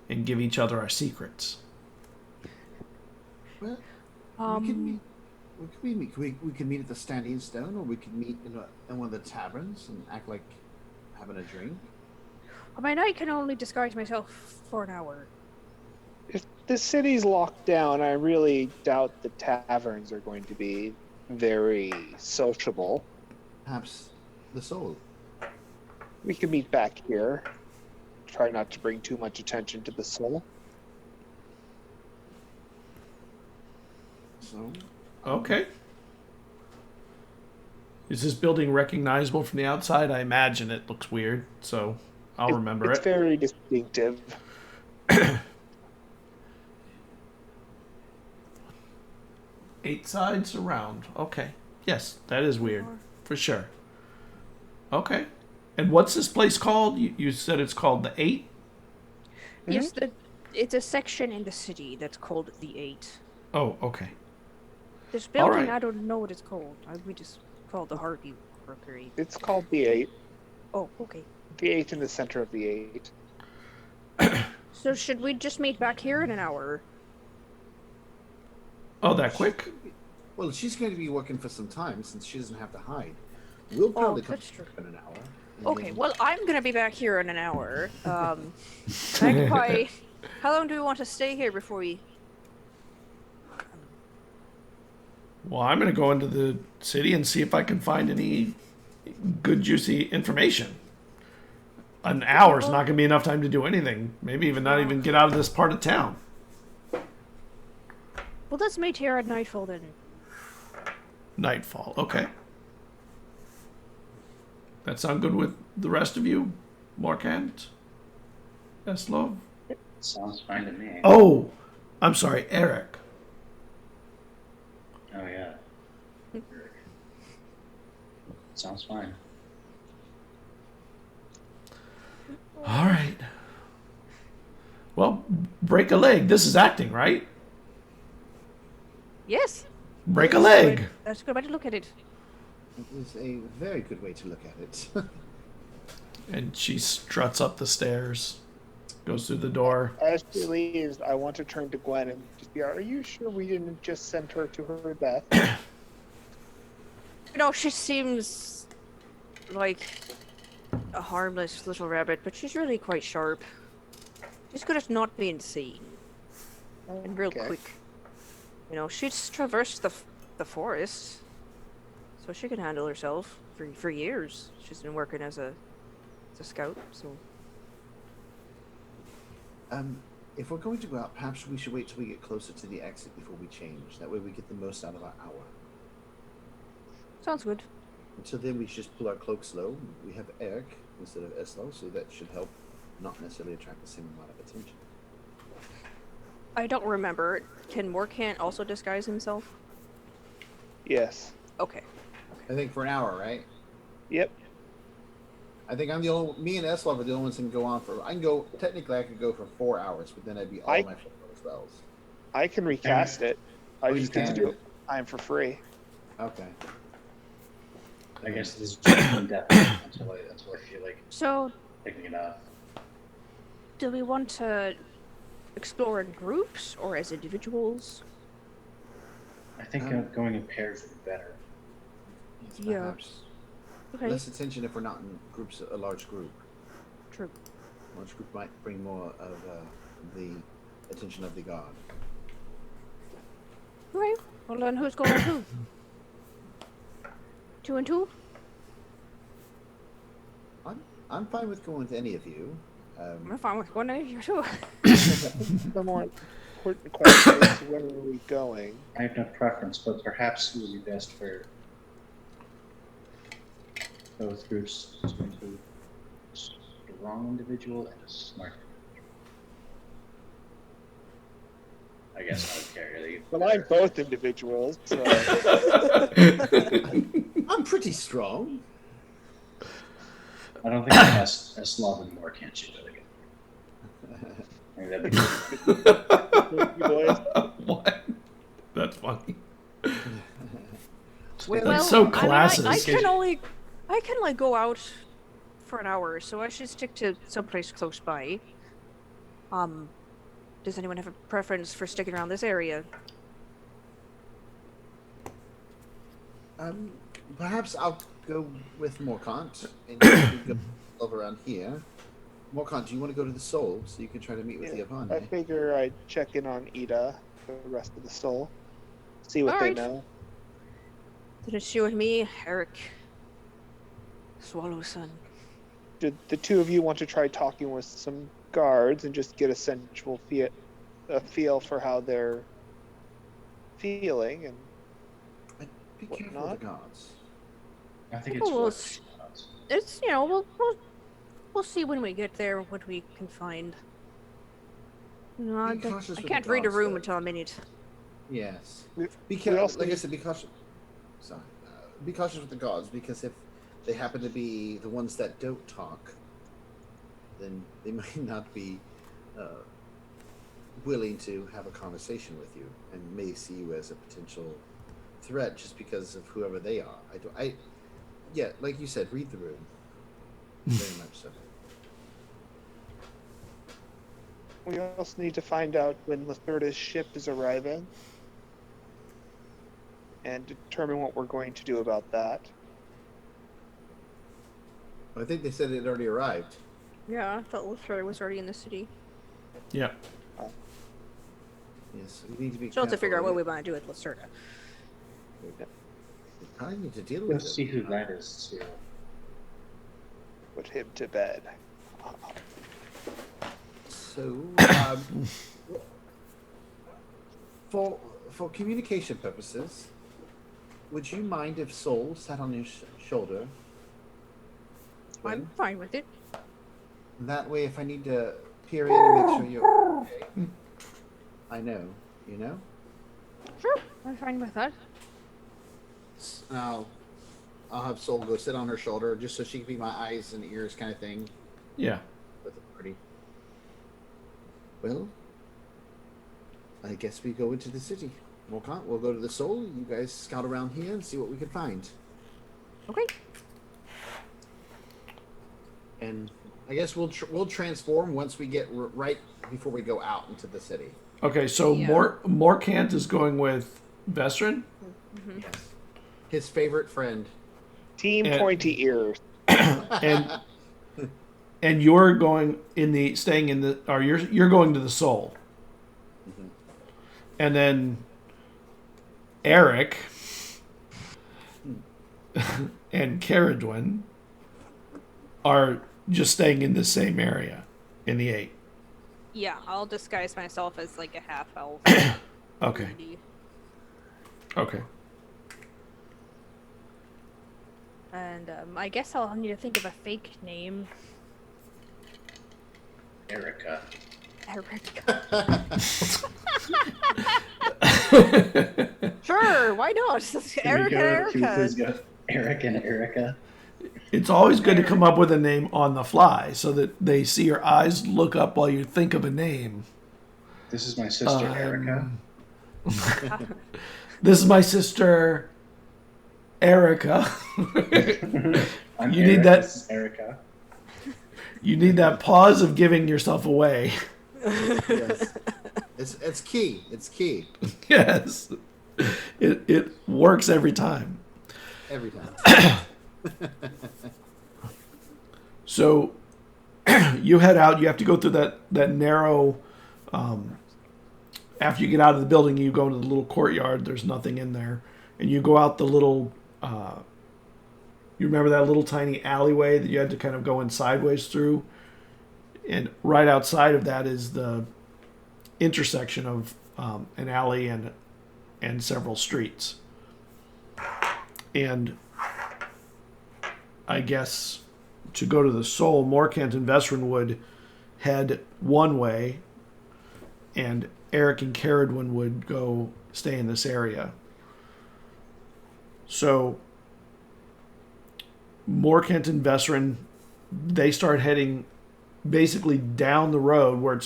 And give each other our secrets. well, we can meet. We can meet at the Standing Stone, or we can meet in one of the taverns and act like having a drink. I mean, I can only disguise myself for an hour. If the city's locked down, I really doubt the taverns are going to be very sociable. Perhaps the Soul. We can meet back here. Try not to bring too much attention to the Soul. So, Okay. Is this building recognizable from the outside? I imagine it looks weird, so I'll remember it's it. very distinctive. 8 sides around. Okay. Yes, that is weird. For sure. Okay. And what's this place called? You said it's called the 8? Yes, it's a section in the city that's called the 8. Oh, okay. This All building, right. I don't know what it's called. We just call it the Harvey Rookery. It's called the 8. Oh, okay. The 8 in the center of the 8. So should we just meet back here in an hour? Oh, that quick? Well, she's going to be working for some time since she doesn't have to hide. We'll probably come that's true. in an hour. and Okay, then- well, I'm gonna be back here in an hour. Magpie, how long do we want to stay here before we... Well, I'm going to go into the city and see if I can find any good, juicy information. An hour's not going to be enough time to do anything. Maybe even not even get out of this part of town. Well, let's meet here at nightfall then. Nightfall. Okay. That sound good with the rest of you? Morkant? Eslov? Sounds fine to me. Oh! I'm sorry, Eric. Oh, yeah. Sounds fine. All right. Well, break a leg. This is acting, right? Yes. Break a leg. That's a good way to look at it. It is a very good way to look at it. And she struts up the stairs, goes through the door. As she leaves, I want to turn to Gwen and just be, are you sure we didn't just send her to her death? You know, she seems like a harmless little rabbit, but she's really quite sharp. She's good at not being seen. And real Okay. quick. You know, she's traversed the forest, so she can handle herself for years. She's been working as a scout, so... If we're going to go out, perhaps we should wait till we get closer to the exit before we change. That way we get the most out of our hour. Sounds good. Until then, we should just pull our cloaks low. We have Eric instead of Eslo, so that should help not necessarily attract the same amount of attention. I don't remember. Can Morkant also disguise himself? Yes. Okay. I think for an hour, right? Yep. I think I'm the only. Me and Eslov are the only ones that can go on for. I can go. Technically, I could go for 4 hours, but then I'd be all my spells. I can recast it. I Oh, you just get to can? do it time for free. Okay. I guess this is just indefinite until I feel like So, picking it up. do we want to explore in groups or as individuals? I think going in pairs would be better. Yeah. Perhaps. Okay. Less attention if we're not in groups. A large group. True. A large group might bring more of the attention of the god. Okay. Well, then who's going with who? 2 and 2? I'm fine with going with any of you. I'm fine with going with you too. The more important question is, where are we going? I have no preference, but perhaps it would be best for both groups to include a strong individual and a smart individual. I guess I would care really. Well, I'm both individuals, so I'm pretty strong. I don't think as love and more can't shoot it again. Maybe that'd be good. you boys. What? That's funny. Well, That's so classes. I can like go out for an hour, so I should stick to someplace close by. Does anyone have a preference for sticking around this area? Perhaps I'll go with Morkant and you can go over around here. Morkant, do you want to go to the Soul so you can try to meet with the I Avani? figure I'd check in on Ida, the rest of the soul, see what Alright. they know. Then it's you and me, Eric. Swallow Son. Did the two of you want to try talking with some guards and just get a feel for how they're feeling? And Be careful of whatnot? the gods. I think it's Well, worth It's we'll see when we get there what we can find. No, Be cautious I with can't the read a gods, room though. until I'm in it. Yes. We Because, also like I need- said, be cautious. Sorry. Be cautious with the gods, because if they happen to be the ones that don't talk, then they might not be willing to have a conversation with you, and may see you as a potential threat just because of whoever they are. Yeah, like you said, read the room. Very much so. We also need to find out when Lacerda's ship is arriving and determine what we're going to do about that. I think they said it had already arrived. Yeah, I thought Luthor was already in the city. Yeah. Yes, we need to be. Still have to figure out what careful. we want to do with Lacerda. We probably need to deal We'll with see it. who that is too. Put him to bed. So, for communication purposes, would you mind if Soul sat on your shoulder? I'm fine with it. That way, if I need to peer in and make sure you're okay, I know. You know. Sure, I'm fine with that. Now, I'll have Soul go sit on her shoulder just so she can be my eyes and ears, kind of thing, Yeah. with the party. Well, I guess we go into the city. We'll go to the Soul. You guys scout around here and see what we can find. Okay. And I guess we'll transform once we get right before we go out into the city. Okay, so Yeah. Morkant is going with Vestrin, Yes. His favorite friend. Team And- pointy ears. and and you're going you're going to the Soul, and then Eric and Caradwin are just staying in the same area in the 8. Yeah, I'll disguise myself as like a half elf. Okay. lady. Okay. And I guess I'll need to think of a fake name. Erica. Erica. Sure, why not? Erica and Erica. Eric and Erica. It's always good to come up with a name on the fly so that they see your eyes look up while you think of a name. This is my sister, Erica. This is my sister, Erica. I'm You Eric, need that- This is Erica. You need that pause of giving yourself away. Yes. It's key. It's key. Yes. It works every time. Every time. So you head out. You have to go through that narrow. After you get out of the building, you go to the little courtyard. There's nothing in there, and you go out the little. You remember that little tiny alleyway that you had to kind of go in sideways through, and right outside of that is the intersection of an alley and several streets. And I guess to go to the Soul, Morkant and Vestrin would head one way, and Eric and Caradwin would go stay in this area. So Morkant and Vestrin, they start heading basically down the road where it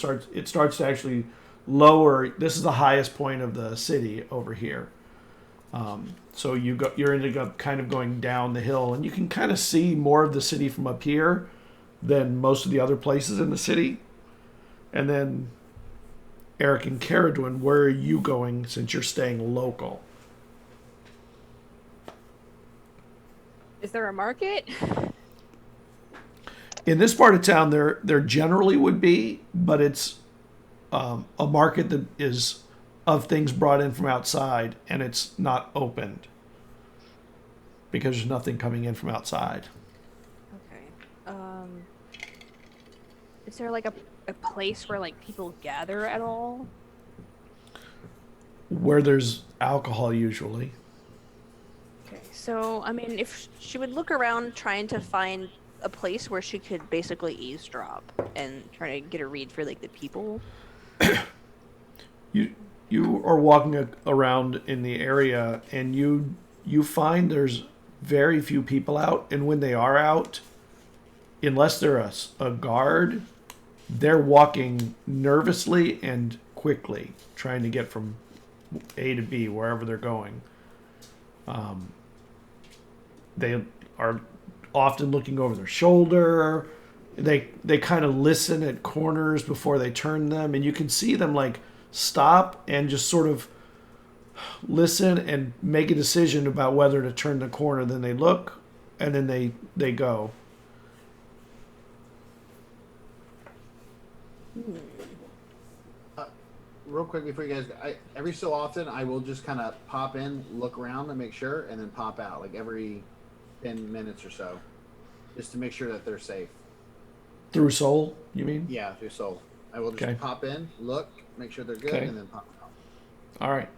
starts to actually lower. This is the highest point of the city over here. So you're ending up kind of going down the hill, and you can kind of see more of the city from up here than most of the other places in the city. And then Eric and Caradwin, where are you going since you're staying local? Is there a market? In this part of town, there generally would be, but it's a market that is of things brought in from outside, and it's not opened because there's nothing coming in from outside. Okay. Is there like a place where like people gather at all? Where there's alcohol, usually. Okay. So I mean, if she would look around trying to find a place where she could basically eavesdrop and try to get a read for like the people. you are walking around in the area, and you find there's very few people out, and when they are out, unless they're a guard, they're walking nervously and quickly, trying to get from A to B, wherever they're going. They are often looking over their shoulder. They kind of listen at corners before they turn them, and you can see them like stop and just sort of listen and make a decision about whether to turn the corner. Then they look, and then they go. Real quick before you guys, every so often I will just kind of pop in, look around and make sure, and then pop out like every 10 minutes or so, just to make sure that they're safe. Through Soul, you mean? Yeah, through Soul. I will just Okay. pop in, look, make sure they're good, Okay. and then pop out. All right.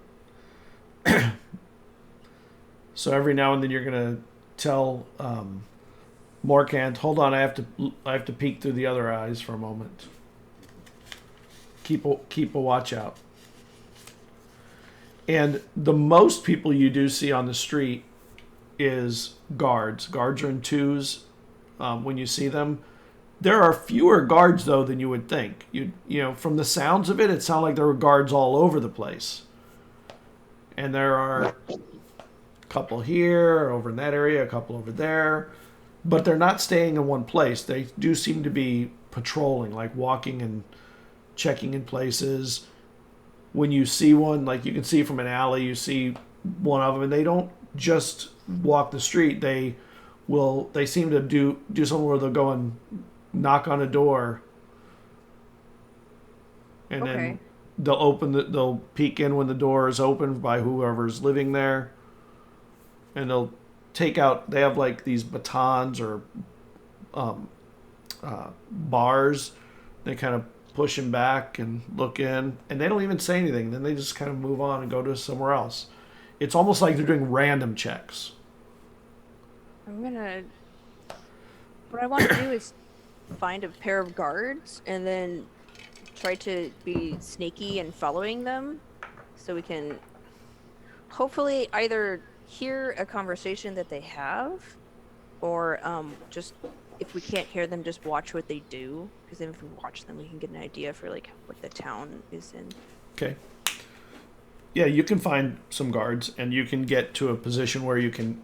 So every now and then you're gonna tell Morkant, hold on, I have to peek through the other eyes for a moment. Keep a watch out. And the most people you do see on the street is guards. Guards are in twos when you see them. There are fewer guards though than you would think. You know, from the sounds of it, it sounded like there were guards all over the place. And there are a couple here, over in that area, a couple over there. But they're not staying in one place. They do seem to be patrolling, like walking and checking in places. When you see one, like you can see from an alley, you see one of them, and they don't just walk the street. They seem to do something where they'll go and knock on a door, and then they'll peek in when the door is opened by whoever's living there, and they'll take out. They have like these batons or bars. They kind of push him back and look in, and they don't even say anything. Then they just kind of move on and go to somewhere else. It's almost like they're doing random checks. What I want to do is find a pair of guards and then try to be sneaky and following them, so we can hopefully either hear a conversation that they have, or just, if we can't hear them, just watch what they do, because then if we watch them, we can get an idea for like what the town is in. Okay. Yeah, you can find some guards, and you can get to a position where you can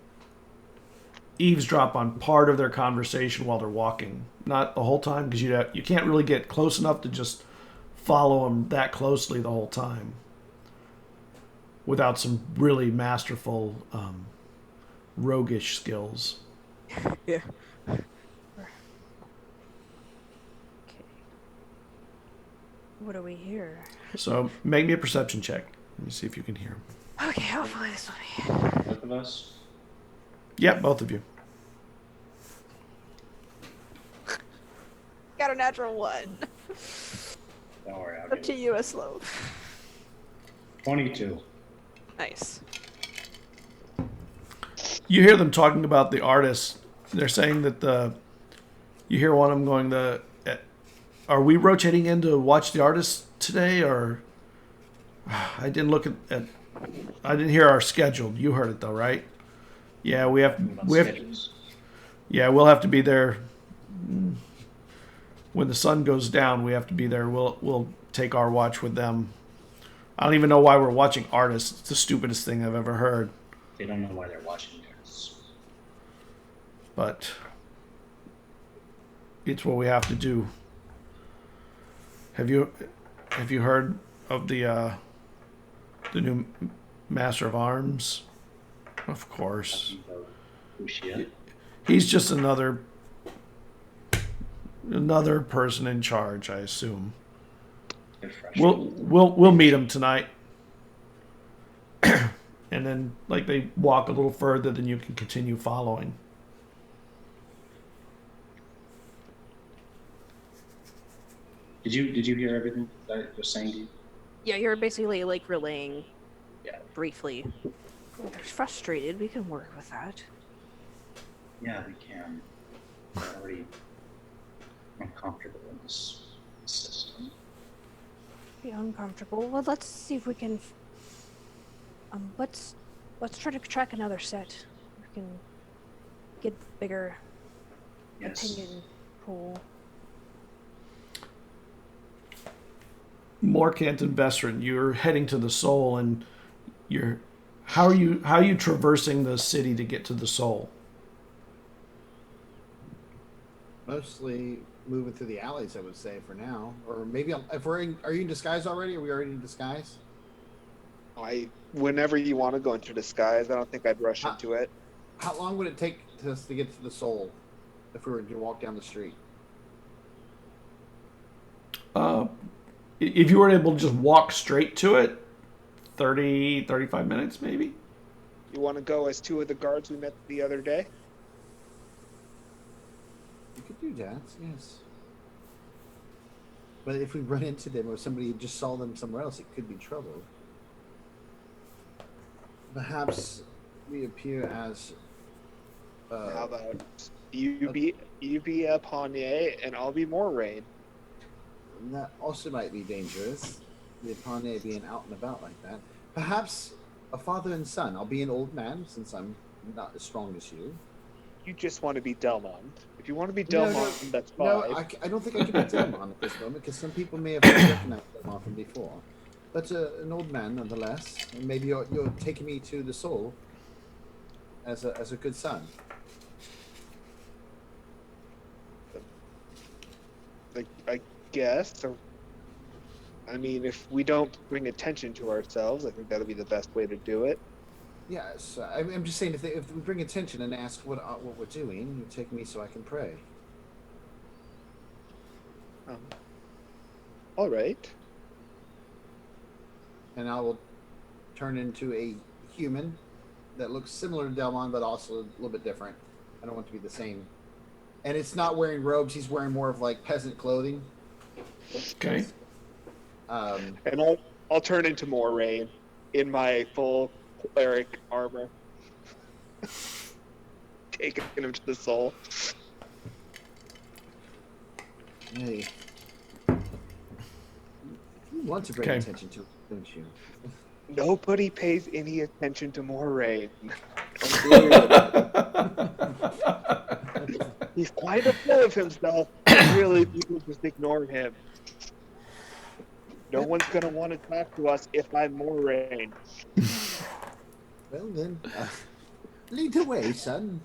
eavesdrop on part of their conversation while they're walking. Not the whole time, because you can't really get close enough to just follow them that closely the whole time without some really masterful roguish skills. Yeah. Okay. What do we hear? So make me a perception check. Let me see if you can hear them. Okay, hopefully this will be. Both of us. Yeah, both of you. Got a natural 1. Don't worry, I'll Up get to it. you, Slow. 22. Nice. You hear them talking about the artist. They're saying that you hear one of them going, are we rotating in to watch the artist today, or I didn't look at I didn't hear our schedule. You heard it though, right? Yeah, we have Schedules. yeah, we'll have to be there when the sun goes down. We have to be there. We'll take our watch with them. I don't even know why we're watching artists. It's the stupidest thing I've ever heard. They don't know why they're watching theirs. But it's what we have to do. Have you heard of the new Master of Arms? Of course. Who's she at? He's just another person in charge, I assume. They're fresh. We'll meet him tonight. And then like they walk a little further, then you can continue following. Did you hear everything that I was saying to you? Yeah, you're basically like relaying Yeah. briefly. They're frustrated. We can work with that. Yeah, we can. We're already uncomfortable in this system. be uncomfortable. Well, let's see if we can. Let's try to track another set. We can get bigger Yes. opinion pool. Morkant and Vestrin, you're heading to the Soul, and how are you traversing the city to get to the Soul? Mostly moving through the alleys, I would say, for now. Or maybe are you in disguise already? Are we already in disguise? Whenever you want to go into disguise, I don't think I'd rush Ah. into it. How long would it take us to get to the Soul if we were to walk down the street? If you were able to just walk straight to it, 30, 35 minutes maybe? You want to go as two of the guards we met the other day? You could do that, yes. But if we run into them or somebody just saw them somewhere else, it could be trouble. Perhaps we appear as. How about you be a Panier and I'll be Moraine? That also might be dangerous. The Pane being out and about like that. Perhaps a father and son. I'll be an old man since I'm not as strong as you. You just want to be Delmont. If you want to be No, Delmont, that's fine. No, I don't think I can be Delmon at this moment because some people may have recognized Delmon from before. But an old man nonetheless. And maybe you're taking me to the Soul as a good son. I guess. Or, I mean, if we don't bring attention to ourselves, I think that'll be the best way to do it. Yes, I'm just saying if we bring attention and ask what we're doing, you take me so I can pray. All right. And I will turn into a human that looks similar to Delmon, but also a little bit different. I don't want it to be the same. And it's not wearing robes; he's wearing more of like peasant clothing. Okay. And I'll turn into Moraine in my full cleric armor, taking him to the Soul. Hey, you want to bring Okay. attention to it, don't you? Nobody pays any attention to Moraine. He's quite full of himself. Really, people just ignore him. No one's gonna want to talk to us if I'm Moraine. Well then, lead the way, son.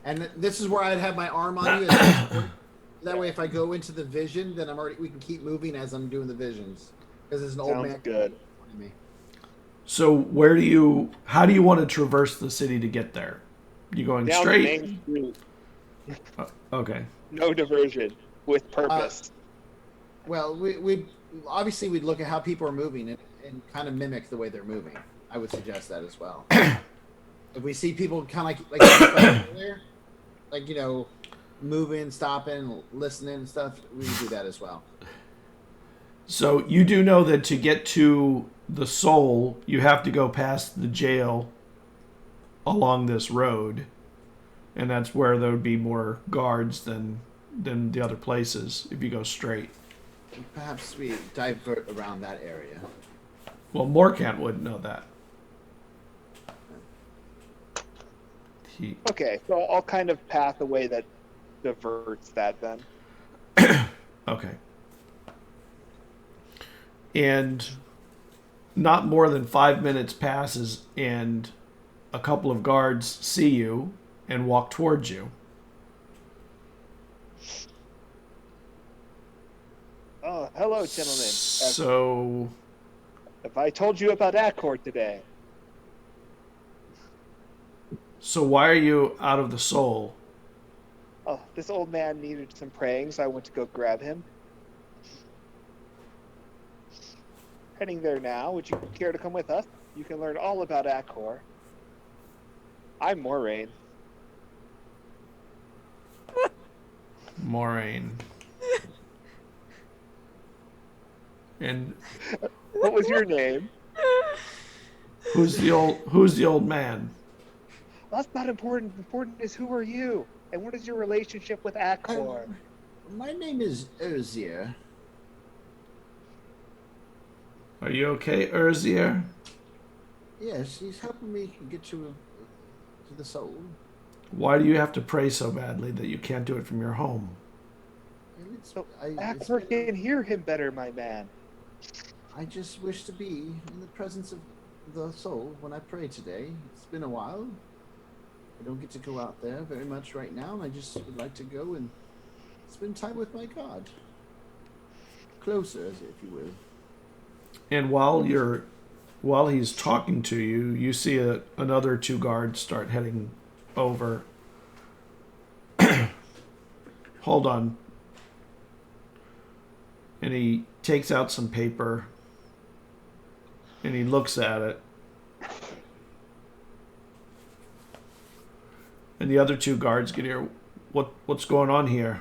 And this is where I'd have my arm on you. That way, if I go into the vision, then we can keep moving as I'm doing the visions. Because there's an old Sounds man. good. Me. So how do you want to traverse the city to get there? You going Down straight? the main street, Okay. no diversion, with purpose. Well, we'd look at how people are moving and kind of mimic the way they're moving. I would suggest that as well. If we see people kind of like moving, stopping, listening and stuff, we can do that as well. So you do know that to get to the Soul, you have to go past the jail along this road, and that's where there would be more guards than the other places if you go straight. Perhaps we divert around that area. Well, Morkant wouldn't know that. Okay, so I'll kind of path a way that diverts that then. Okay. And not more than 5 minutes passes and a couple of guards see you and walk towards you. Oh, hello, gentlemen. So, Have I told you about Accord today? so why are you out of the Soul? Oh, this old man needed some praying, so I went to go grab him. Heading there now. Would you care to come with us? You can learn all about Accord. I'm Moraine. Moraine. And What was your name? who's the old man? That's not important. Important is who are you? And what is your relationship with Akor? My name is Erzier. Are you okay, Erzier? Yes, he's helping me get to the soul. Why do you have to pray so badly that you can't do it from your home? And it's, So it's Akor been- can hear him better, my man. I just wish to be in the presence of the soul when I pray today. It's been a while. I don't get to go out there very much right now, and I just would like to go and spend time with my God. Closer, if you will. And while he's talking to you, you see another 2 guards start heading over. Hold on. And he takes out some paper and he looks at it. And the other 2 guards get here. What's going on here?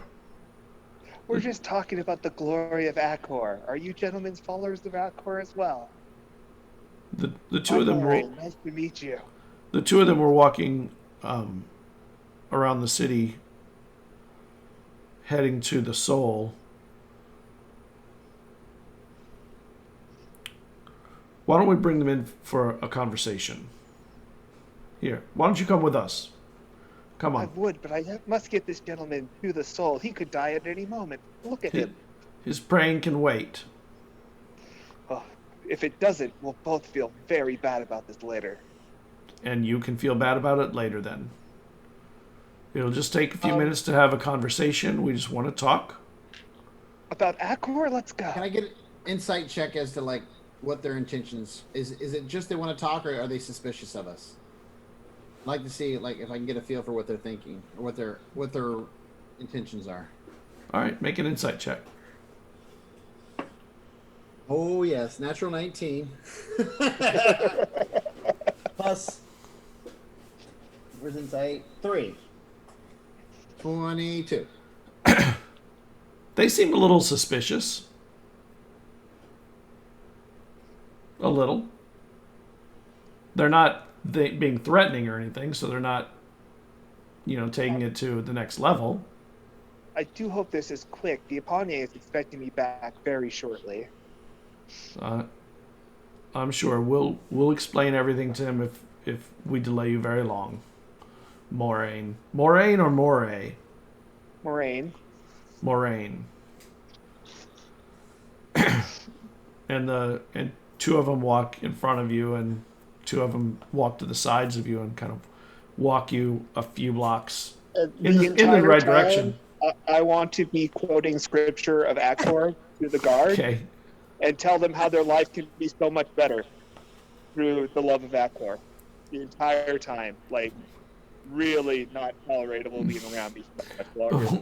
We're just talking about the glory of Akor. Are you gentlemen followers of Akor as well? The two of them were Nice to meet you. the 2 of them were walking around the city, heading to the Soul. Why don't we bring them in for a conversation? Here, why don't you come with us? Come I on. would, but I must get this gentleman to the soul. He could die at any moment. Look at him. His praying can wait. Oh, if it doesn't, we'll both feel very bad about this later. And you can feel bad about it later then. It'll just take a few minutes to have a conversation. We just want to talk. About Akor? Let's go. Can I get an insight check as to like what their intentions is? Is it just they want to talk, or are they suspicious of us? I'd like to see like if I can get a feel for what they're thinking or what their intentions are. All right, make an insight check. Oh yes, natural 19. Plus, where's insight? 3. 22. They seem a little suspicious. A little. They're not being threatening or anything, so they're not, taking it to the next level. I do hope this is quick. The Apanye is expecting me back very shortly. I'm sure we'll explain everything to him if we delay you very long. Moraine or Moray? Moraine. Moraine. and 2 of them walk in front of you, and 2 of them walk to the sides of you and kind of walk you a few blocks in the right direction. I want to be quoting scripture of Akor to the guard. Okay. And tell them how their life can be so much better through the love of Akor. The entire time. Like, really not tolerable being around me so much longer.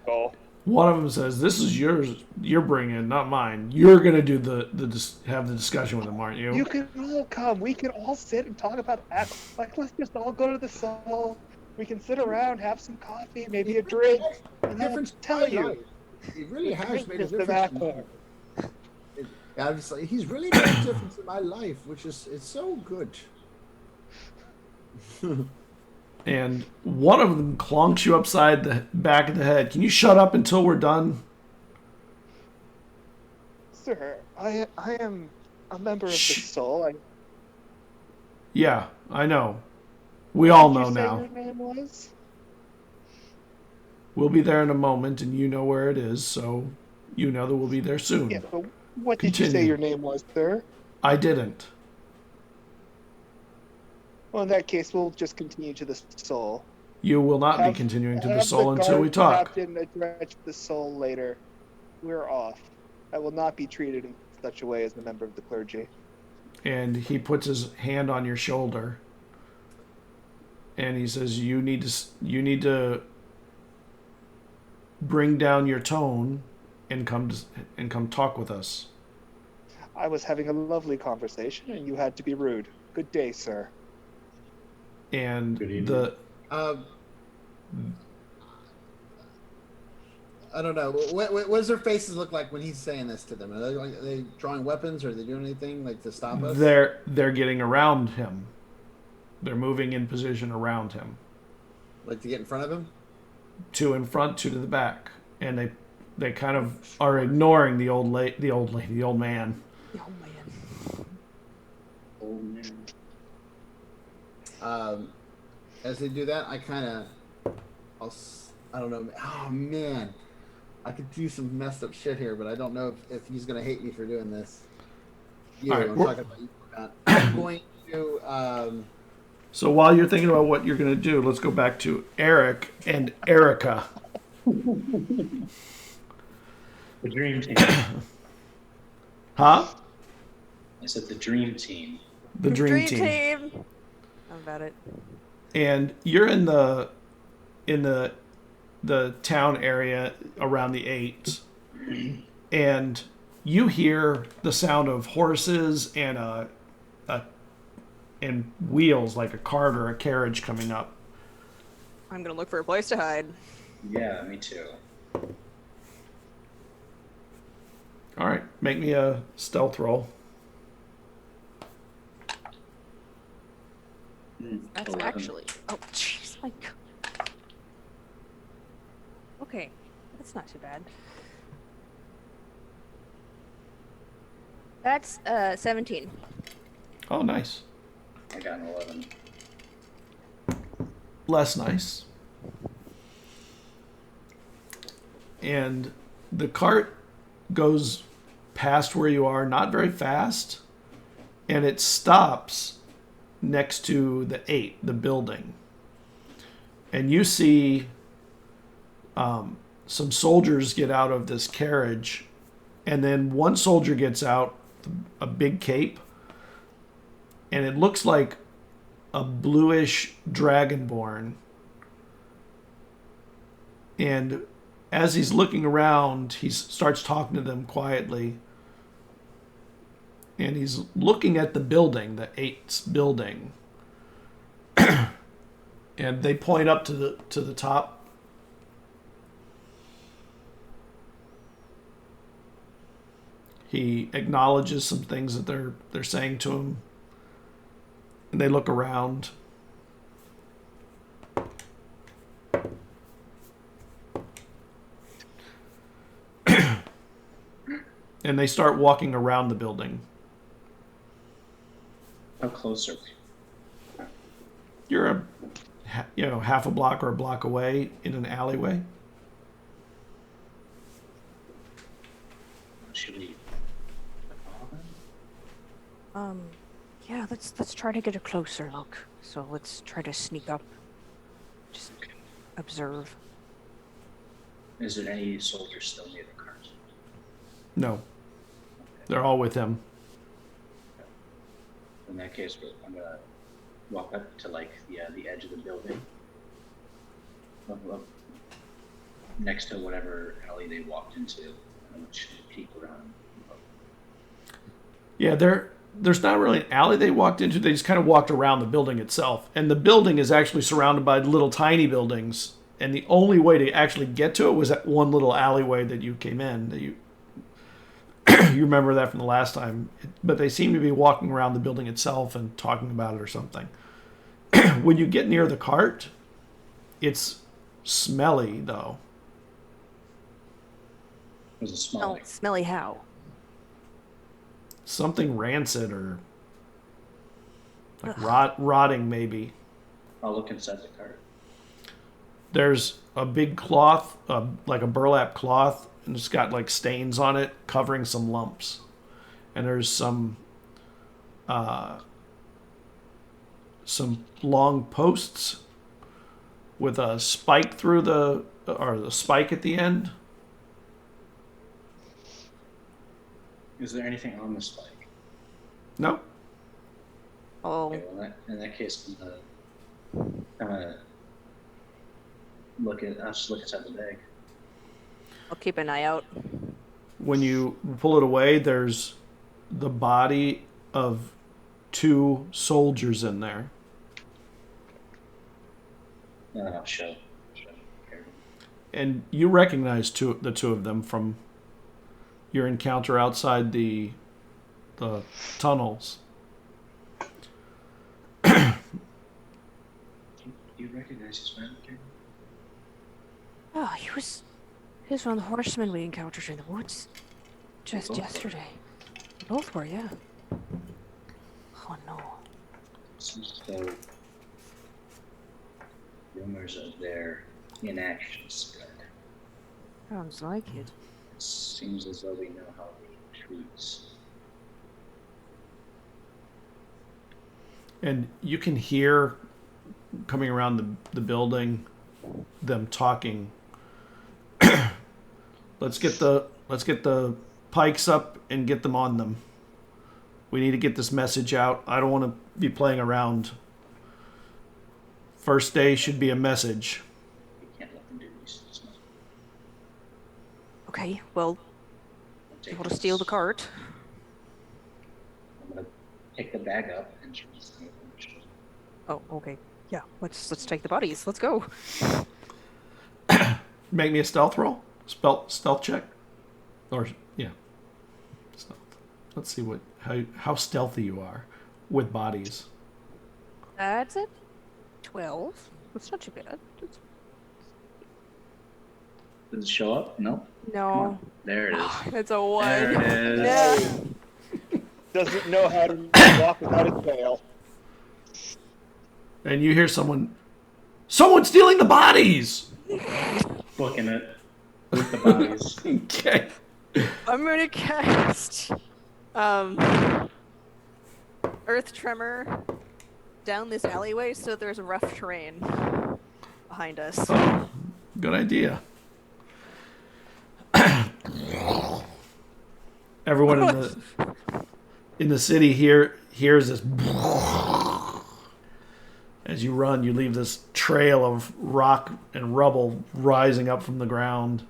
Goal. One of them says, "This is yours. You're bringing, not mine. You're gonna do have the discussion with him, aren't you?" You can all come. We can all sit and talk about Akor. Like, let's just all go to the soul. We can sit around, have some coffee, maybe a drink, and then tell you. He really has made a Of difference. Akor. Obviously, he's really made a difference in my life, which is it's so good. And one of them clonks you upside the back of the head. Can you shut up until we're done? Sir, I am a member of the soul. Yeah, I know. We all know What did you say now. your name was? We'll be there in a moment, and you know where it is, so you know that we'll be there soon. Yeah, but what did you say Continue. your name was, sir? I didn't. Well, in that case, we'll just continue to the soul. You will not be Have- continuing to the Have soul until guard we talk. Captain address the soul later. We're off. I will not be treated in such a way as a member of the clergy. And he puts his hand on your shoulder, and he says, "You need to bring down your tone and come talk with us." I was having a lovely conversation, and you had to be rude. Good day, sir. And Good evening. the I don't know. What does their faces look like when he's saying this to them? Are they drawing weapons, or are they doing anything like to stop us? they're getting around him. They're moving in position around him. Like to get in front of him? two in front, two to the back, and they kind of are ignoring the old man. Oh man. Oh man. As they do that, I don't know. Oh man, I could do some messed up shit here, but I don't know if he's gonna hate me for doing this. You, All right, I'm we're- talking about you. I'm going to. So while you're thinking about what you're going to do, let's go back to Eric and Erica. The dream team. Huh? I said the dream team. The dream team. How about it? And you're in the town area around the 8, and you hear the sound of horses and wheels, like a cart or a carriage coming up. I'm gonna look for a place to hide. Yeah, me too. All right, make me a stealth roll. That's 11. actually. Oh, jeez, my God. Okay, that's not too bad. That's 17. Oh, nice. I got an 11. Less nice. And the cart goes past where you are, not very fast, and it stops next to the 8, the building. And you see some soldiers get out of this carriage, and then one soldier gets out, a big cape, and it looks like a bluish dragonborn. And as he's looking around, he starts talking to them quietly. And he's looking at the building, the 8's building. And they point up to the top. He acknowledges some things that they're saying to him. And they look around. And they start walking around the building. How close are we? You're half a block or a block away in an alleyway. Should we? Yeah, let's try to get a closer look. So let's try to sneak up. Just observe. Is there any soldiers still near the cart? No, they're all with him. In that case, I'm gonna walk up to like the edge of the building, up next to whatever alley they walked into, and I'm just gonna peek around. Yeah, there's not really an alley they walked into. They just kind of walked around the building itself. And the building is actually surrounded by little tiny buildings. And the only way to actually get to it was that one little alleyway that you came in. That you remember that from the last time. But they seem to be walking around the building itself and talking about it or something. When you get near the cart, it's smelly, though. Does it smell Oh, like? smelly how? Something rancid or like rotting, maybe. I'll look inside the cart. There's a big cloth, like a burlap cloth, and it's got like stains on it, covering some lumps. And there's some long posts with a spike through the spike at the end. Is there anything on the spike? No. Oh, Okay, well, in that case, I'm gonna I'll just look inside the bag. I'll keep an eye out. When you pull it away, there's the body of 2 soldiers in there. I'll show. And you recognize the two of them from your encounter outside the tunnels. Do you recognize his man? Oh, he was one of the horsemen we encountered in the woods just yesterday. Both were, yeah. Oh no. Seems as though rumors of their inaction spread. Sounds like it. It seems as though we know how they treat. And you can hear coming around the building them talking. let's get the pikes up and get them on them. We need to get this message out. I don't want to be playing around. First day should be a message. We can't let them do these. It's not- Okay, well, I'll you take want to steal the this. cart? I'm gonna pick the bag up and just Oh, okay. Yeah, let's take the bodies. Let's go. Make me a stealth roll. Stealth check. Or yeah. Stealth. Let's see how stealthy you are with bodies. That's it. 12. That's not too bad. Does it show up? No. Come No. on. There it is. That's a 1. There it is. Yeah. Doesn't know how to walk without a tail. And you hear someone stealing the bodies. Booking it with the bodies. Okay. I'm gonna cast Earth Tremor down this alleyway so there's rough terrain behind us. Oh, good idea. Everyone in the city hears this. As you run, you leave this trail of rock and rubble rising up from the ground.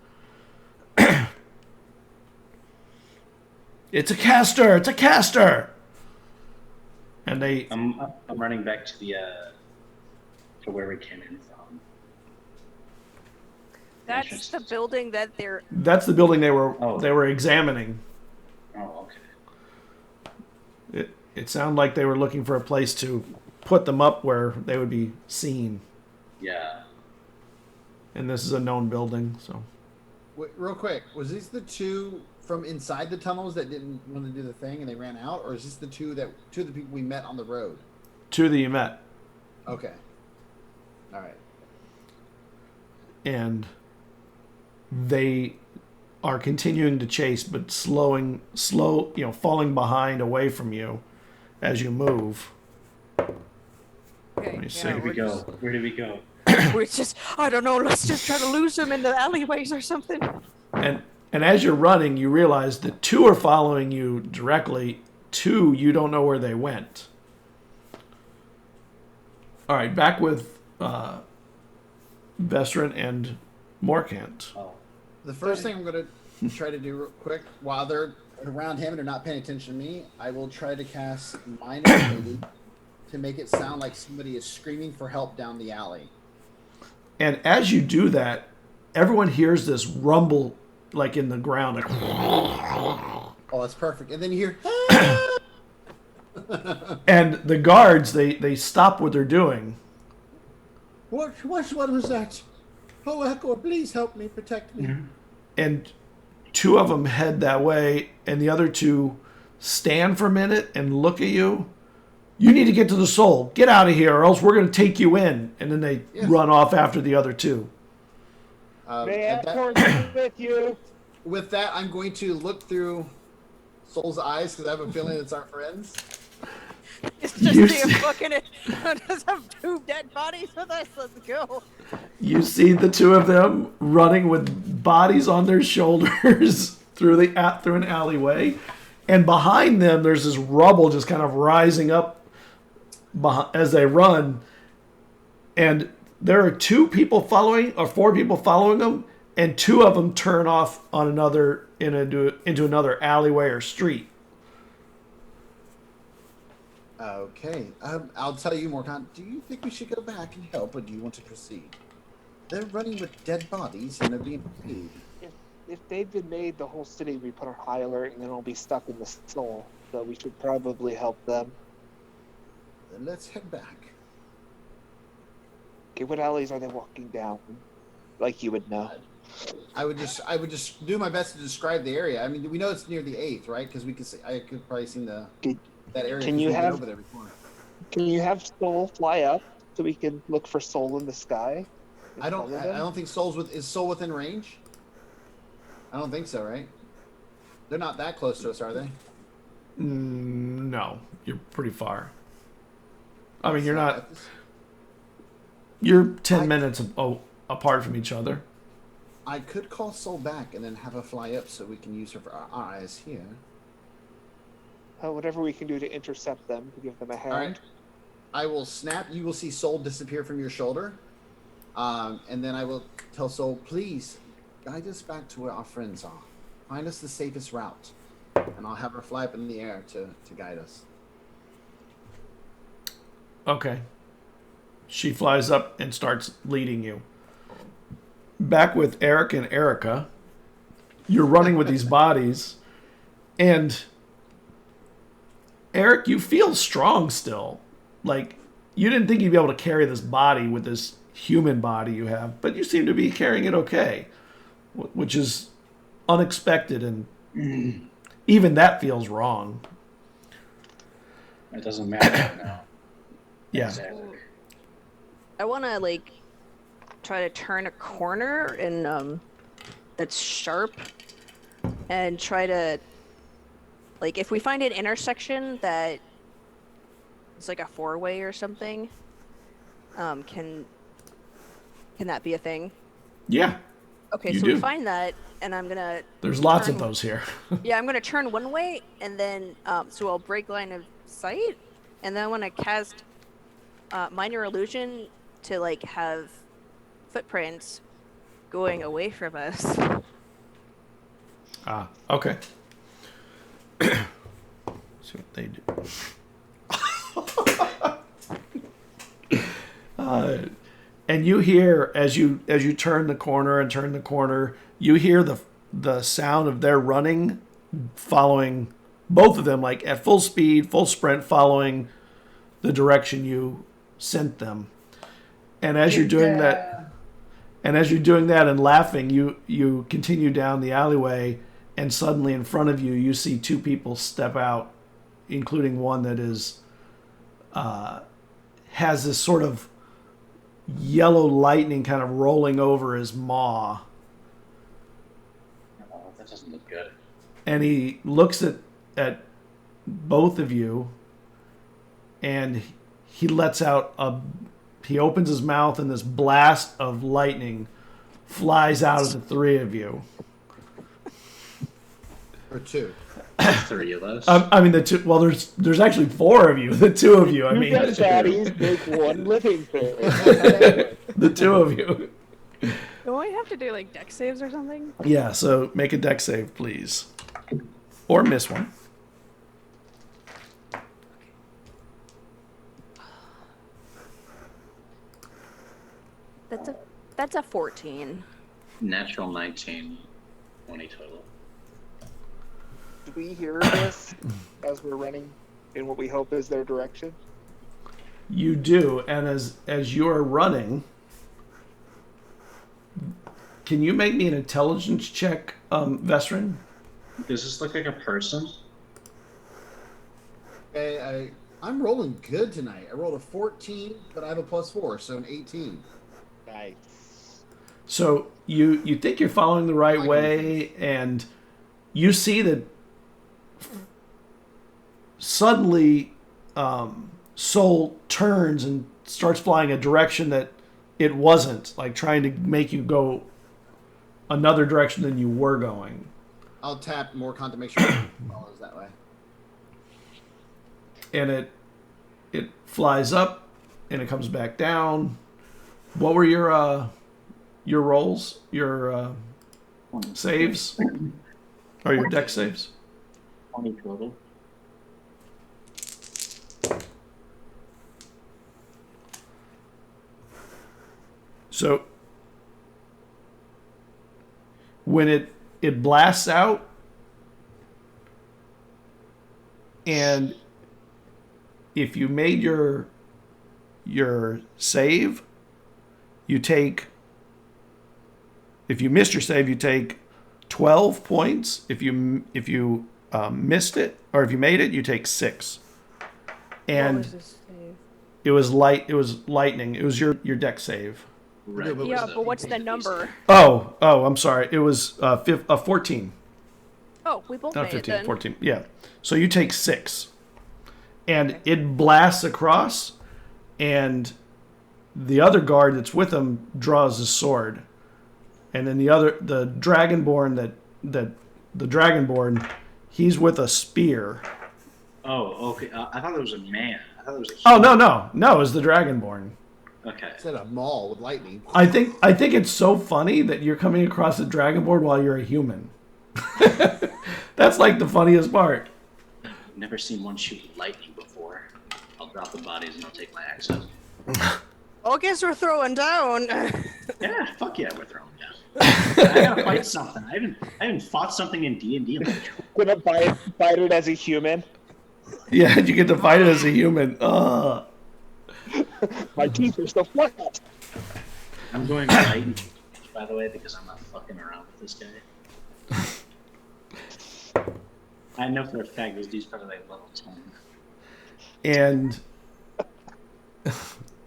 It's a caster! It's a caster! And they... I'm running back to the to where we came in from. That's the building that they're... That's the building they were Oh. they were examining. Oh, okay. It sounded like they were looking for a place to put them up where they would be seen. Yeah. And this is a known building, so... Wait, real quick, was these the two from inside the tunnels that didn't want to do the thing and they ran out, or is this two of the people we met on the road? Two that you met. Okay. All right. And they are continuing to chase, but falling behind away from you as you move. Okay, me see. Where did we go? Where did we go? we're just... I don't know, let's just try to lose them in the alleyways or something. And as you're running, you realize that two are following you directly. Two, you don't know where they went. All right, back with Vestrin and Morkant. Oh. The first thing I'm going to try to do real quick, while they're around him and they're not paying attention to me, I will try to cast Minor Aid to make it sound like somebody is screaming for help down the alley. And as you do that, everyone hears this rumble like in the ground. Like, Oh, that's perfect. And then you hear... and the guards, they stop what they're doing. What was that? Oh, Echo, please help me, protect me. And two of them head that way, and the other two stand for a minute and look at you. You need to get to the soul. Get out of here, or else we're going to take you in. And then they run off after the other two. May I coordinate with you? With that, I'm going to look through Soul's eyes because I have a feeling it's our friends. It's just You the see- fucking... Just have two dead bodies with us, let's go. You see the two of them running with bodies on their shoulders through an alleyway, and behind them there's this rubble just kind of rising up as they run, and there are four people following them, and two of them turn off on into another alleyway or street. Okay. I'll tell you more. Do you think we should go back and help, or do you want to proceed? They're running with dead bodies and they're being paid. If they've been made, the whole city will be put on high alert and then it'll be stuck in the soul. So we should probably help them. Then let's head back. Okay, what alleys are they walking down? like you would know. I would just do my best to describe the area. I mean, we know it's near the 8th, right? Because we could see, I could probably seen that area. Can 'cause you we've been have- over there before? Can you have Soul fly up so we can look for Soul in the sky? I don't Follow them? think is Soul within range? I don't think so, right? They're not that close to us, are they? No, you're pretty far. I mean, you're So, not. You're 10 minutes apart from each other. I could call Soul back and then have her fly up so we can use her for our eyes here. Whatever we can do to intercept them, to give them a hand. All right. I will snap. You will see Soul disappear from your shoulder. And then I will tell Soul, please guide us back to where our friends are. Find us the safest route. And I'll have her fly up in the air to guide us. Okay. She flies up and starts leading you. Back with Eric and Erica, you're running with these bodies, and Eric, you feel strong still. Like, you didn't think you'd be able to carry this body with this human body you have, but you seem to be carrying it okay, which is unexpected, and even that feels wrong. It doesn't matter now. Yeah. Exactly. I want to like try to turn a corner and that's sharp, and try to like if we find an intersection that it's like a 4-way or something, can that be a thing? Yeah. Okay, You so do. we find that, and I'm gonna There's lots of turn- those here. yeah, I'm gonna turn one way, and then so I'll break line of sight, and then I want to cast minor illusion to like have footprints going away from us. Okay. See what they do. And you hear as you turn the corner, you hear the sound of their running, following both of them, like at full speed, full sprint, following the direction you sent them. And as you're doing that, and laughing, you continue down the alleyway, and suddenly in front of you, you see two people step out, including one that is has this sort of yellow lightning kind of rolling over his maw. Oh, that doesn't look good. And he looks at both of you, and he lets out he opens his mouth, and this blast of lightning flies out of the three of you. Or two. 3 of us. I mean, the two. Well, there's actually 4 of you. The 2 of you. I mean, You zaddies make one living thing. the 2 of you. Don't we have to do like deck saves or something? Yeah. So make a deck save, please, or miss one. That's a 14. Natural 19. 20 total. Do we hear this as we're running in what we hope is their direction? You do, and as you're running, can you make me an intelligence check, Vestrin? Does this look like a person? Okay, I'm rolling good tonight. I rolled a 14, but I have a +4, so an 18. Nice. So you think you're following the right way, and you see that suddenly Soul turns and starts flying a direction that it wasn't, like trying to make you go another direction than you were going. I'll tap more con to make sure it follows that way. And it flies up and it comes back down. What were your rolls? Your saves? Or your deck saves? 20 total. So when it blasts out, and if you made your save, you take if you missed your save, you take 12 points. If you missed it, or if you made it, you take 6. And What was this save? it was lightning. It was your deck save. Right. Yeah, but what's the number? Oh, I'm sorry. It was 14. Oh, we both Not made 15, it then. 14. Yeah. So you take 6. And it blasts across, and the other guard that's with him draws his sword. And then the Dragonborn the Dragonborn, he's with a spear. Oh, okay. I thought it was a man. I thought it was a Oh, human. no, it was the Dragonborn. Okay. It's at a mall with lightning. I think it's so funny that you're coming across a Dragonborn while you're a human. That's like the funniest part. Never seen one shoot lightning before. I'll drop the bodies and I'll take my axe out. Well, I guess we're throwing down. Yeah, fuck yeah, we're throwing down. I gotta fight something. I haven't fought something in D&D in like Gonna fight it as a human. Yeah, you get to fight it as a human. Ugh. My teeth are so flat. I'm going light, by the way, because I'm not fucking around with this guy. I know for a fact this dude's probably like level 10. And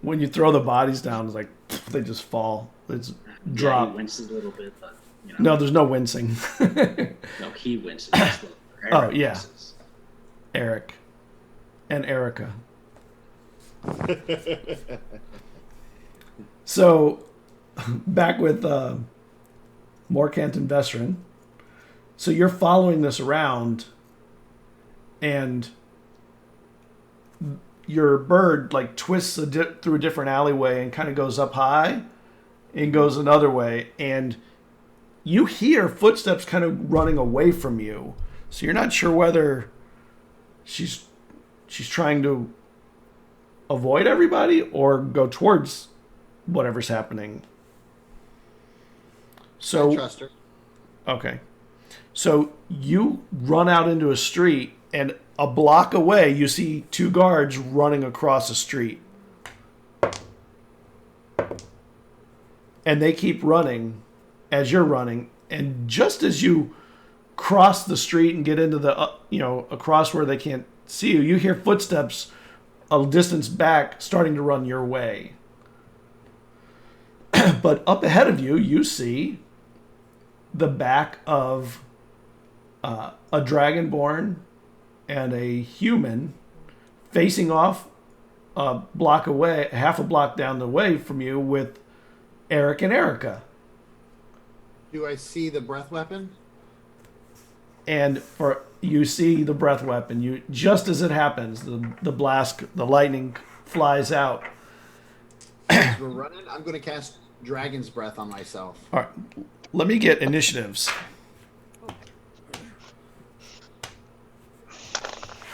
when you throw the bodies down, it's like they just fall. It's Yeah, drop. he winces a little bit, but you know. No, there's no wincing. No, he winces. That's what Oh, Eric yeah. winces. Eric and Erica. So, back with Morkant and Vesrin. So you're following this around, and your bird like twists through a different alleyway and kind of goes up high and goes another way, and you hear footsteps kind of running away from you. So you're not sure whether she's trying to avoid everybody or go towards whatever's happening. So I trust her. okay. So you run out into a street, and a block away you see 2 guards running across the street. And they keep running as you're running, and just as you cross the street and get into the across where they can't see you, you hear footsteps a distance back starting to run your way. But up ahead of you, you see the back of a Dragonborn and a human facing off a block away, half a block down the way from you, with Eric and Erica. Do I see the breath weapon? And you see the breath weapon. You just as it happens, the lightning flies out. As we're running, I'm going to cast Dragon's Breath on myself. All right, let me get initiatives.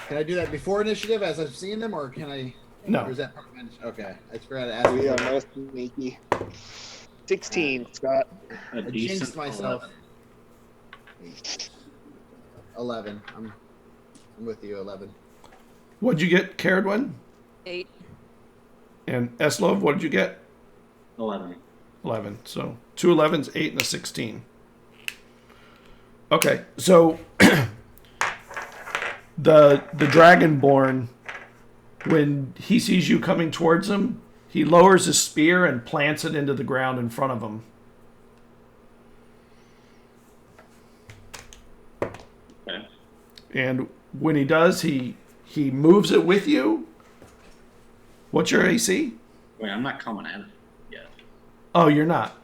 Can I do that before initiative as I'm seeing them, or can I? No. Or is that part of my okay? I forgot to ask. We you. are most sneaky. 16, Scott. A I decent jinxed myself. 11. 11. I'm with you. 11. What'd you get, Caradwin? 8. And Eslov, what did you get? 11. 11. So 2 11s, 8, and a 16. Okay, so the Dragonborn, when he sees you coming towards him, he lowers his spear and plants it into the ground in front of him. Okay. And when he does, he moves it with you. What's your AC? Wait, I'm not coming at him yet. Oh, you're not.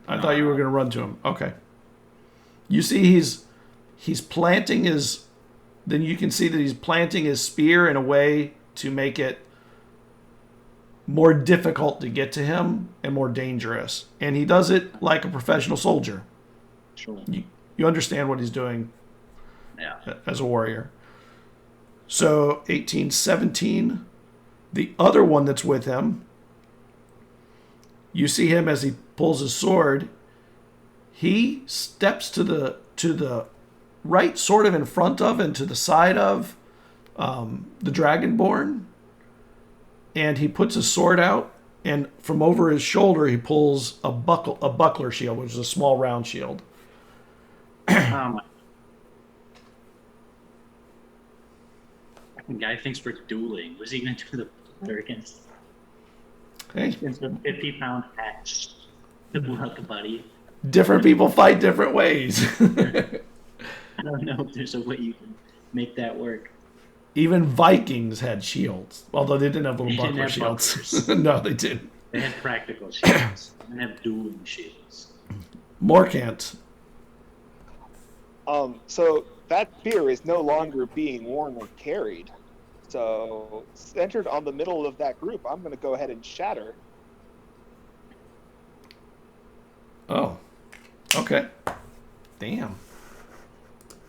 I thought you were going to run to him. Okay. You see he's planting his... Then you can see that he's planting his spear in a way to make it more difficult to get to him and more dangerous. And he does it like a professional soldier. Sure. You understand what he's doing Yeah. as a warrior. So 18, 17. The other one that's with him, you see him as he pulls his sword. He steps to the right, sort of in front of and to the side of the Dragonborn, and he puts his sword out and from over his shoulder he pulls a buckler shield, which is a small round shield. The guy thinks we're dueling. Was he going to do the buckler against a 50-pound axe to blow out the buddy? Different people fight different ways. I don't know if there's a way you can make that work. Even Vikings had shields, although they didn't have little They didn't buckler have shields. bucklers. No, they didn't. They had practical shields. They didn't have dueling shields. Morkant. So that spear is no longer being worn or carried. So centered on the middle of that group, I'm going to go ahead and shatter. Oh, okay. Damn.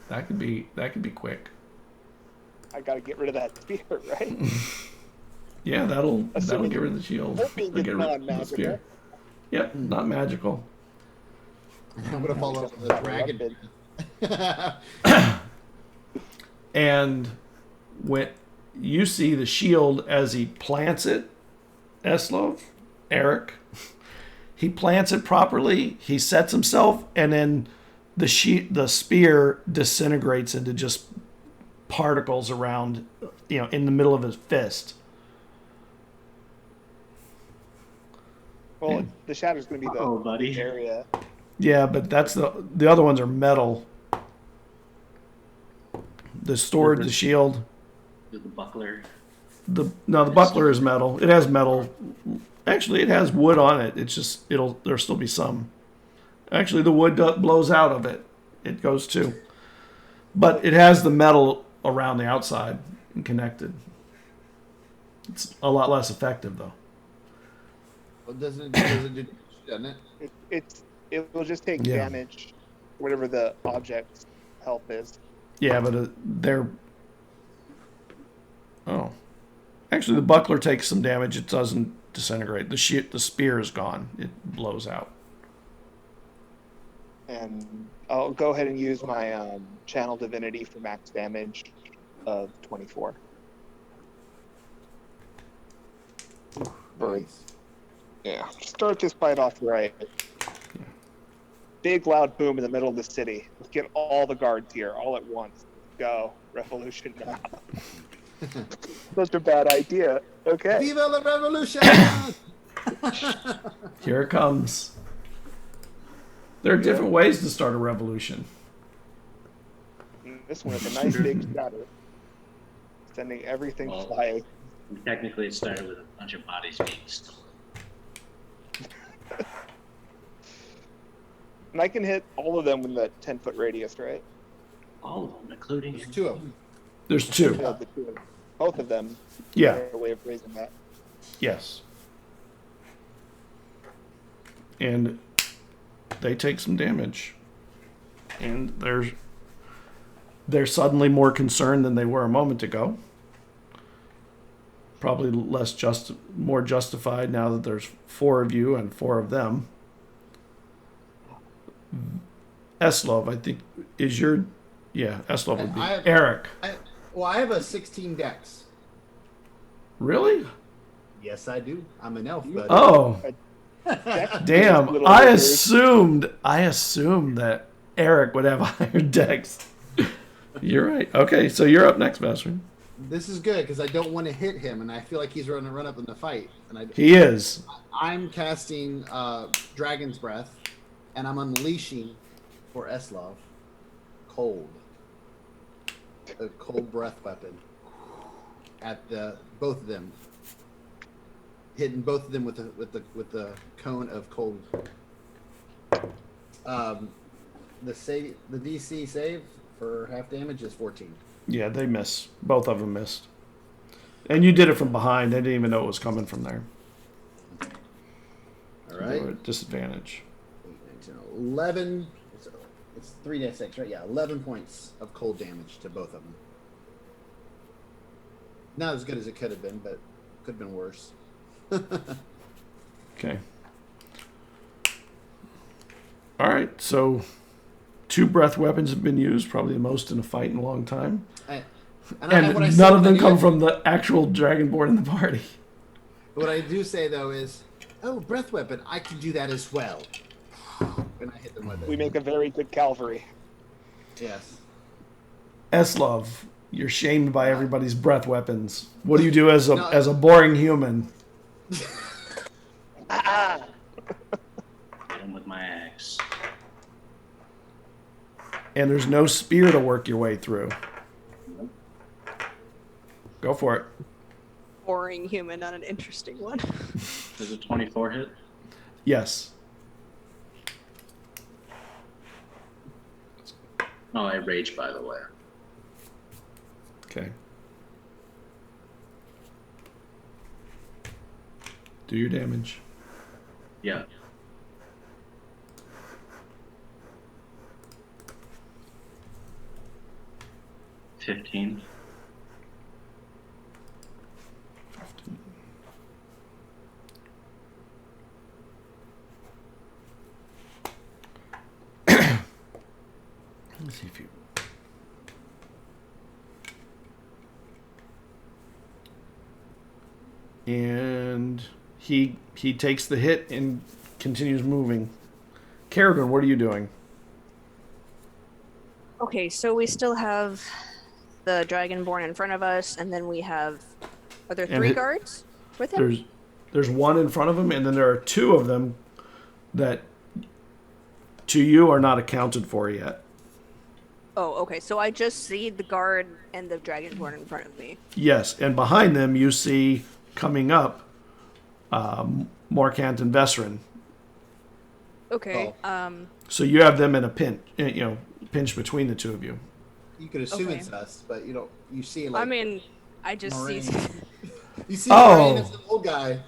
That could be quick. I got to get rid of that spear, right? Yeah, that'll Assuming- get rid of the shield. Hoping That'll it's get rid of the non-magical. spear. Yep, not magical. I'm gonna follow up with a dragon. And when you see the shield as he plants it, Eric, he plants it properly. He sets himself, and then the spear disintegrates into just particles around, in the middle of his fist. Well, the shatter's going to be the buddy. area. Yeah, but that's the other ones are metal. The sword, the shield. The buckler. The buckler is metal. It has metal. Actually, it has wood on it. It's just there'll still be some. Actually, the wood blows out of it. It goes too. But it has the metal around the outside and connected. It's a lot less effective though. Well, doesn't it? It will just take Yeah. damage, whatever the object's health is. Yeah, but they're. Oh, actually, the buckler takes some damage. It doesn't disintegrate. The spear is gone. It blows out. And I'll go ahead and use my channel divinity for max damage of 24. Nice. Yeah. Start this fight off right. Big loud boom in the middle of the city. Let's get all the guards here all at once. Go. Revolution now. Such a bad idea. Okay. Viva la revolution! Here it comes. There are different ways to start a revolution. This one is a nice big shatter. Sending everything flying. Technically, it started with a bunch of bodies being stolen. And I can hit all of them in the 10-foot radius, right? All of them, including There's two of them. There's two. Yeah, the two. Both of them. Yeah. A way of raising that. Yes. And they take some damage. And they're suddenly more concerned than they were a moment ago. Probably more justified now that there's 4 of you and 4 of them. Eslov, I think, is your... Yeah, Eslov would be. Eric. I have a 16 dex. Really? Yes, I do. I'm an elf, but Oh. Damn. Little I lizards. assumed that Eric would have a higher dex. You're right. Okay, so you're up next, Bastard. this is good because I don't want to hit him, and I feel like he's going to run up in the fight. And He is. I'm casting Dragon's Breath, and I'm unleashing for Eslov Cold. A cold breath weapon at both of them, hitting both of them with the cone of cold. The DC save for half damage is 14. Yeah, they miss. Both of them missed. And you did it from behind. They didn't even know it was coming from there. All They right. were at disadvantage. 11. It's 3d6, right? Yeah, 11 points of cold damage to both of them. Not as good as it could have been, but could have been worse. Okay. All right, so 2 breath weapons have been used, probably the most in a fight in a long time. And And none of them come from the actual dragonborn in the party. What I do say though is, oh, breath weapon, I can do that as well. And I hit them with it. We make a very good cavalry. Yes. Eslov, you're shamed by everybody's breath weapons. What do you do as a No. as a boring human? Hit him with my axe. And there's no spear to work your way through. Go for it. Boring human, not an interesting one. Does a 24 hit? Yes. Oh, I rage, by the way. Okay. Do your damage. Yeah. $15. Let's see if you. And he takes the hit and continues moving. Kerrigan, what are you doing? Okay, so we still have the Dragonborn in front of us, and then we have. Are there And 3 it- guards with him? There's one in front of him, and then there are 2 of them that to you are not accounted for yet. Oh, okay. So I just see the guard and the Dragonborn in front of me. Yes, and behind them you see coming up Morkant and Vesrin. Okay. So you have them in a pinch, pinch between the 2 of you. You could assume Okay. it's us, but you don't. You see like. I mean, I just Moraine. see. You see Oh. Moraine as an old guy.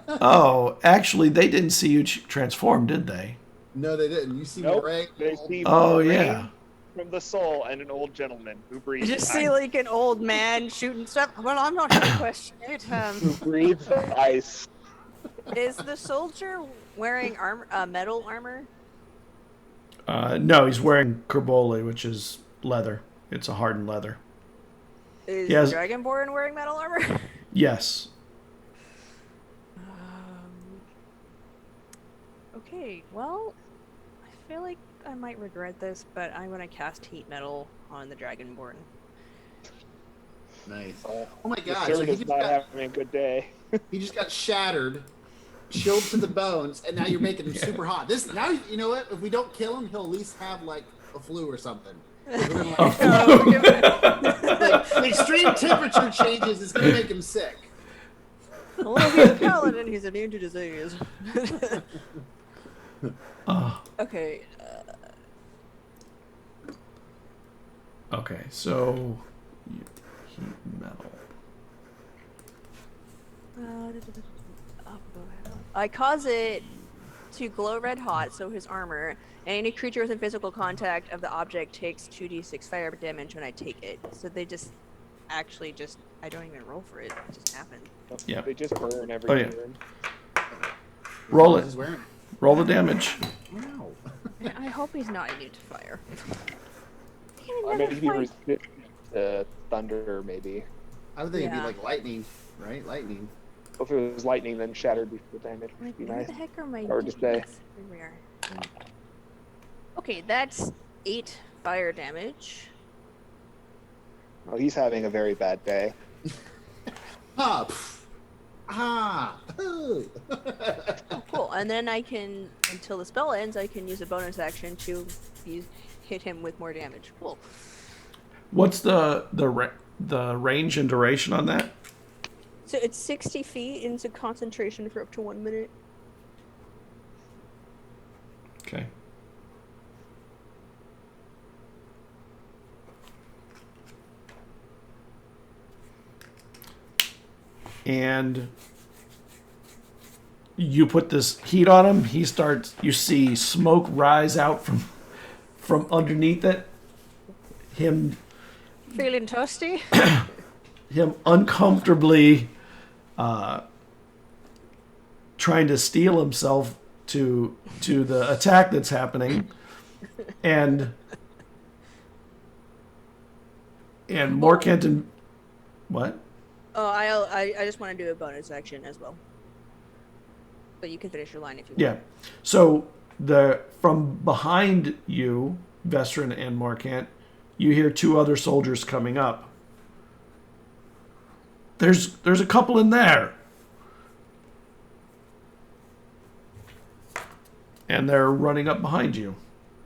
Oh, actually, they didn't see you transform, did they? No, they didn't. You see Nope. Moraine. They see Oh, rain yeah. from the soul and an old gentleman who I breathes just ice. see like an old man shooting stuff. Well, I'm not gonna question it. Who breathes ice. Is the soldier wearing metal armor? No, he's wearing Kerbole, which is leather. It's a hardened leather. Is Yes. the Dragonborn wearing metal armor? Yes. Okay, well, I feel like I might regret this, but I'm gonna cast heat metal on the Dragonborn. Nice. Oh, Oh my the god! So servant he is just, not got, having a good day. he just got shattered, chilled to the bones, and now you're making him super hot. This now, you know what? If we don't kill him, he'll at least have like a flu or something. We're gonna, like, the extreme temperature changes is gonna make him sick. Well, he's a paladin, he's immune to disease. Okay, Okay, so heat metal. I cause it to glow red hot, so his armor, and any creature within physical contact of the object takes 2d6 fire damage when I take it. So they just actually I don't even roll for it. It just happened. Yeah. They just burn every Oh, yeah. turn. Roll He's it. wearing it. Roll the damage. Wow. I hope he's not immune to fire. Or maybe he resist thunder, maybe. I would think it'd Yeah. be like lightning, right? Lightning. If it was lightning, then shattered before damage would Like, be where nice. the heck are my Hard to say. d8s? Here we are. Okay, that's 8 fire damage. Oh, he's having a very bad day. Ah. Pff. Ah. Oh, cool. And then I can, until the spell ends, I can use a bonus action to hit him with more damage. Cool. What's the range and duration on that? So it's 60 feet into concentration for up to 1 minute. Okay. And you put this heat on him, you see smoke rise out from underneath it. Him Feeling toasty? uncomfortably trying to steel himself to the attack that's happening, and Morkant and what? Oh, I just want to do a bonus action as well. But you can finish your line if you want. Yeah. So from behind you, Vestrin and Markant, you hear two other soldiers coming up. There's a couple in there. And they're running up behind you.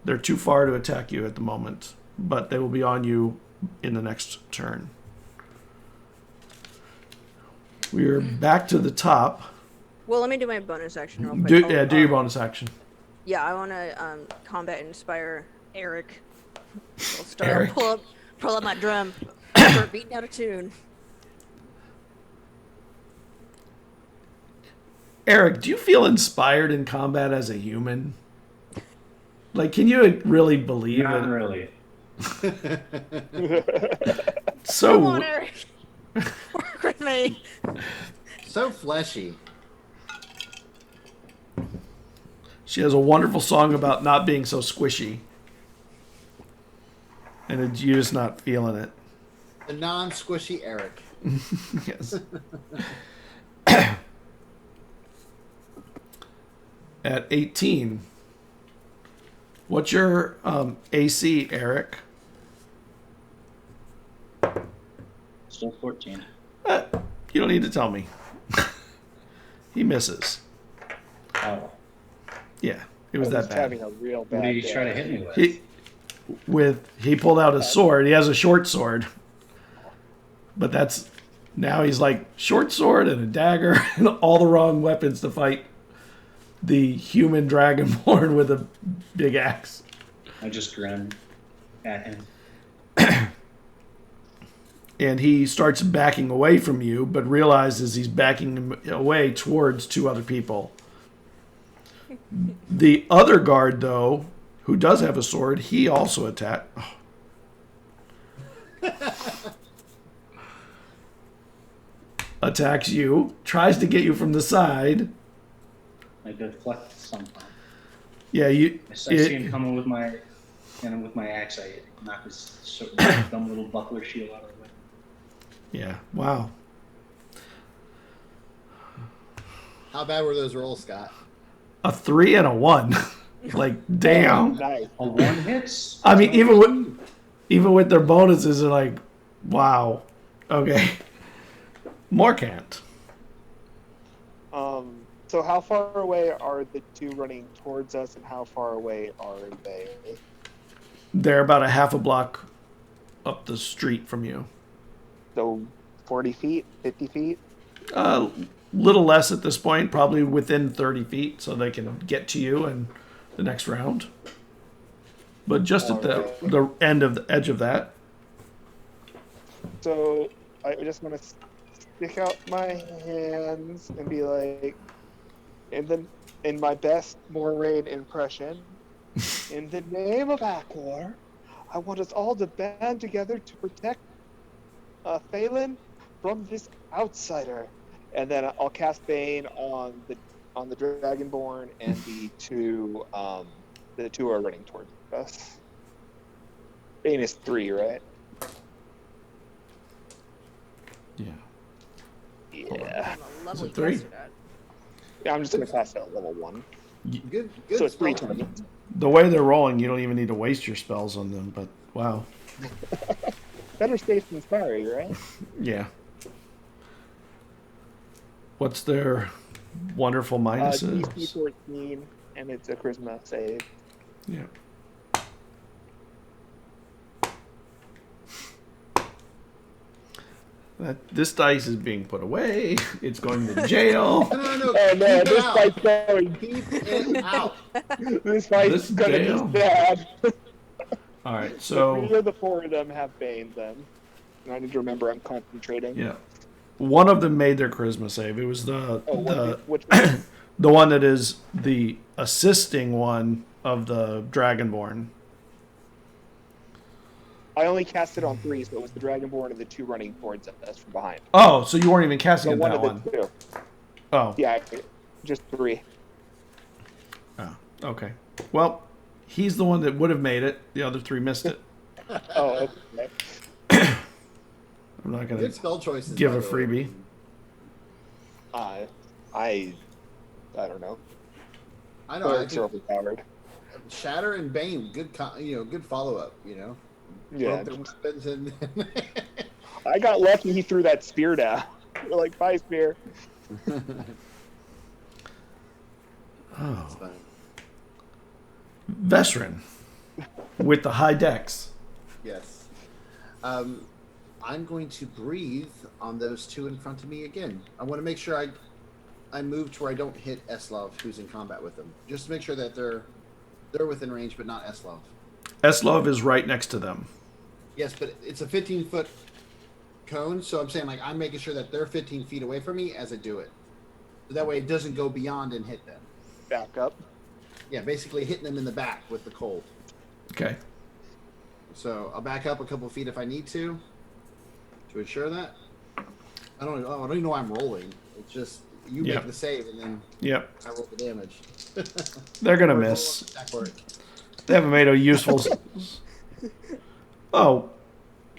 They're too far to attack you at the moment, but they will be on you in the next turn. We're back to the top. Well, let me do my bonus action real quick. Do your bonus action. Yeah, I want to combat inspire Eric. I'll start Eric. pull up my drum, start beating out a tune. Eric, do you feel inspired in combat as a human? Like, can you really believe Not it? really. So Come on, Eric. Work with me. So fleshy. she has a wonderful song about not being so squishy. And you're just not feeling it. The non-squishy Eric. Yes. At 18. What's your AC, Eric? Still 14. You don't need to tell me. He misses. Oh. Yeah, it was I that bad. having a real bad What did he day. try to hit me with? He pulled out his sword. He has a short sword. But now he's like short sword and a dagger and all the wrong weapons to fight the human dragonborn with a big axe. I just grinned at him. And he starts backing away from you, but realizes he's backing away towards two other people. The other guard, though, who does have a sword, he also attacked. Attacks you, tries to get you from the side. I deflect somehow. Yeah, I see him coming with my axe. I knock his dumb little buckler shield out of the way. Yeah, wow. How bad were those rolls, Scott? A 3 and a 1. Like, damn. Nice. A one hits? I mean, even with their bonuses, they're like, wow. Okay. Morkant. So how far away are the two running towards us, and how far away are they? They're about a half a block up the street from you. So 40 feet, 50 feet? Little less at this point, probably within 30 feet, so they can get to you in the next round. But just at the end of the edge of that. So I just want to stick out my hands and be like, in my best Moraine impression, in the name of Akor, I want us all to band together to protect Phelan from this outsider. And then I'll cast Bane on the Dragonborn and the two are running towards us. Bane is 3, right? Yeah. Yeah. I'm a lovely it 3? guess for that. Yeah, I'm just gonna cast it at level 1. Good. So it's 3 spell. targets. The way they're rolling, you don't even need to waste your spells on them, but wow. Better safe than sorry, right? Yeah. What's their wonderful minuses? DC 14, and it's a charisma save. Yeah. This dice is being put away. It's going to jail. No. Oh no, Keep it this out. fight's going. Keep it out. This fight's This gonna jail. be bad. All right, So 3 so of the 4 of them have Bane then. And I need to remember I'm concentrating. yeah, one of them made their charisma save. It was Which one? the one that is the assisting one of the Dragonborn. I only cast it on 3, so it was the Dragonborn and the 2 running towards us from behind. Oh, so you weren't even casting So at one that of the one. 2. Oh, Yeah, just 3. oh, okay. Well, he's the one that would have made it. The other 3 missed it. Oh, okay. I'm not going Good to spell choices. give by a the way. freebie. I don't know. I know. I Clerics are think overpowered. Shatter and Bane, good, good follow up. Yeah, Broke their weapons and I got lucky. He threw that spear down. We're like, bye, spear. Oh. It's fine. Veteran with the high dex. Yes. I'm going to breathe on those two in front of me again. I want to make sure I move to where I don't hit Eslov, who's in combat with them. Just to make sure that they're within range, but not Eslov. Eslov is right next to them. Yes, but it's a 15-foot cone, so I'm saying like I'm making sure that they're 15 feet away from me as I do it. So that way it doesn't go beyond and hit them. Back up. Yeah, basically hitting them in the back with the cold. Okay. So I'll back up a couple feet if I need to ensure that. I don't even know why I'm rolling. It's just you Yep. make the save and then Yep. I roll the damage. They're going to Or roll miss. attack work. They haven't made a useful... Oh.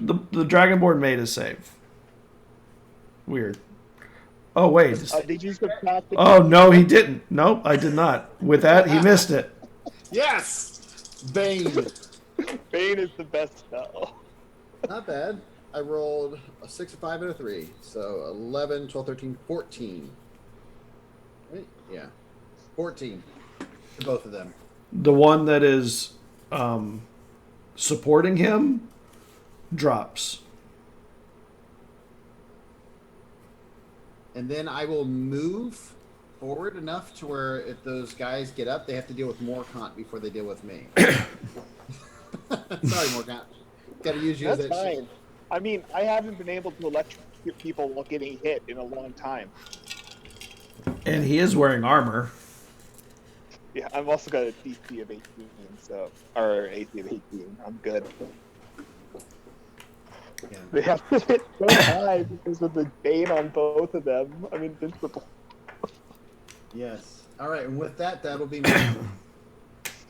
The Dragonborn made a save. Weird. Oh, wait. Did you subtract the Oh, no, he didn't. Nope, I did not. With that, he missed it. Yes! Bane. Bane is the best spell. Not bad. I rolled a 6, a 5, and a 3. So 11, 12, 13, 14. Right? Yeah. 14 to both of them. The one that is supporting him drops. And then I will move forward enough to where if those guys get up, they have to deal with Morkant before they deal with me. Sorry, Morkant. Got to use you That's as that fine. shield. I mean, I haven't been able to electrocute people while getting hit in a long time. And he is wearing armor. Yeah, I've also got a DC of 18, or AC of 18. I'm good. Yeah. They have to hit so high because of the Bane on both of them. I'm invincible. Yes. All right, and with that, that'll be me.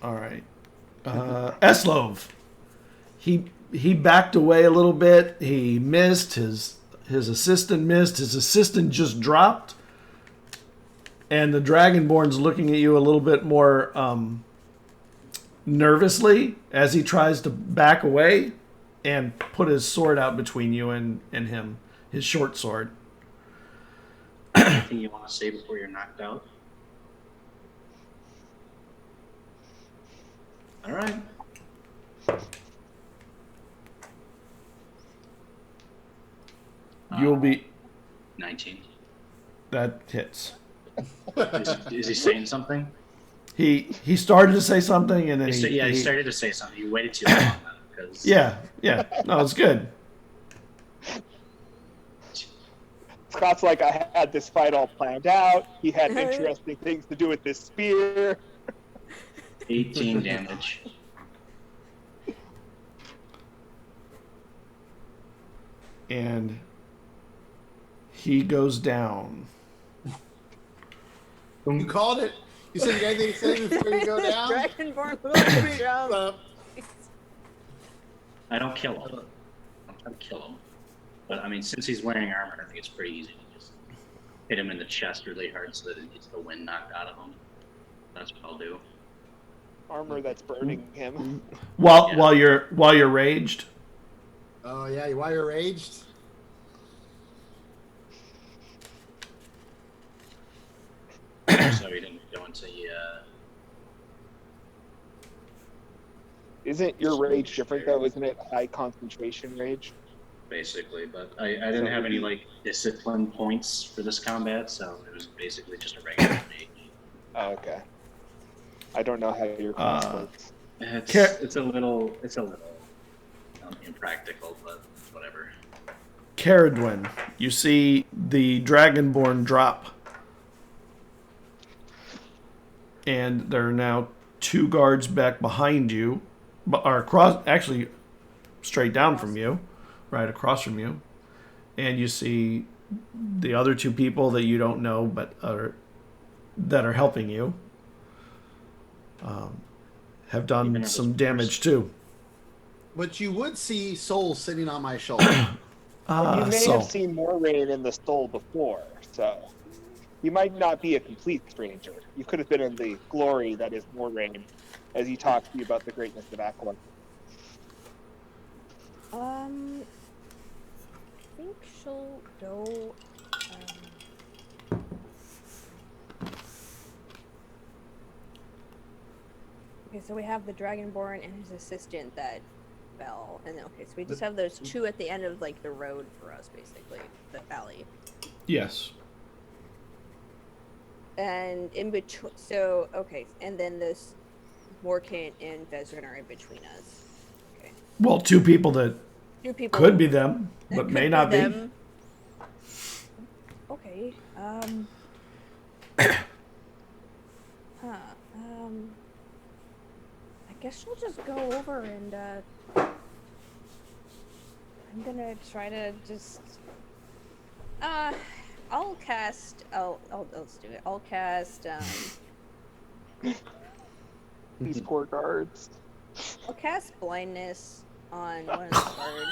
All right. Eslov. He backed away a little bit. He missed. His assistant missed. His assistant just dropped. And the Dragonborn's looking at you a little bit more nervously as he tries to back away and put his sword out between you and him. His short sword. Anything you want to say before you're knocked out? All right. You'll be... 19. That hits. Is he saying something? He started to say something and then He started to say something. You waited too long. Because Yeah. No, it's good. Scott's like, I had this fight all planned out. He had interesting things to do with this spear. 18 damage. And he goes down. You called it. You said you got anything to say before you go down? Dragonborn will jump. I don't kill him. I'm trying to kill him. But, I mean, since he's wearing armor, I think it's pretty easy to just hit him in the chest really hard so that it gets the wind knocked out of him. That's what I'll do. Armor that's burning him. While you're raged. Oh, yeah, while you're raged? So he didn't go into the... Isn't your rage different though? Isn't it high concentration rage? basically, but I didn't have any like discipline points for this combat, so it was basically just a regular mage. Oh, okay. I don't know how your class works. It's a little impractical, but whatever. Caradwin, you see the Dragonborn drop. And there are now 2 guards back behind you, or across, actually straight down from you, right across from you. And you see the other 2 people that you don't know, but that are helping you, have done some damage too. But you would see Soul sitting on my shoulder. You may So have seen Moraine in the Stole before, so you might not be a complete stranger. You could have been in the glory that is Moraine as he talks to you about the greatness of Aqua. I think she'll go. Okay, so we have the Dragonborn and his assistant that fell, and okay, so we just have those two at the end of like the road for us, basically, the alley. yes. And in between, so okay, and then this Morkant and Vezran are in between us. Okay, Well, two people that two people could be them, that but could may not be. them. Okay. I guess she'll just go over and I'm gonna try to just I'll cast let's do it. I'll cast These poor guards. I'll cast blindness on one of the guards.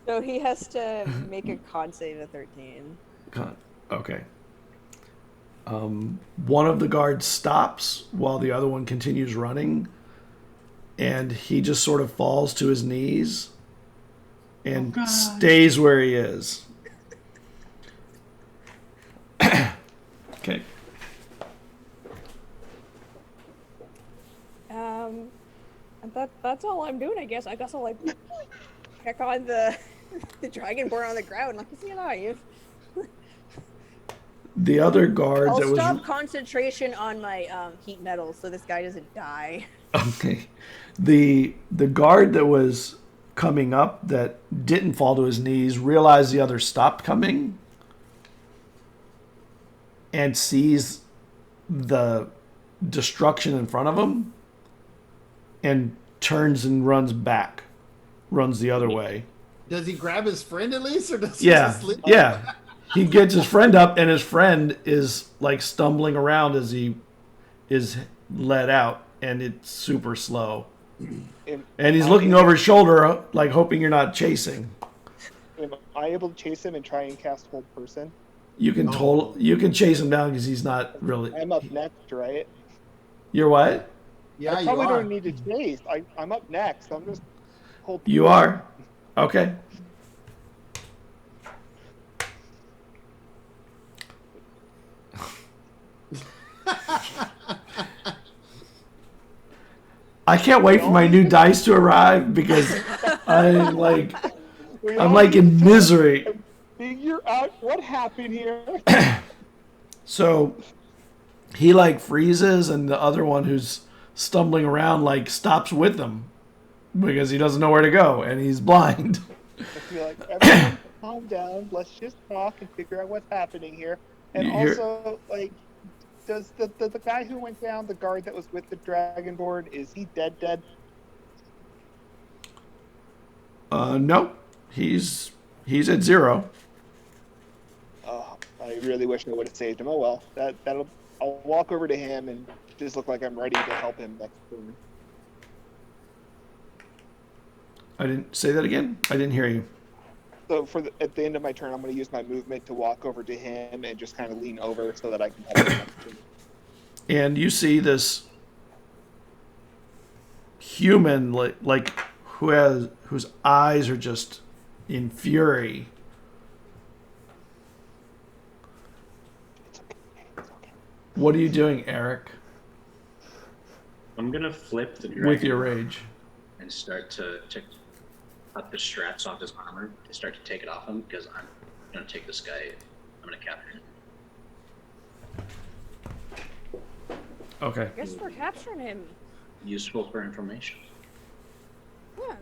So he has to make a con save of 13. Okay. One of the guards stops while the other one continues running, and he just sort of falls to his knees and stays where he is. Okay. That's all I'm doing, I guess. I guess I'll like check on the dragonborn on the ground. Like, is he alive? The other guard I'll that was stop concentration on my heat metals so this guy doesn't die. okay. The guard that was coming up that didn't fall to his knees realized the other stopped coming and sees the destruction in front of him and turns and runs the other way. Does he grab his friend at least, or does he just leave? Yeah. He gets his friend up, and his friend is like stumbling around as he is led out, and it's super slow. And he's looking over his shoulder, like hoping you're not chasing. Am I able to chase him and try and cast Hold Person? You can you can chase him down because he's not really. I'm up next, right? You're what? Yeah, I you probably are. don't need to chase. I'm up next. I'm just hold. You are? Okay. I can't wait for my new dice to arrive because I'm like in misery. Figure out what happened here. So he like freezes, and the other one who's stumbling around like stops with him because he doesn't know where to go and he's blind. I feel like everyone calm down. Let's just talk and figure out what's happening here. And also, like, does the guy who went down, the guard that was with the Dragonborn, is he dead? No, he's at 0. Oh, I really wish I would have saved him. Oh well, I'll walk over to him and just look like I'm ready to help him next turn. I didn't say that again. I didn't hear you. So at the end of my turn, I'm going to use my movement to walk over to him and just kind of lean over so that I can help him next turn. And you see this human like whose eyes are just in fury. It's okay. What are you doing, Eric? I'm gonna flip the dragon With your rage. and start to cut the straps off his armor to start to take it off him because I'm gonna take this guy. I'm gonna capture him. Okay. I guess we're capturing him. Useful for information. Yeah.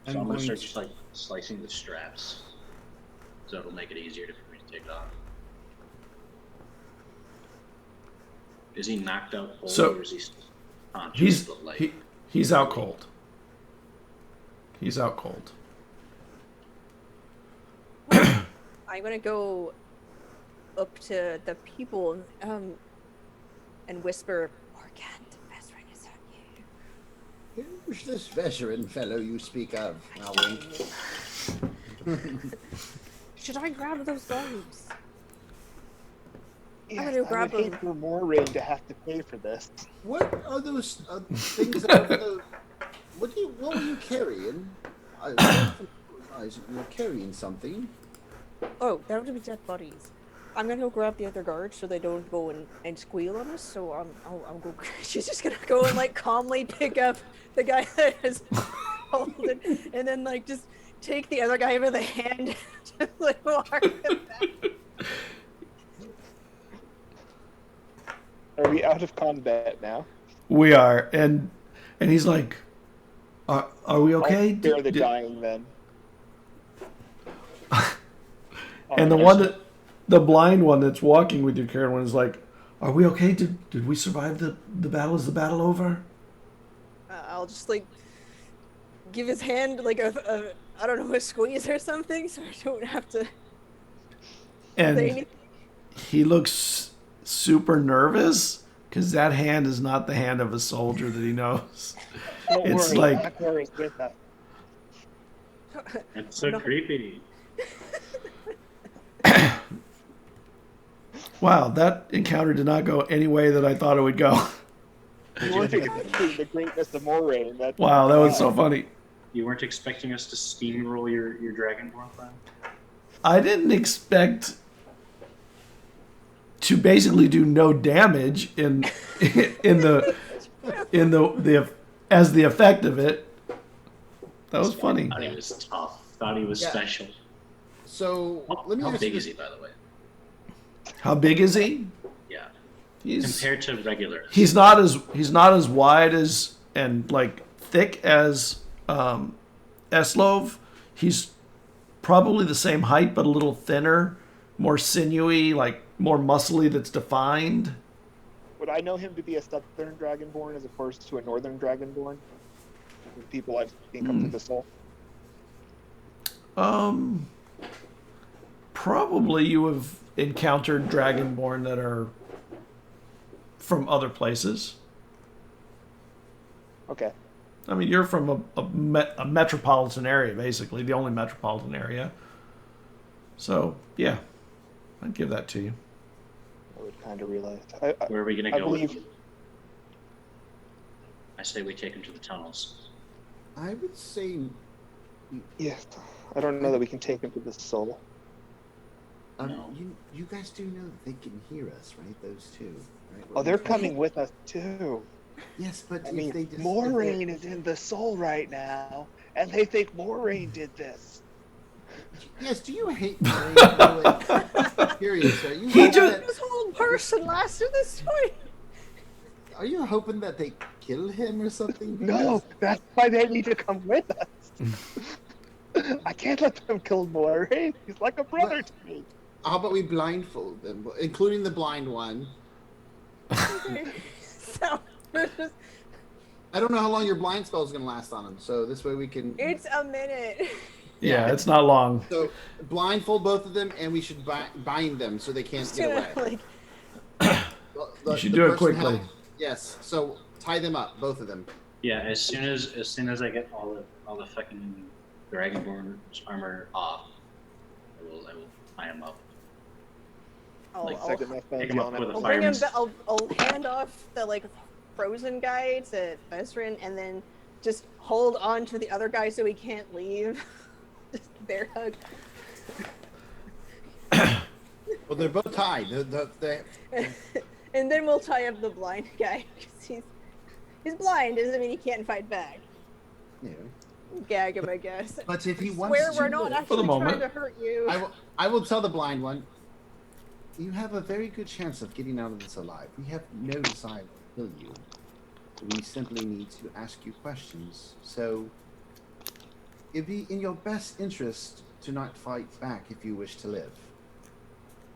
So I'm gonna start just like slicing the straps, so it'll make it easier for me to take it off. Is he knocked out cold, So, or is he still conscious? But like, He's out cold. He's out cold. I'm gonna go up to the people and whisper, can't. Vesrin is on you. Who's this veteran fellow you speak of? I'll wink. Should I grab those guards? Yes, gonna grab I would hate them. for Moraine to have to pay for this. What are those things that are what were you carrying? You were carrying something. Oh, that would be dead bodies. I'm gonna go grab the other guards so they don't go and squeal on us. So I'll go. She's just gonna go and like calmly pick up the guy that is holding, and then like just take the other guy by the hand, just like walk him back. Are we out of combat now? We are, and he's like, "Are we okay?" I'll spare the dying then. And the blind one that's walking with you, Karen, is like, "Are we okay? Did we survive the battle? Is the battle over?" I'll just like give his hand like a I don't know, a squeeze or something, so I don't have to say And anything. he looks super nervous because that hand is not the hand of a soldier that he knows. Don't It's worry, like- Akbar is with us. It's so No. creepy. Wow, that encounter did not go any way that I thought it would go. You weren't expecting the greatness of Moraine. Wow, that was so funny. You weren't expecting us to steamroll your Dragonborn plan? I didn't expect to basically do no damage in the as the effect of it. That was funny. Thought he was tough. Thought he was Yeah. special. So let me How ask big you is this. he, by the way? How big is he? Yeah. He's Compared to regular. he's not as wide as and like thick as Eslov. He's probably the same height but a little thinner, more sinewy, like more muscly that's defined. Would I know him to be a southern dragonborn as opposed to a northern dragonborn? With people I've seen come to the soul. Probably you have encountered Dragonborn that are from other places. Okay. I mean, you're from a metropolitan area, basically, the only metropolitan area. So, yeah, I'd give that to you. I would kind of realize. Where are we going to I go with believe. him? I say we take him to the tunnels. I would say Yes. I don't know that we can take him to the soul. No. you guys do know that they can hear us, right? Those two. Right? Oh, they're coming with us too. Yes, but I if mean, they just Moraine is in the soul right now, and they think Moraine did this. Yes, do you hate Moraine? Like, curious, are you hoping This whole person lasted this story. are you hoping that they kill him or something? No, that's why they need to come with us. I can't let them kill Moraine. He's like a brother to me. How about we blindfold them, including the blind one? So I don't know how long your blind spell is going to last on him, so this way we can. it's a minute. Yeah, it's not long. So blindfold both of them, and we should bind them so they can't Just get gonna away. like You should do it person quickly. Yes. So tie them up, both of them. Yeah, as soon as I get all the fucking Dragonborn armor off, I will tie him up. Like, I'll, Second, my phone's Pick him up yelling with at a me. I'll bring him. fireman's- I'll hand off the like frozen guy to Vesrin, and then just hold on to the other guy so he can't leave. Just bear hug. Well, they're both tied. And then we'll tie up the blind guy because he's blind. Doesn't mean he can't fight back. Yeah. Gag him, I guess. But if he wants Swear to we're not live- actually trying moment. to hurt you. I will tell the blind one. You have a very good chance of getting out of this alive. We have no desire to kill you. We simply need to ask you questions. So, it'd be in your best interest to not fight back if you wish to live.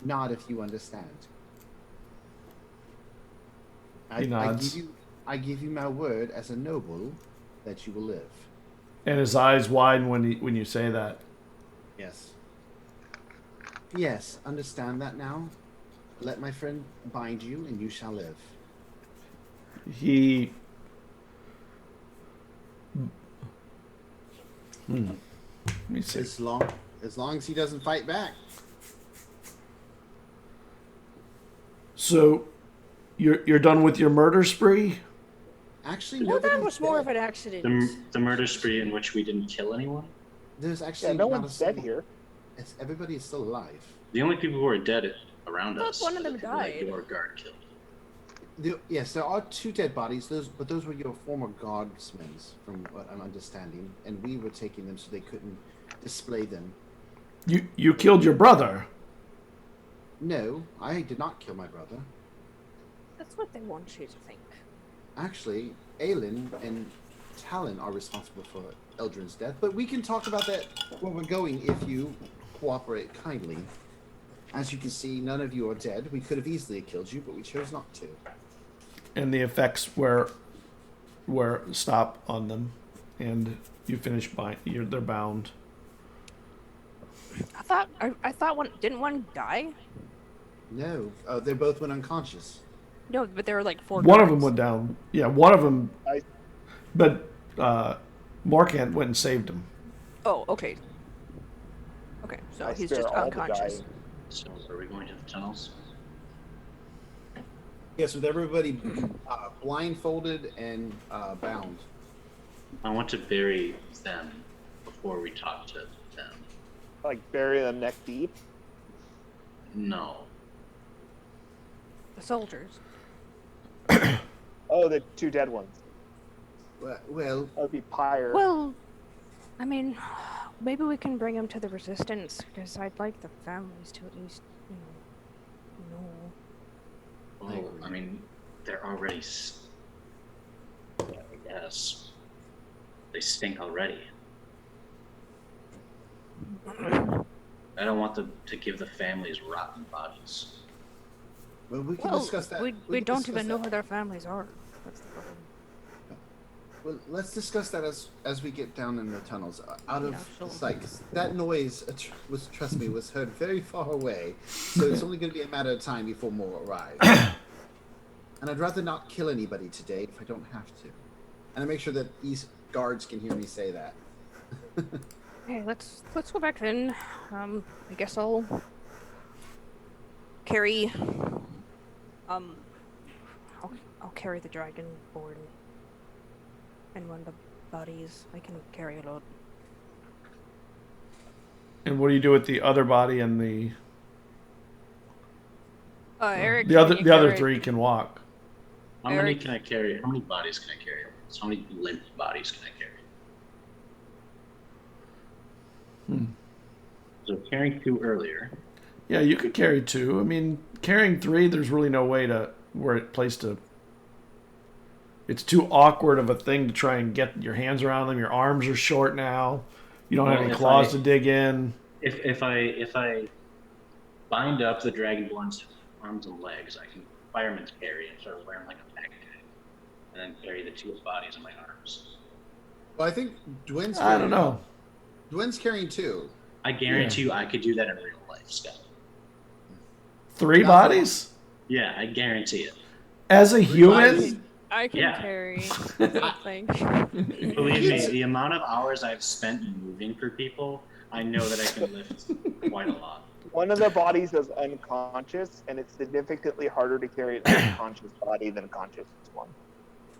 Not if you understand. He nods. I give you my word as a noble that you will live. And his eyes widen when you say that. Yes. Yes, understand that now. Let my friend bind you, and you shall live. He. Let me see. As long as he doesn't fight back. So, you're done with your murder spree? Actually, Well, that nobody's was more dead. of an accident. The murder spree in which we didn't kill anyone. There's actually Yeah, no not one's a dead single- here. Everybody is still alive. The only people who are dead around I thought us. one of are the them people that died. your guard killed. Yes, there are 2 dead bodies. But those were your former guardsmen, from what I'm understanding, and we were taking them so they couldn't display them. You killed your brother. No, I did not kill my brother. That's what they want you to think. Actually, Aelin and Talon are responsible for Eldrin's death, but we can talk about that where we're going if you cooperate kindly. As you can see, none of you are dead. We could have easily killed you, but we chose not to. And the effects were stop on them, and you finish they're bound. I thought one didn't one die? No, they both went unconscious. No, but there were like 4 One of them guards. went down. Yeah, one of them. I- But Morkant went and saved him. Oh, okay. Okay, so I he's spare just all the unconscious. dying. So are we going to the tunnels? Yes, with everybody blindfolded and bound. I want to bury them before we talk to them. Like bury them neck deep. No. The soldiers. Oh, the 2 dead ones. Well, That would be pyre. Well, I mean, maybe we can bring them to the resistance because I'd like the families to at least, know. Well, I mean, they're already. Yeah, I guess they stink already. I don't want them to give the families rotten bodies. well, we can Well, discuss that. we can don't discuss even know that. who their families are. That's the problem. Well, let's discuss that as we get down in the tunnels, out of Yeah, sure. sight. 'Cause that noise trust me, was heard very far away. So it's only going to be a matter of time before more arrive. And I'd rather not kill anybody today if I don't have to. And I make sure that these guards can hear me say that. Okay, let's go back then. I guess I'll carry. I'll carry the dragon board and one of the bodies. I can carry a load. And what do you do with the other body and the Eric. the can other you the other carry- 3 can walk? How many Eric. can I carry? How many bodies can I carry? So how many limp bodies can I carry? So carrying 2 earlier. Yeah, you could carry 2. I mean, carrying 3, there's really no way place to. It's too awkward of a thing to try and get your hands around them. Your arms are short now. You don't have Well, any if claws I- to dig in. If I bind up the dragonborn's arms and legs, I can fireman's carry and start wearing like a backpack, and then carry the 2 bodies in my arms. Well, I think Dwyn's I don't know. Dwyn's carrying 2. I guarantee you, I could do that in real life, Scott. 3 Not bodies? Yeah, I guarantee it. As a human? bodies? I can Yeah. carry something. Believe me, the amount of hours I've spent moving for people, I know that I can lift quite a lot. One of the bodies is unconscious, and it's significantly harder to carry an unconscious body than a conscious one.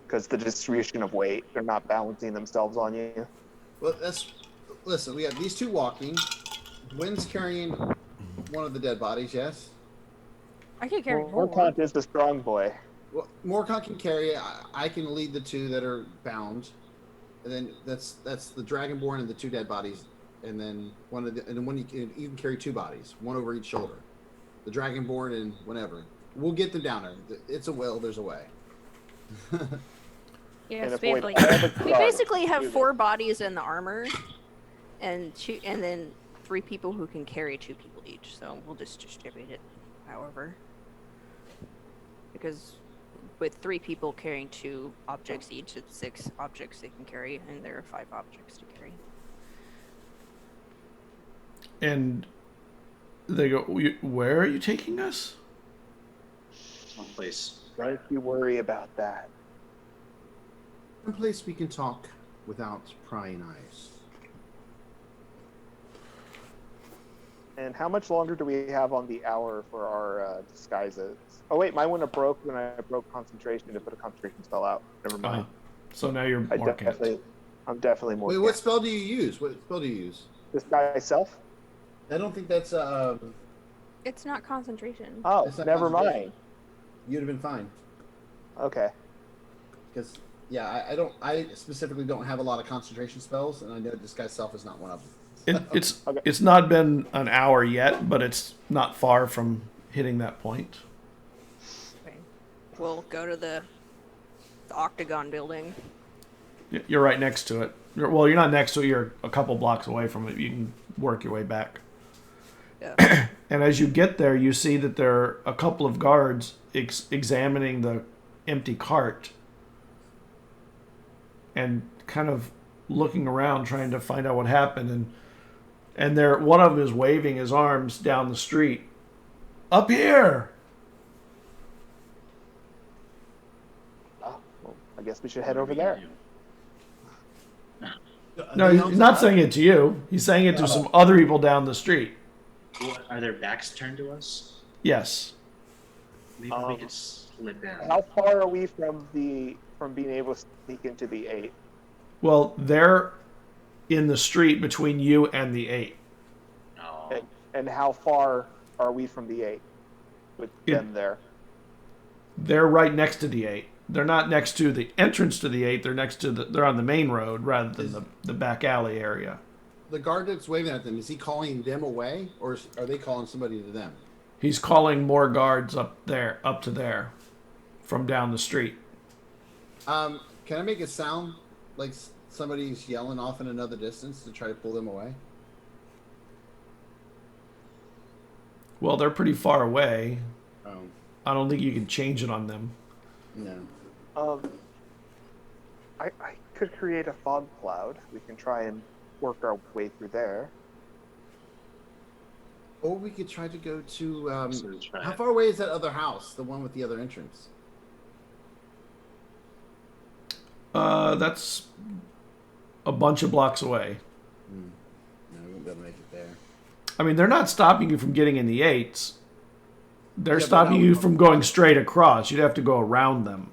Because the distribution of weight, they're not balancing themselves on you. Well, listen. We got these 2 walking. Dwyn's carrying one of the dead bodies. Yes. I can carry More more. conscious, the strong boy. Well, Morcon can carry. I can lead the 2 that are bound, and then that's the Dragonborn and the 2 dead bodies, and then you can carry 2 bodies, 1 over each shoulder. The Dragonborn and whatever. We'll get them down there. It's a will. There's a way. Yes, And we have avoid like all the we guards. basically have 4 bodies in the armor, and then 3 people who can carry 2 people each. So we'll just distribute it, however, because with 3 people carrying 2 objects each, it's 6 objects they can carry, and there are 5 objects to carry. And they go, where are you taking us? Someplace. Don't you worry about that. One place we can talk without prying eyes. And how much longer do we have on the hour for our disguises? Oh wait, mine wouldn't have broke when I broke concentration to put a concentration spell out. Never mind. So now you're more camped. I'm definitely more. Wait, what spell do you use? What spell do you use? Disguise self? I don't think that's It's not concentration. Oh, It's not never concentration. mind. You'd have been fine. Okay. Because I specifically don't have a lot of concentration spells, and I know Disguise Self is not one of them. Okay. It's not been an hour yet, but it's not far from hitting that point. Okay. We'll go to the Octagon building. You're right next to it. You're not next to it. You're a couple blocks away from it. You can work your way back. Yeah. And as you get there, you see that there are a couple of guards examining the empty cart and kind of looking around, trying to find out what happened. And one of them is waving his arms down the street. Up here! Oh, well, I guess we should head over there. No, he's not saying it to you. He's saying it to some other people down the street. What, are their backs turned to us? Yes. Maybe we could slip in. How far are we from being able to sneak into the 8? Well, they're in the street between you and the 8. No. And how far are we from the 8? With them there. They're right next to the 8. They're not next to the entrance to the 8. They're on the main road rather than the back alley area. The guard that's waving at them, is he calling them away, or are they calling somebody to them? He's calling more guards up to there, from down the street. Can I make it sound like somebody's yelling off in another distance to try to pull them away? Well, they're pretty far away. Oh, I don't think you can change it on them. no. I could create a fog cloud. We can try and work our way through there. Or we could try to go to. So let's try How it. far away is that other house? The one with the other entrance? That's a bunch of blocks away. No, we won't be able to make it there. I mean, they're not stopping you from getting in the 8s. They're Yeah, but stopping now- you from going straight across. You'd have to go around them.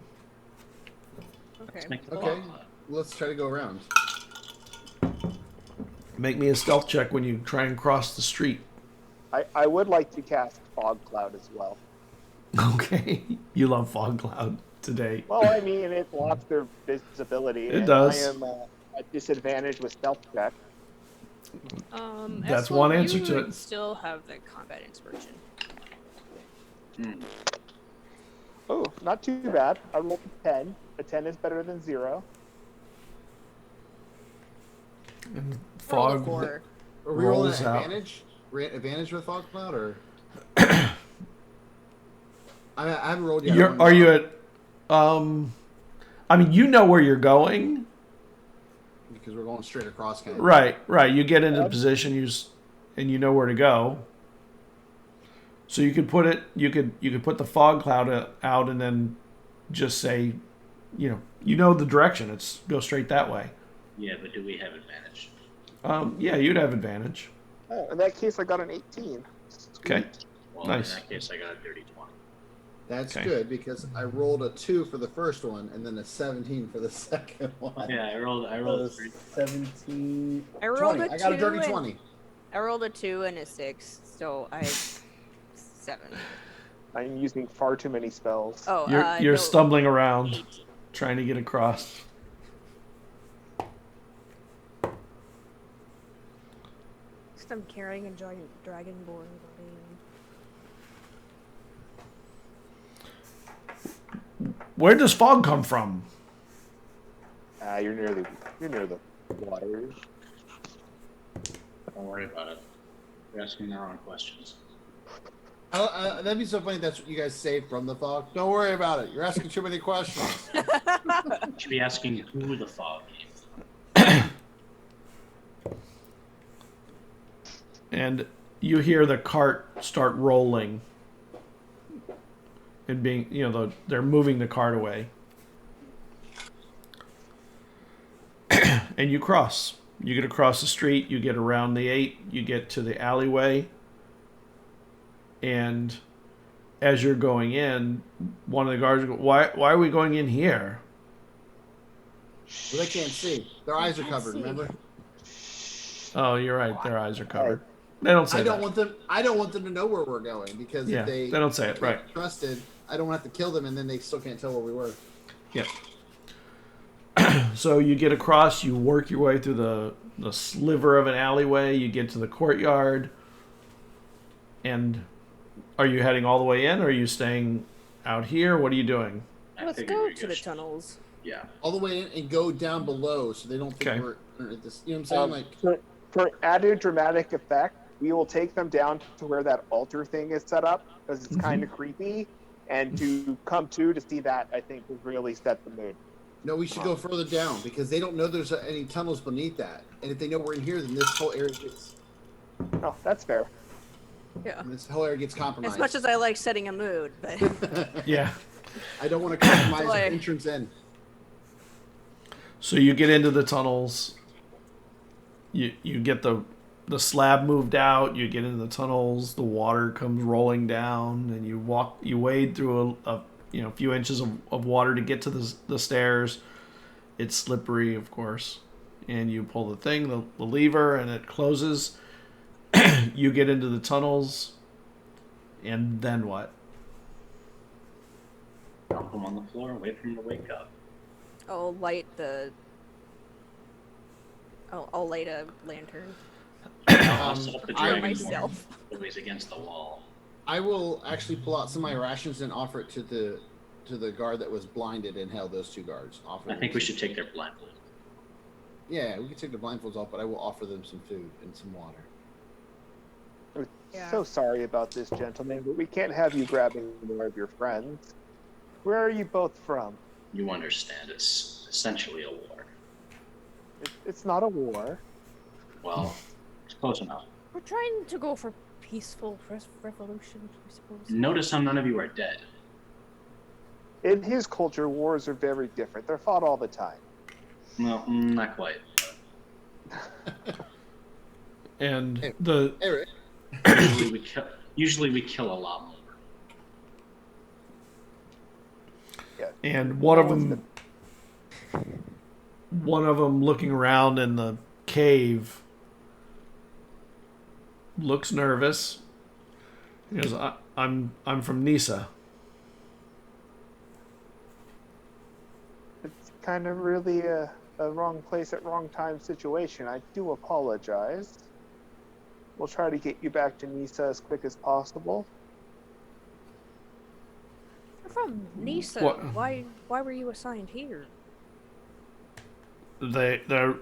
Okay. Let's make the Okay, fog. let's try to go around. Make me a stealth check when you try and cross the street. I would like to cast fog cloud as well. Okay. You love fog cloud today. Well, I mean, it blocks their visibility. It and does. I am at disadvantage with stealth check. That's S1, one answer you to would it. still have the combat inspiration. Oh, not too bad. I rolled a 10. A 10 is better than 0. And Roll a fog. 4. Are we rolling Rolls at out. advantage? Advantage with Fog Cloud, or? I haven't rolled yet. Are you at? I mean, you know where you're going. Because we're going straight across, kind of. Right. You get into position, and you know where to go. So you could put it. You could put the fog cloud out, and then just say, you know the direction. It's go straight that way. Yeah, but do we have advantage? Yeah, you'd have advantage. Oh, in that case, I got an 18. Okay. Well, Nice. in that case, I got a 30-20. That's Okay. good because I rolled a 2 for the first one and then a 17 for the second one. Yeah, I rolled So 3. 17. I rolled 20. a I got a 2 dirty and- 20. I rolled a 2 and a 6, so I have 7. I'm using far too many spells. Oh, You're no, stumbling around, 8. trying to get across. Just I'm carrying a giant dragonborn. Where does fog come from? You're near the waters. Don't worry about it. You're asking the wrong questions. That'd be so funny. That's what you guys saved from the fog. Don't worry about it. You're asking too many questions. You should be asking who the fog came from. And you hear the cart start rolling. And being, they're moving the cart away. and you cross. You get across the street, you get around the 8, you get to the alleyway, and as you're going in, one of the guards goes, why are we going in here? Well, they can't see. Their eyes are covered. see. Remember? Oh, you're right. Their eyes are covered. They don't say I don't that. want them. I don't want them to know where we're going because Yeah, if they don't say it, right. trusted, I don't have to kill them, and then they still can't tell where we were. Yeah. So you get across, you work your way through the sliver of an alleyway, you get to the courtyard, and are you heading all the way in, or are you staying out here? What are you doing? I Let's figured go we to the should- tunnels. Yeah. All the way in and go down below, so they don't think Okay. we're at this. You know what I'm saying? For added dramatic effect, we will take them down to where that altar thing is set up because it's kind of creepy. And to come to see that, I think, would really set the mood. No, we should go further down because they don't know there's any tunnels beneath that. And if they know we're in here, then this whole area gets Oh, that's fair. Yeah. compromised. As much as I like setting a mood, but Yeah. I don't want to compromise the Boy. entrance in. So you get into the tunnels. You get the slab moved out. You get into the tunnels. The water comes rolling down, and you wade through a few inches of water to get to the stairs. It's slippery, of course, and you pull the thing, the lever, and it closes. You get into the tunnels, and then what? Dump him on the floor and wait for him to wake up. I'll light a lantern I'll set up the I dragon myself. always against the wall. I will actually pull out some of my rations and offer it to the guard that was blinded and held those 2 guards. Offer I them think we some- should take their blindfold. Yeah, we can take the blindfolds off, but I will offer them some food and some water. I'm Yeah. so sorry about this, gentlemen, but we can't have you grabbing more of your friends. Where are you both from? You understand, it's essentially a war. It's not a war. Well, it's close enough. We're trying to go for peaceful revolution, I suppose. Notice how none of you are dead. In his culture, wars are very different. They're fought all the time. Well, not quite. And Hey. the Eric, Usually we kill a lot more. Yeah. and one of them looking around in the cave looks nervous. He goes, I'm from Nisa. It's kind of really a wrong place at wrong time situation. I do apologize. We'll try to get you back to Nisa as quick as possible. You're from Nisa. What? Why were you assigned here? The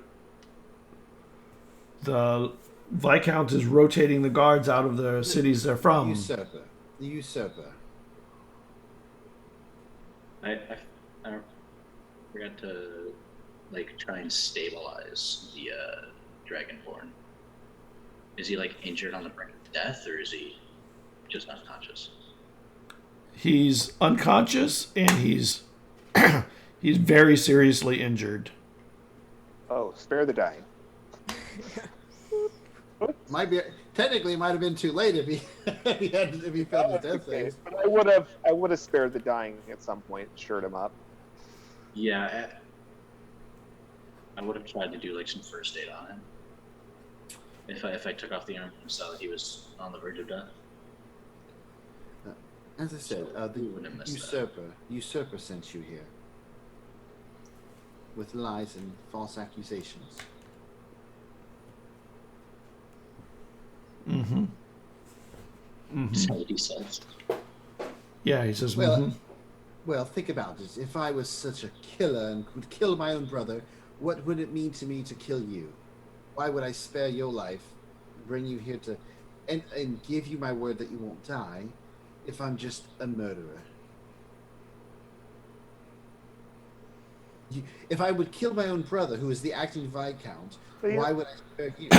Viscount is rotating the guards out of the cities they're from. usurper. The usurper. I forgot to try and stabilize the Dragonborn. Is he injured on the brink of death, or is he just unconscious? He's unconscious and he's he's very seriously injured. Oh, spare the dying. Technically, it might have been too late if he if he felt the death Okay, phase. but I would have spared the dying at some point, shored him up. Yeah, I would have tried to do some first aid on him. If I took off the arm and saw that he was on the verge of death. As I said, We wouldn't have missed usurper sent you here with lies and false accusations. Mm-hmm. That's what he says. Yeah, he says, Well, mhm. Well, think about it. If I was such a killer and would kill my own brother, what would it mean to me to kill you? Why would I spare your life, bring you here to, and give you my word that you won't die, if I'm just a murderer? If I would kill my own brother, who is the acting Viscount, why would I spare you?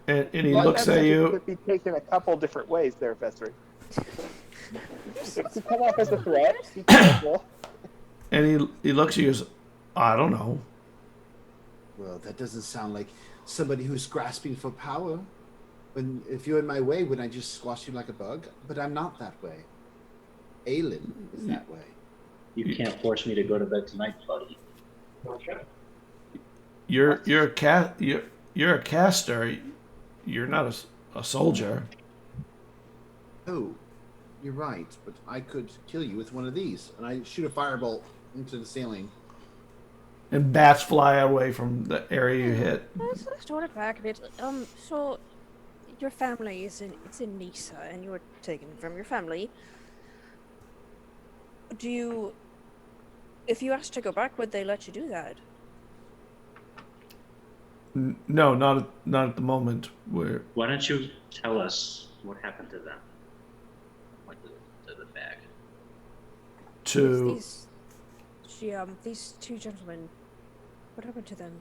And he Well, looks that at message you. could be taken a couple different ways there, Vesri. It could come off as a threat. Be careful. And he looks at you and goes, I don't know. Well, that doesn't sound like somebody who's grasping for power. If you're in my way, wouldn't I just squash you like a bug? But I'm not that way. Aelin is that way. You can't force me to go to bed tonight, buddy. You're a caster. You're not a soldier. Oh, you're right. But I could kill you with one of these, and I shoot a firebolt into the ceiling. And bats fly away from the area you hit. Let's turn it back a bit. So your family is in Nisa, and you were taken from your family. If you asked to go back, would they let you do that? No, not at the moment. Why don't you tell us what happened to them? Like to the bag. These two gentlemen. What happened to them?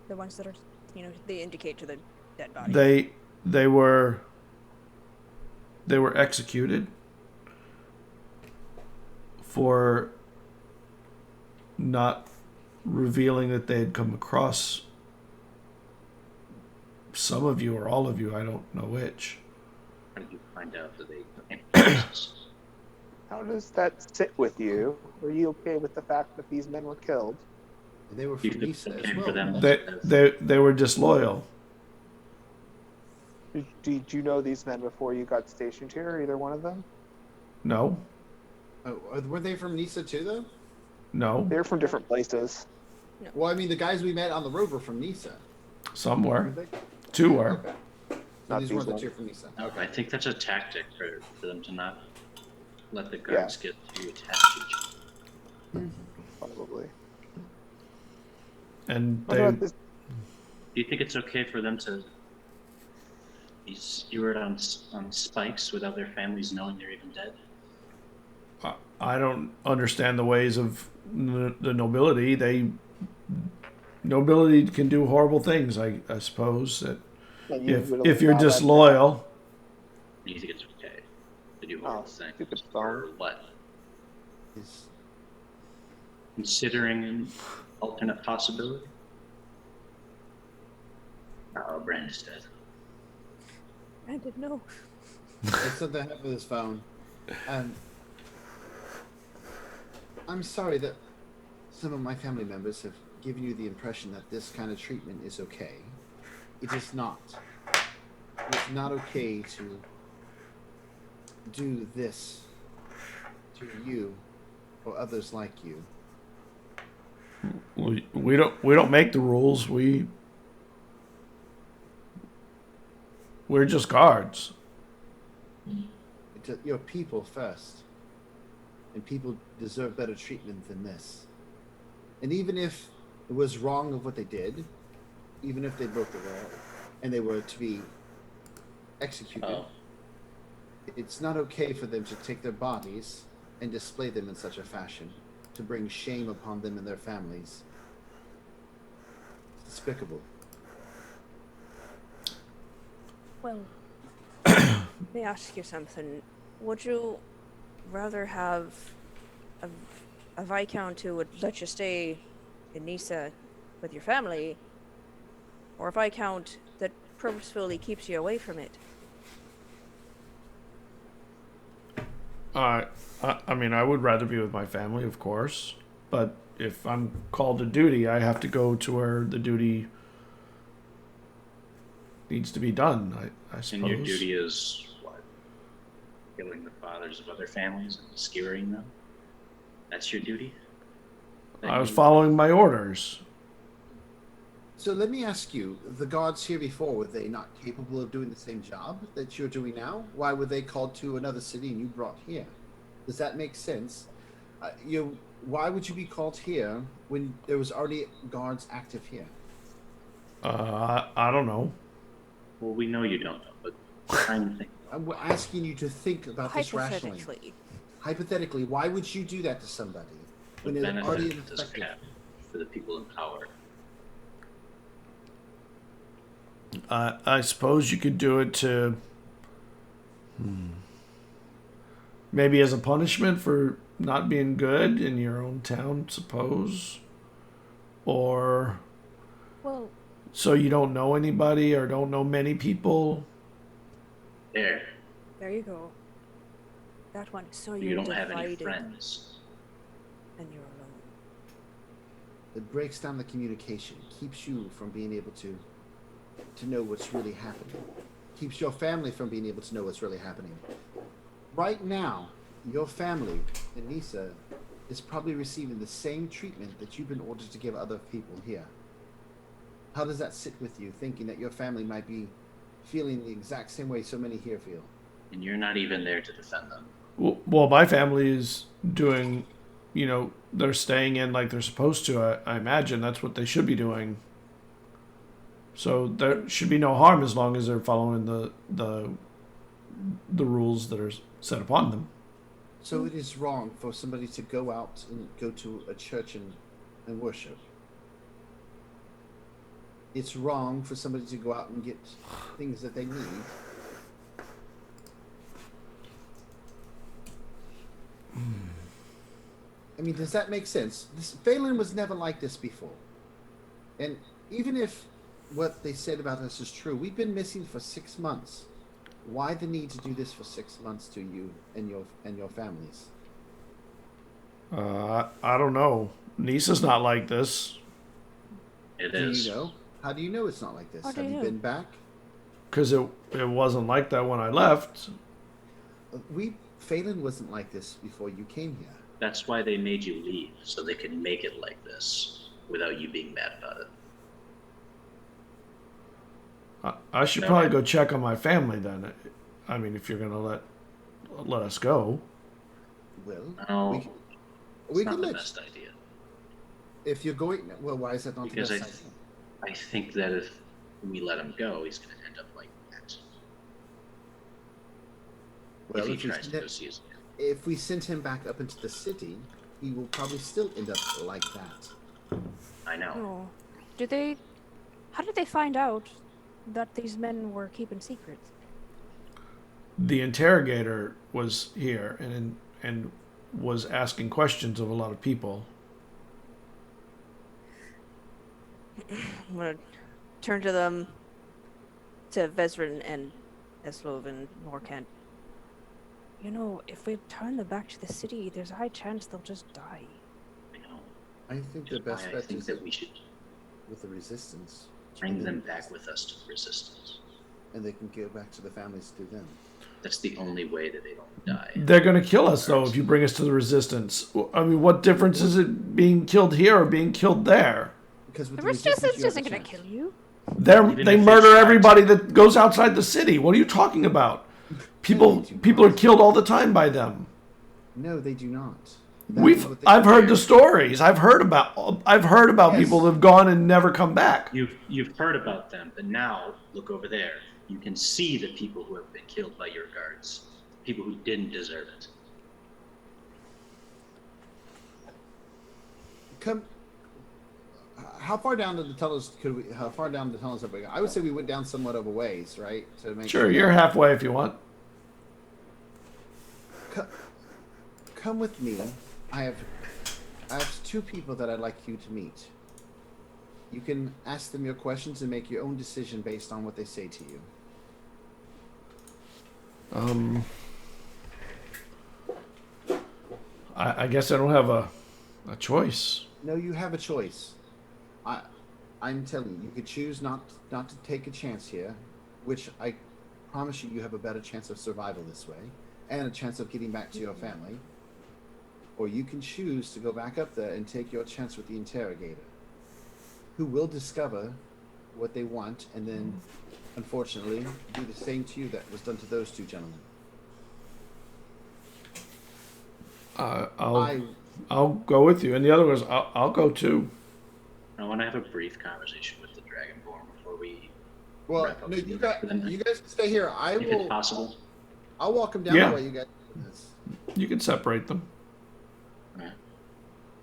The ones that are, they indicate to the dead body. They were executed for not revealing that they had come across some of you or all of you. I don't know which. How did you find out that they? How does that sit with you? Are you okay with the fact that these men were killed? They were from Nisa as well. For them. They were disloyal. Did you know these men before you got stationed here, either one of them? No. Oh, were they from Nisa too, though? No. They're from different places. No. Well, I mean, the guys we met on the road were from Nisa. Some were. Were they? Two were. Okay. So Not these these weren't the ones. two from Nisa. I Okay. think that's a tactic for them to not let the guards get too attached to each other. Probably. And What they about this? Do you think it's okay for them to be skewered on spikes without their families knowing they're even dead? I don't understand the ways of the nobility. Nobility can do horrible things, I suppose. That And you would if you're allow that to disloyal, Do you think it's okay to do Oh, horrible stupid things? phone. Or what? Is- Considering an alternate possibility? Oh, Brandon's dead. I didn't know. There's something happened with his phone. I'm sorry that some of my family members have given you the impression that this kind of treatment is okay. It is not. It's not okay to do this to you or others like you. we don't make the rules. We're just guards. You're people first. And people deserve better treatment than this. And even if it was wrong of what they did, even if they broke the law and they were to be executed, it's not okay for them to take their bodies and display them in such a fashion to bring shame upon them and their families. It's despicable. Well, let me ask you something. Would you rather have a Viscount who would let you stay in Nisa with your family, or a Viscount that purposefully keeps you away from it? I mean, I would rather be with my family, of course. But if I'm called to duty, I have to go to where the duty needs to be done, I suppose. And your duty is what? Killing the fathers of other families and skewering them? That's your duty? I was following my orders. So let me ask you, the guards here before, were they not capable of doing the same job that you're doing now? Why were they called to another city and you brought here? Does that make sense? Why would you be called here when there was already guards active here? I don't know. Well, we know you don't know, but trying to think. I'm asking you to think about this rationally. Hypothetically. Hypothetically, why would you do that to somebody The when it's already benefit does effective? have for the people in power. I suppose you could do it to maybe as a punishment for not being good in your own town, suppose. Or Well, so you don't know anybody or don't know many people? There. there you go. That one. So You you're don't have any divided friends. and you're alone. It breaks down the communication, keeps you from being able to know what's really happening, keeps your family from being able to know what's really happening. Right now, your family, Anissa, is probably receiving the same treatment that you've been ordered to give other people here. How does that sit with you, thinking that your family might be feeling the exact same way so many here feel? And you're not even there to defend them. Well, my family is doing, they're staying in like they're supposed to. I imagine that's what they should be doing. So there should be no harm as long as they're following the rules that are set upon them. So it is wrong for somebody to go out and go to a church and worship. It's wrong for somebody to go out and get things that they need. I mean, does that make sense? Phelan was never like this before. And even if what they said about us is true, we've been missing for 6 months. Why the need to do this for 6 months to you and your families? I don't know. Nisa's not like this. It Do is. you know? How do you know it's not like this? How do Have you you know? been back? Because it wasn't like that when I left. Phelan wasn't like this before you came here. That's why they made you leave, so they could make it like this without you being mad about it. I should probably go check on my family then. I mean, if you're gonna let us go. Well, No, we it's can not the let best idea. if you're going. Well, why is that not Because the best idea? I think that if we let him go, he's going to end up like that. Well, if he if we tries to send- go see his If we send him back up into the city, he will probably still end up like that. I know. No. How did they find out that these men were keeping secrets? The interrogator was here and was asking questions of a lot of people. I'm gonna turn to them, to Vezrin and Eslov and Norkant. You know, if we turn them back to the city, there's a high chance they'll just die. I know. I think the Which is why best I bet think is that we should with the resistance. bring them back with us to the resistance. And they can go back to the families through them. That's the only way that they don't die. They're gonna kill us though if you bring us to the resistance. I mean, what difference is it being killed here or being killed there? Because with The the resistance, resistance you have isn't a gonna chance. kill you. Even They if murder it's everybody that goes outside the city. What are you talking about? People are killed all the time by them. No, they do not. That is what they I've do. heard the stories. I've heard about Yes. people that have gone and never come back. You've heard about them, but now look over there. You can see the people who have been killed by your guards, people who didn't deserve it. Come. How far down to the tunnels How far down the tunnels have we got? I would say we went down somewhat of a ways, right? To make Sure, you're halfway if you want. Come with me. I have two people that I'd like you to meet. You can ask them your questions and make your own decision based on what they say to you. I guess I don't have a choice. No, you have a choice. I'm telling you, you could choose not to take a chance here, which I promise you have a better chance of survival this way, and a chance of getting back to your family. Or you can choose to go back up there and take your chance with the interrogator, who will discover what they want and then, unfortunately, do the same to you that was done to those two gentlemen. I'll go with you, and the other was I'll go too. I want to have a brief conversation with the Dragonborn before we Well, wrap up no, the you meeting. guys can stay here. If it's possible. I'll walk them down Yeah. the way you guys do this. You can separate them. Okay.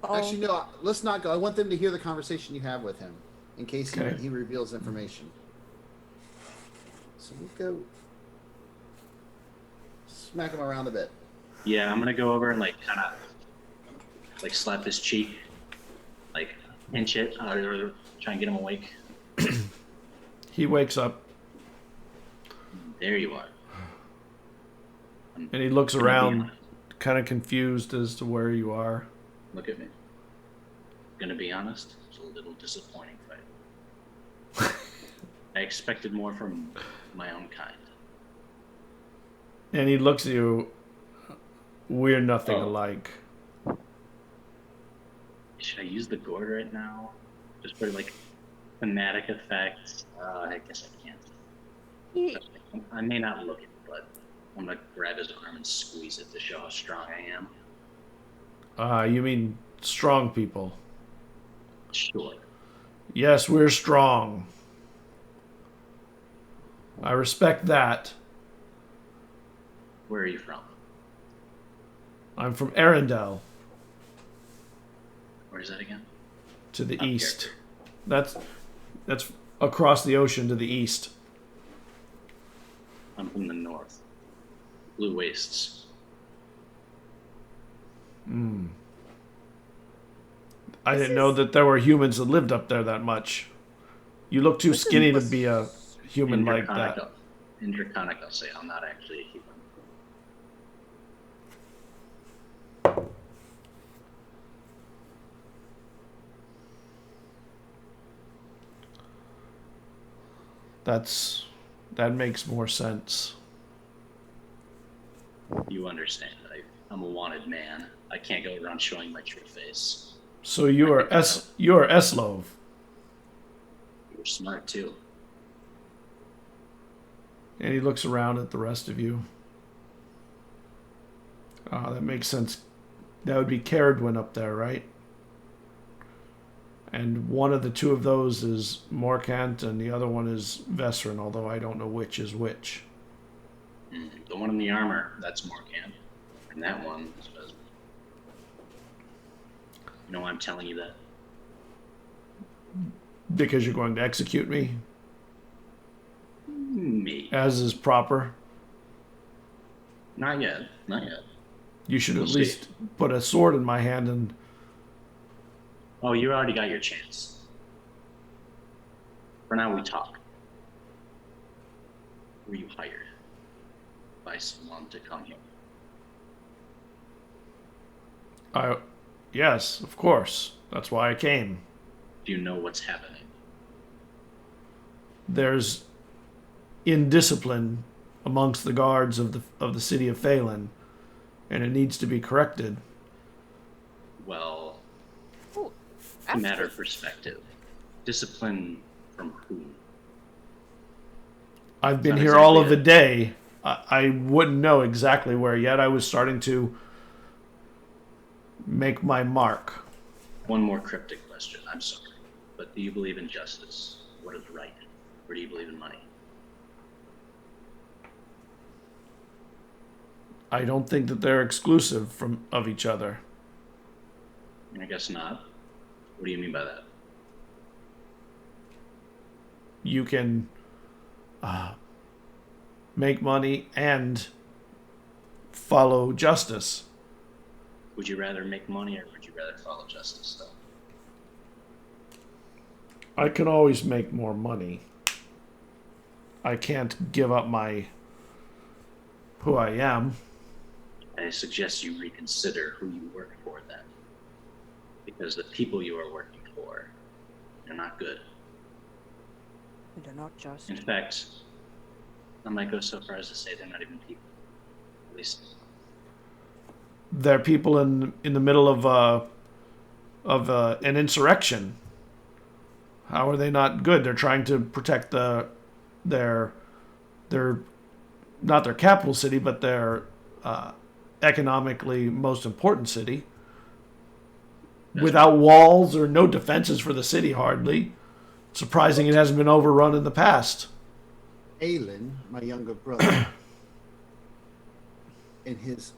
Actually, no. Let's not go. I want them to hear the conversation you have with him, in case Okay. he reveals information. So we go smack him around a bit. Yeah, I'm gonna go over and like kind of like slap his cheek, like Pinch it, or try and get him awake. He wakes up There you are. and he looks Gonna be around, honest. kind of confused as to where you are. Look at me. Gonna be honest, it's a little disappointing fight. I expected more from my own kind. And he looks at you. We're nothing Oh. alike. Should I use the gourd right now? Just for like thematic effects? I guess I can't. He, I may not look it, but I'm gonna grab his arm and squeeze it to show how strong I am. You mean strong people? Sure. Yes, we're strong. I respect that. Where are you from? I'm from Arendelle, Where's that again? to the Up here. east. That's across the ocean to the east. I'm from the north. Blue Wastes. I This didn't know is- that there were humans that lived up there that much. You look too This is- skinny to be a human like that. In Draconic, I'll say I'm not actually a human. That makes more sense. You understand. I'm a wanted man. I can't go around showing my true face. So you're Eslov. You're smart too. And he looks around at the rest of you. That makes sense. That would be Caradwin up there, right? And one of the two of those is Morkant, and the other one is Vesrin, although I don't know which is which. The one in the armor, that's Morkan. And that one is Vesper. You know why I'm telling you that? Because you're going to execute me, Me. as is proper. Not yet. Not yet. You should We'll at see. least put a sword in my hand and... Oh, you already got your chance. For now, we talk. Were you hired by someone to come here? Yes, of course. That's why I came. Do you know what's happening? There's indiscipline amongst the guards of the city of Phelan, and it needs to be corrected. Well, Ooh, it's a matter of perspective. Discipline from whom? I've been Not here all exactly of the day. I wouldn't know exactly where yet. I was starting to make my mark. One more cryptic question. I'm sorry. But do you believe in justice? What is right? Or do you believe in money? I don't think that they're exclusive of each other. I guess not. What do you mean by that? You can make money and follow justice. Would you rather make money or would you rather follow justice, though? I can always make more money. I can't give up who I am. I suggest you reconsider who you work for then. Because the people you are working for are not good. they're not just. In fact, I might go so far as to say they're not even people. At least They're people in the middle of an insurrection. How are they not good? They're trying to protect their not their capital city, but their economically most important city. Without walls or no defenses for the city, hardly. Surprising it hasn't been overrun in the past. Aelin, my younger brother, and his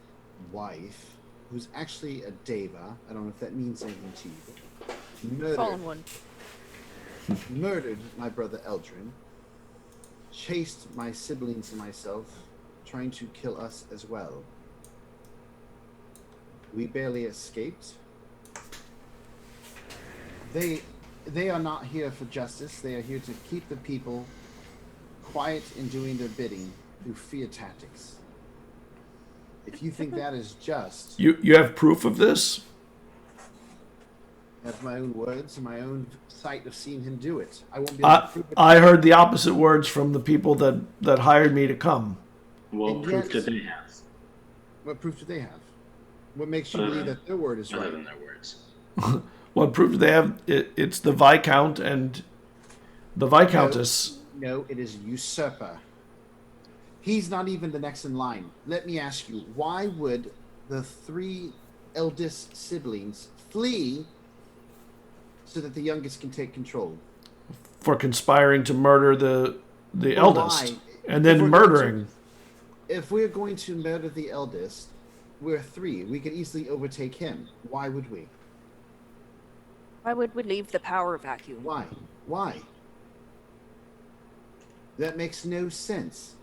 wife, who's actually a deva, I don't know if that means anything to you, Fallen one. murdered my brother Eldrin, chased my siblings and myself, trying to kill us as well. We barely escaped. They are not here for justice. They are here to keep the people quiet and doing their bidding through fear tactics. If you think that is just, You have proof of this? I have my own words and my own sight of seeing him do it. I won't be able to prove it. I heard the opposite words from the people that hired me to come. What And proof yet- did they have? What proof do they have? What makes you believe that their word is Other right? than their words. What proof do they have? It's the Viscount and the Viscountess. No, it is usurper. He's not even the next in line. Let me ask you, why would the 3 eldest siblings flee so that the youngest can take control? For conspiring to murder the But eldest. why? And then If we're murdering. going to- if we're going to murder the eldest, we're 3. We could easily overtake him. Why would we? Why would we leave the power vacuum? Why? Why? That makes no sense.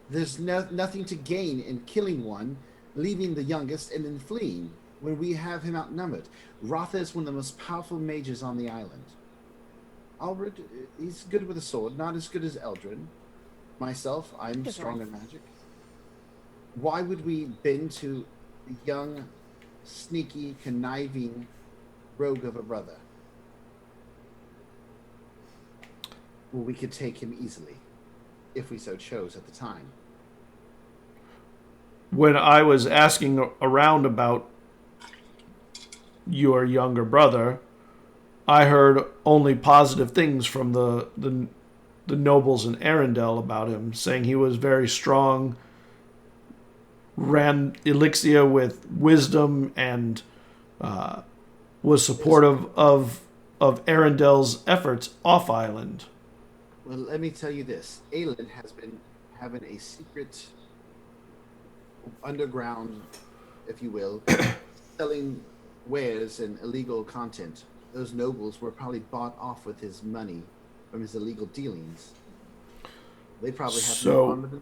There's nothing to gain in killing one, leaving the youngest, and then fleeing when we have him outnumbered. Rotha is one of the most powerful mages on the island. Albert, he's good with a sword, not as good as Eldrin. Myself, I'm Yes, strong right. in magic. Why would we bend to the young, sneaky, conniving rogue of a brother? Well, we could take him easily, if we so chose at the time. When I was asking around about your younger brother, I heard only positive things from the nobles in Arendelle about him, saying he was very strong, ran Elixia with wisdom, and was supportive of Arendelle's efforts off island. Well, let me tell you this. Aelin has been having a secret underground, if you will, selling wares and illegal content. Those nobles were probably bought off with his money from his illegal dealings. They probably have So- no armor than-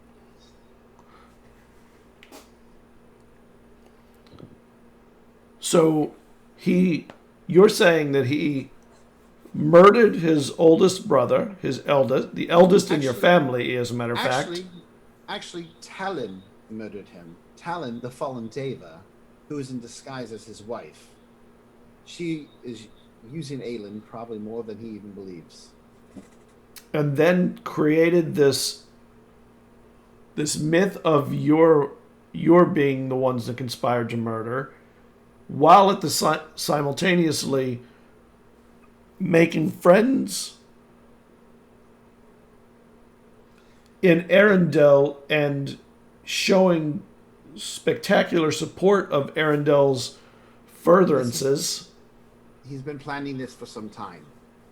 So you're saying that he murdered his oldest brother, the eldest in your Actually- family, as a matter of fact. Actually, Talon murdered him. Talon, the fallen Deva, who is in disguise as his wife. She is using Aelin probably more than he even believes. And then created this myth of your being the ones that conspired to murder, while at the simultaneously making friends in Arendelle and showing spectacular support of Arendelle's furtherances. He's been planning this for some time.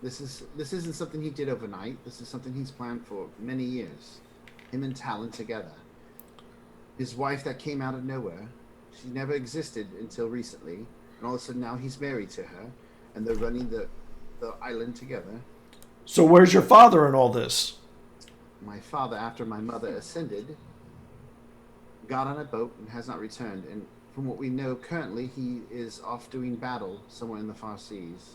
This isn't something he did overnight. This is something he's planned for many years. Him and Talon together. His wife that came out of nowhere, she never existed until recently, and all of a sudden now he's married to her, and they're running the island together. So where's your father in all this? My father, after my mother ascended, got on a boat and has not returned. And from what we know, currently he is off doing battle somewhere in the far seas.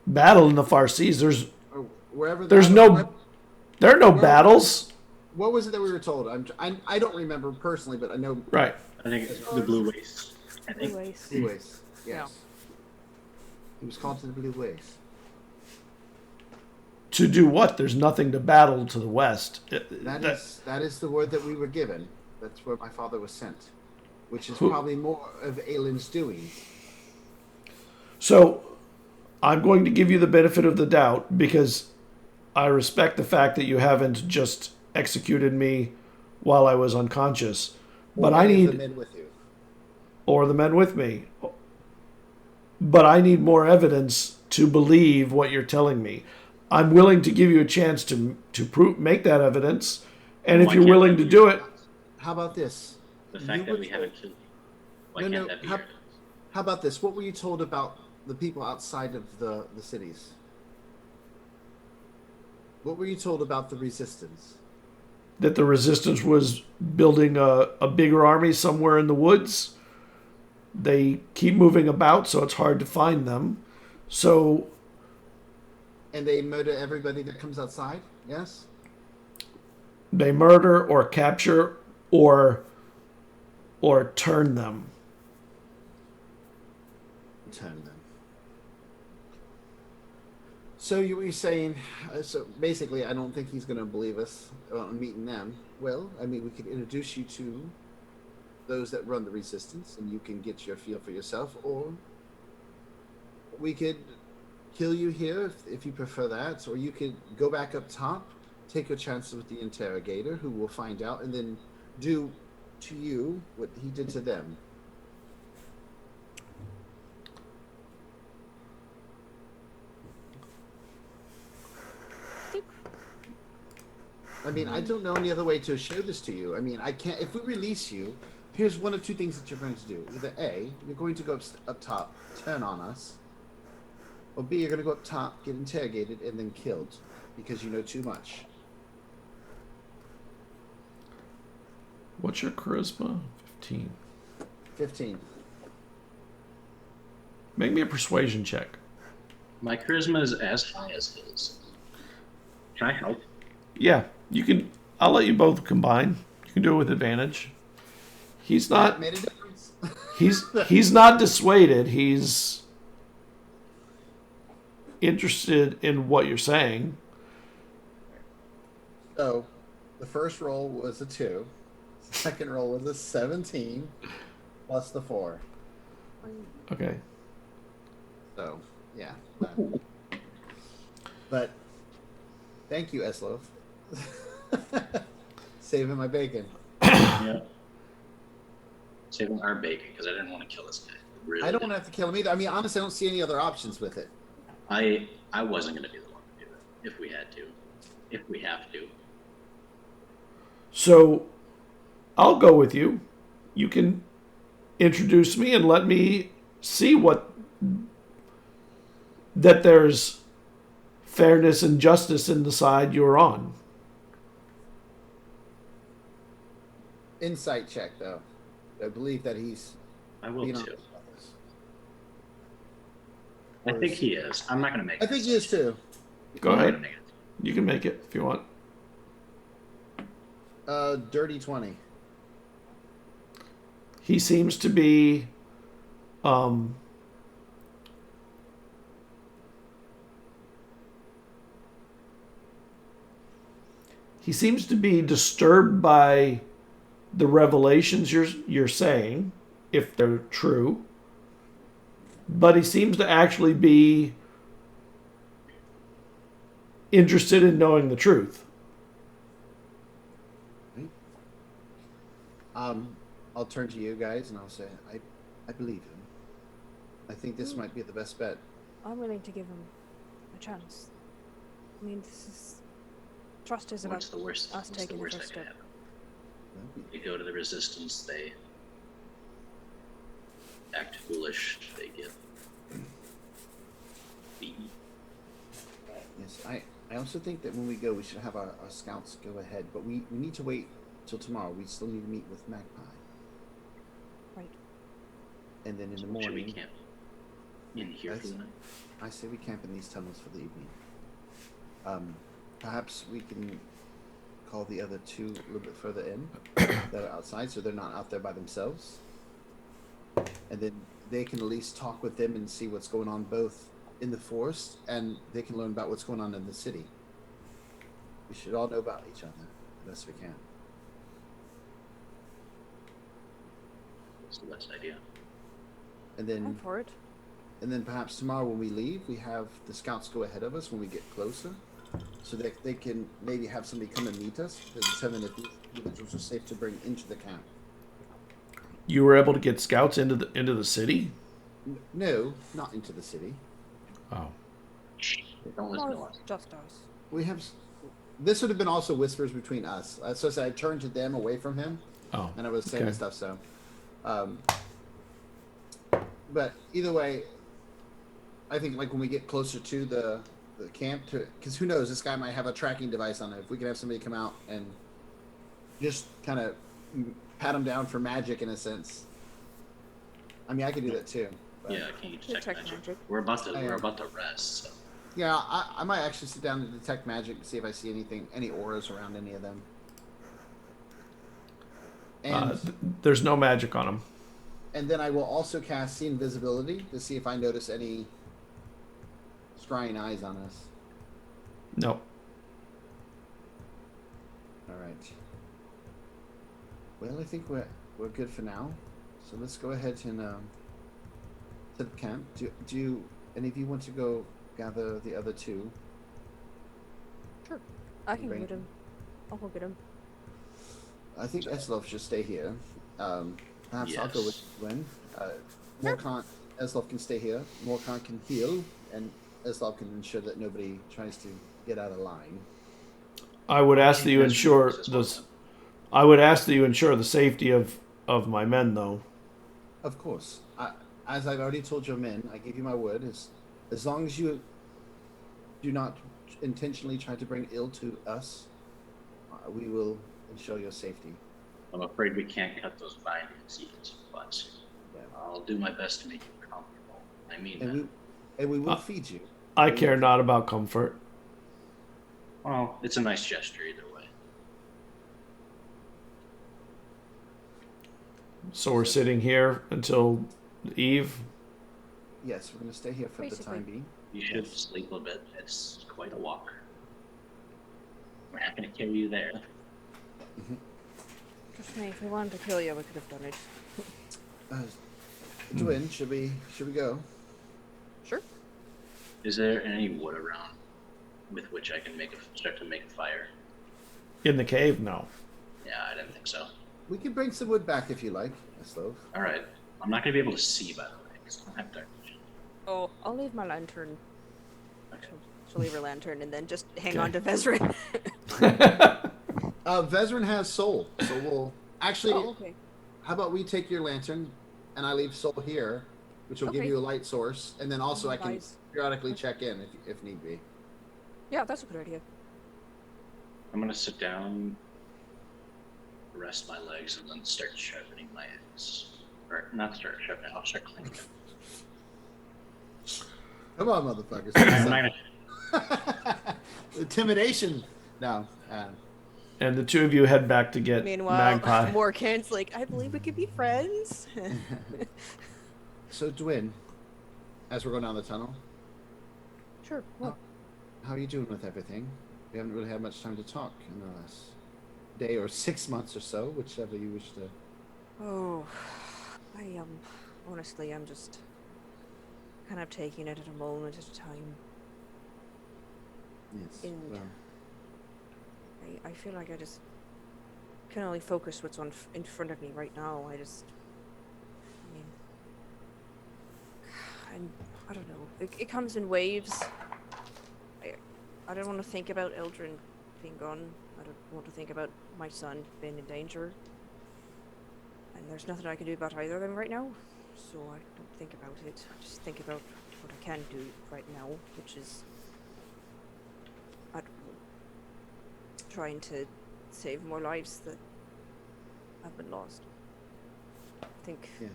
Battle in the far seas. There's Or wherever. There's that- no- there are no Where- battles. What was it that we were told? I don't remember personally, but I know. Right. I think it's the Blue Waste. I think. Anyways. Blue Waste. Yes. He was called to the Blue Waste. To do what? There's nothing to battle to the west. That is the word that we were given. That's where my father was sent, which is Who- probably more of Aelin's doing. So I'm going to give you the benefit of the doubt because I respect the fact that you haven't just executed me while I was unconscious. But Or I any of need, the men with you. or the men with me. But I need more evidence to believe what you're telling me. I'm willing to give you a chance to make that evidence, and if Why you're can't willing that to be do your it, evidence? How about this? The You fact that were we told- haven't killed you. Why No, can't no, that be how- your evidence? How about this? What were you told about the people outside of the cities? What were you told about the resistance? that the resistance was building a bigger army somewhere in the woods. They keep moving about, so it's hard to find them. So And they murder everybody that comes outside? Yes? they murder or capture or turn them. Turn them. So you were saying, so basically, I don't think he's going to believe us on meeting them. Well, I mean, we could introduce you to those that run the resistance, and you can get your feel for yourself, or we could kill you here if you prefer that, or you could go back up top, take your chances with the interrogator, who will find out, and then do to you what he did to them. I mean, I don't know any other way to show this to you. I mean, I can't. If we release you, here's one of two things that you're going to do. Either A, you're going to go up top, turn on us, or B, you're going to go up top, get interrogated, and then killed because you know too much. What's your charisma? 15. 15. Make me a persuasion check. My charisma is as high as his. Can I help? Yeah, you can. I'll let you both combine. You can do it with advantage. He's That not. made a difference. He's not dissuaded. He's interested in what you're saying. So, the first roll was a 2. Second roll was a 17 plus the 4. Okay. So, yeah. But thank you, Eslov. Saving my bacon. Yeah. Saving our bacon because I didn't want to kill this guy. Really I don't didn't. want to have to kill him either. I mean, honestly, I don't see any other options with it. I wasn't going to be the one to do it if we had to. If we have to. So, I'll go with you. You can introduce me and let me see that there's fairness and justice in the side you're on. Insight check, though. I believe that he's I will being too. honest about this. I think he is. I'm not going to make I it. think he is too. Go I'm not ahead. gonna make it. You can make it if you want. Dirty 20. He seems to be disturbed by the revelations you're saying, if they're true. But he seems to actually be interested in knowing the truth. I'll turn to you guys and I'll say, I believe him. I think this might be the best bet. I'm willing to give him a chance. I mean, this is trust is about What's the worst? us What's taking the the worst first that could step. happen? They go to the resistance. They act foolish. They get beaten. Yes, I also think that when we go, we should have our scouts go ahead, but we need to wait till tomorrow. We still need to meet with Magpie. Right. And then in the Should we morning, camp in here for the night? I say we camp in these tunnels for the evening. Perhaps we can call the other two a little bit further in that are outside, so they're not out there by themselves. And then they can at least talk with them and see what's going on both in the forest, and they can learn about what's going on in the city. We should all know about each other the best we can. That's the best idea. And I'm then, for it. perhaps tomorrow when we leave, we have the scouts go ahead of us when we get closer, so that they can maybe have somebody come and meet us to determine if these individuals are safe to bring into the camp. You were able to get scouts into the city? No, not into the city. Oh. Don't listen to More us. just us. We have. This would have been also whispers between us. So I turned to them away from him, Oh. and I was saying okay. stuff. So, but either way, I think like when we get closer to the camp, because who knows, this guy might have a tracking device on it. If we can have somebody come out and just kind of pat him down for magic in a sense. I mean, I could do that too. Yeah, can you detect Detect magic? magic. We're about I am. to rest. So. Yeah, I might actually sit down and detect magic and see if I see anything, any auras around any of them. And There's no magic on them. and then I will also cast see invisibility to see if I notice any scrying eyes on us. No. All right. Well, I think we're good for now. So let's go ahead and set up camp. Do you, any of you want to go gather the other two? Sure. I can Bring- get him. I'll go get him. I think Eslov should stay here. Perhaps I'll go with Yes. Gwen. Morkan, Eslov can stay here. Morkan can heal, and Eslov can ensure that nobody tries to get out of line. I would ask that you That's ensure what it is. I would ask that you ensure the safety of my men, though. Of course. As I've already told your men, I give you my word, as long as you do not intentionally try to bring ill to us, we will ensure your safety. I'm afraid we can't cut those bindings yet, but I'll do my best to make you comfortable. I mean that. We will feed you. I care not about comfort. Well, it's a nice gesture either way. So we're sitting here until eve. Yes, we're going to stay here for the Basically. time being. You should sleep a bit. It's quite a walk. We're not going to carry you there. Trust me, if we wanted to kill you, we could have done it. Dwayne, should we go? Sure. Is there any wood around with which I can start to make a fire? In the cave, no. Yeah, I didn't think so. We can bring some wood back if you like, Eslov. All right. I'm not going to be able to see, by the way, because I don't have dark vision. Oh, I'll leave my lantern. Okay. She'll leave her lantern and then just hang Okay. on to Vezrin. Vezrin has soul, so we'll actually. Oh, okay. How about we take your lantern, and I leave soul here, which will give Okay. you a light source, and then also I can Nice. periodically check in if need be. Yeah, that's a good idea. I'm going to sit down, rest my legs, and then start sharpening my axe. Or not start sharpening, I'll start cleaning. Come on, motherfuckers. I'm not gonna, Intimidation. No. And the two of you head back to get Meanwhile, Magpie. Morkan's like, I believe we could be friends. So, Dwyn, as we're going down the tunnel, Sure. What? how are you doing with everything? We haven't really had much time to talk in the last day or 6 months or so, whichever you wish to. Oh, I honestly, I'm just kind of taking it at a moment at a time. Yes. And- Well, I feel like I just can only focus what's in front of me right now. I mean, I don't know. It comes in waves. I don't want to think about Eldrin being gone. I don't want to think about my son being in danger. And there's nothing I can do about either of them right now. So I don't think about it. I just think about what I can do right now, which is I don't know, trying to save more lives that have been lost. I think yes.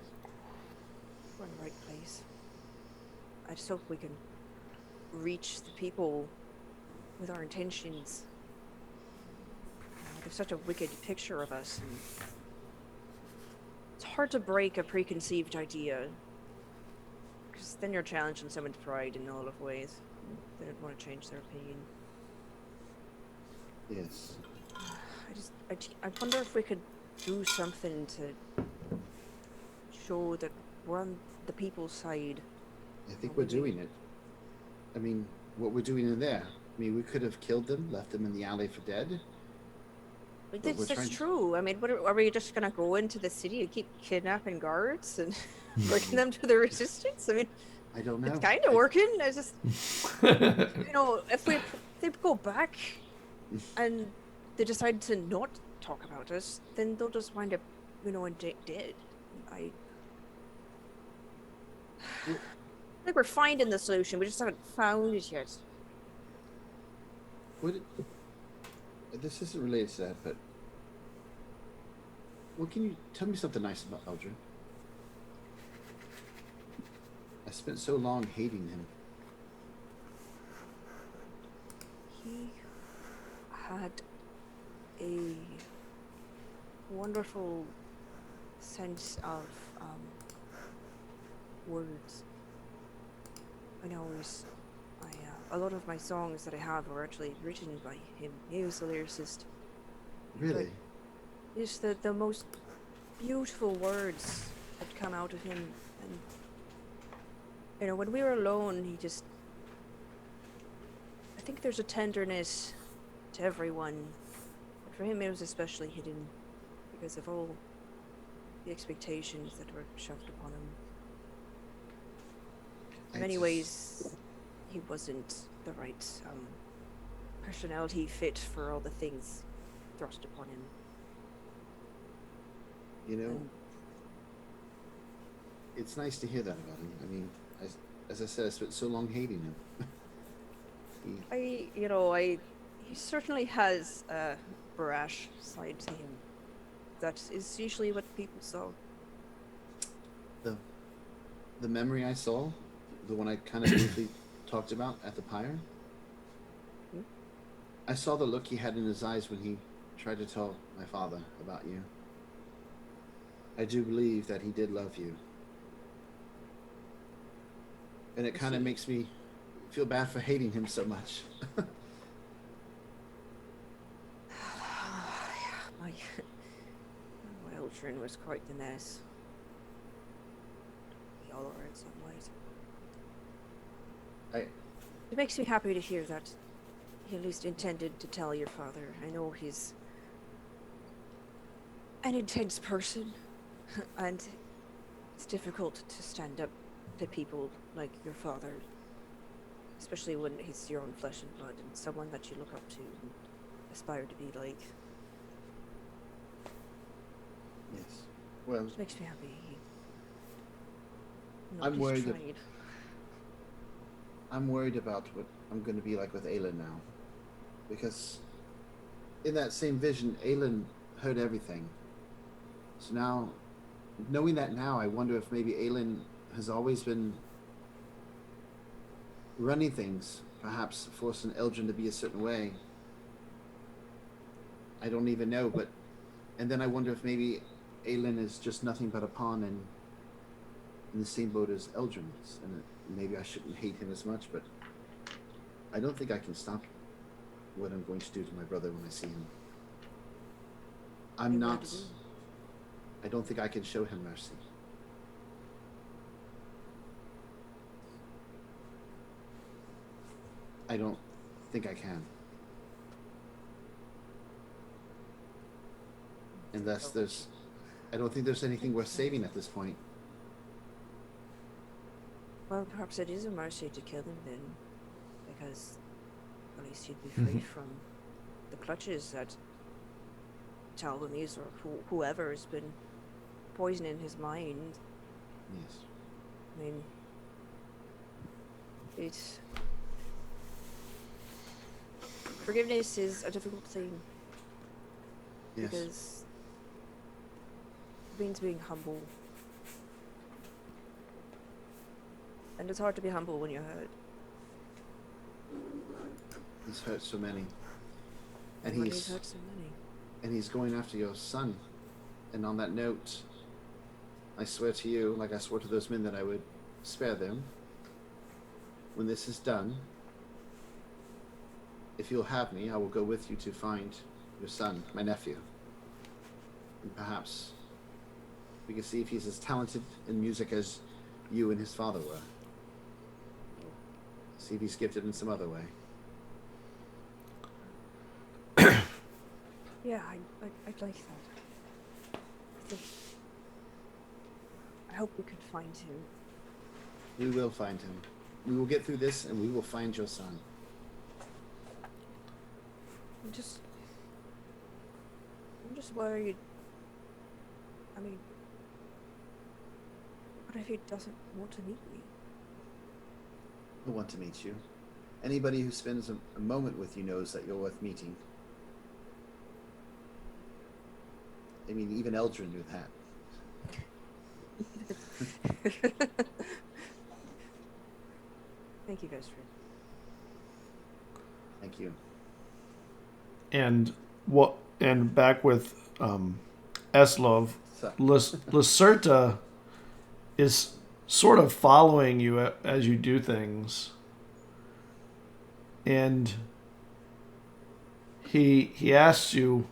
we're in the right place. I just hope we can reach the people with our intentions. There's such a wicked picture of us, and it's hard to break a preconceived idea, because then you're challenging someone's pride in all of ways. They don't want to change their opinion. Yes. I wonder if we could do something to show that we're on the people's side. I think we're doing it. I mean, what we're doing in there. I mean, we could have killed them, left them in the alley for dead. But But we're that's trying to- true. I mean, are we just gonna go into the city and keep kidnapping guards and bringing them to the resistance? I mean, I don't know. it's kind of working. I just, you know, if they go back and they decide to not talk about us, then they'll just wind up, you know, dead. I think we're finding the solution. We just haven't found it yet. This isn't related to that, but what can you tell me something nice about Eldrin? spent so long hating him. He had a wonderful sense of words. I know a lot of my songs that I have were actually written by him. He was the lyricist. Really? Just the most beautiful words that come out of him, and you know, when we were alone, I think there's a tenderness to everyone, but for him it was especially hidden because of all the expectations that were shoved upon him. In many ways, he wasn't the right personality fit for all the things thrust upon him. You know, it's nice to hear that about him. I mean, as I said, I spent so long hating him. He certainly has a brash side to him. That is usually what people saw. The memory I saw, the one I kind of briefly talked about at the pyre, I saw the look he had in his eyes when he tried to tell my father about you. I do believe that he did love you. And it kind of makes me feel bad for hating him so much. My Eldrin was quite the mess. We all are in some ways. It makes me happy to hear that he at least intended to tell your father. I know he's an intense person, and it's difficult to stand up to people like your father, especially when he's your own flesh and blood and someone that you look up to and aspire to be like. Yes. Well, It makes me happy. I'm worried about what I'm going to be like with Aelin now, because in that same vision, Aelin heard everything. So now, knowing that now, I wonder if maybe Aelin has always been running things, perhaps forcing Eldrin to be a certain way. I don't even know, and then I wonder if maybe Aelin is just nothing but a pawn in the same boat as Eldrin is, and maybe I shouldn't hate him as much, but I don't think I can stop what I'm going to do to my brother when I see him. I don't think I can show him mercy. I don't think I can. Unless I don't think there's anything worth saving at this point. Well, perhaps it is a mercy to kill him then, because at least he'd be free from the clutches that Talbamese or whoever has been poisoning his mind. Yes. I mean, forgiveness is a difficult thing. Yes. Because it means being humble. And it's hard to be humble when you're hurt. He's hurt so many. And he's hurt so many. And he's going after your son. And on that note, I swear to you, like I swore to those men, that I would spare them. When this is done, if you'll have me, I will go with you to find your son, my nephew. And perhaps we can see if he's as talented in music as you and his father were. See if he's gifted in some other way. Yeah, I'd like that. I hope we could find him. We will find him. We will get through this and we will find your son. I'm just worried. I mean, what if he doesn't want to meet me? He'll want to meet you. Anybody who spends a moment with you knows that you're worth meeting. I mean, even Eldrin knew that. Thank you guys for. Thank you. And what? And back with Eslov, So, Lacerta is sort of following you as you do things, and he asks you,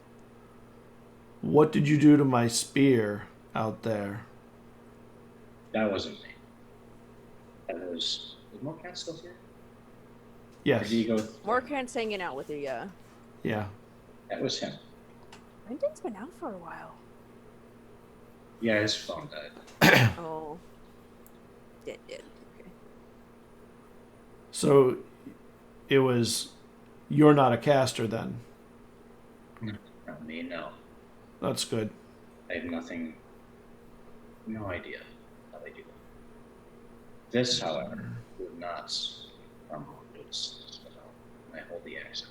"What did you do to my spear out there?" That wasn't me. That was. Is Morcat still here? Or Yes. did he go? Morkan's hanging out with you, yeah. Yeah. That was him. Brendan's been out for a while. Yeah, his phone died. Oh. Dead. Okay. So it was. You're not a caster then. Not me, no. That's good. I have nothing. No idea how they do that. This, however, would not from homebrewed. So I hold the access.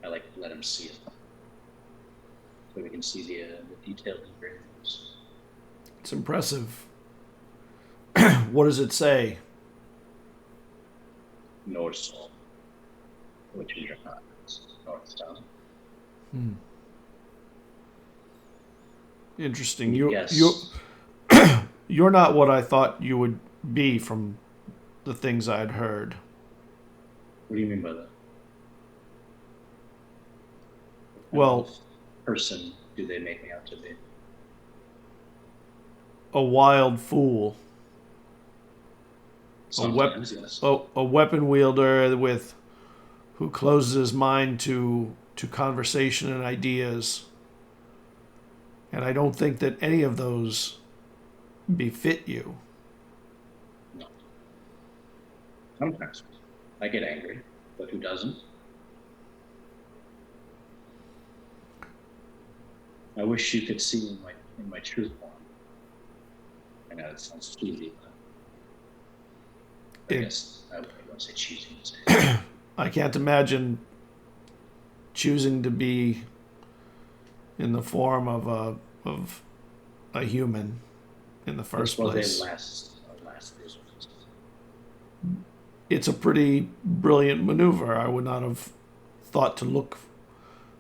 I like to let him see it, so we can see the detailed engravings. It's impressive. What does it say? North Soul, which is not North Town. Interesting. Yes. You're not what I thought you would be from the things I'd heard. What do you mean by that? Well, What kind of person do they make me out to be? a wild fool, Sometimes, yes. a weapon wielder with who closes his mind to conversation and ideas. And I don't think that any of those befit you. No. Sometimes I get angry, but who doesn't? I wish you could see in my true form. I know it sounds cheesy, but I guess I wouldn't say cheesy. I can't imagine choosing to be in the form of a human in the first place. Last resort. It's a pretty brilliant maneuver. I would not have thought to look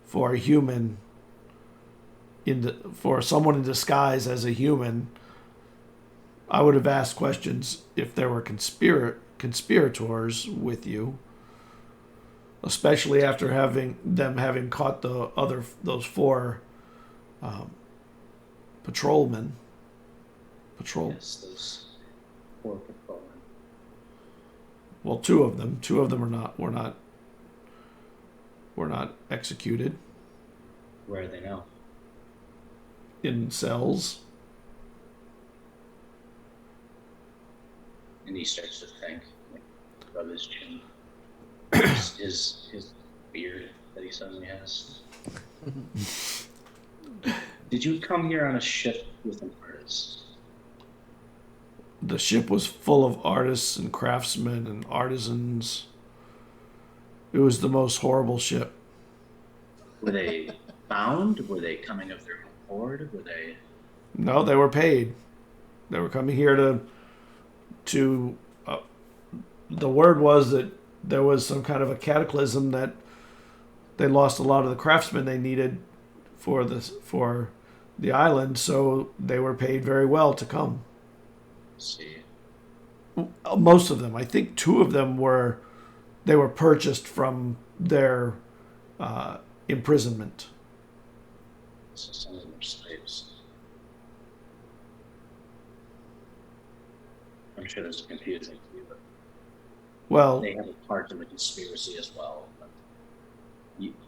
for a human for someone in disguise as a human. I would have asked questions if there were conspirators with you, especially after having caught those four patrolmen. Yes, those poor patrolmen. Well, two of them were not executed Where are they now? in cells. And he starts to think, like, rub his chin. his beard that he suddenly has. Did you come here on a ship with an artist? The ship was full of artists and craftsmen and artisans. It was the most horrible ship. Were they bound? Were they coming of their own accord? Were they? No, they were paid. They were coming here to the word was that there was some kind of a cataclysm that they lost a lot of the craftsmen they needed for the island, so they were paid very well to come. See. Most of them, I think, two of them were purchased from their imprisonment. So some of them are slaves. I'm sure this is confusing to you, but Well, they have a part in the conspiracy as well. But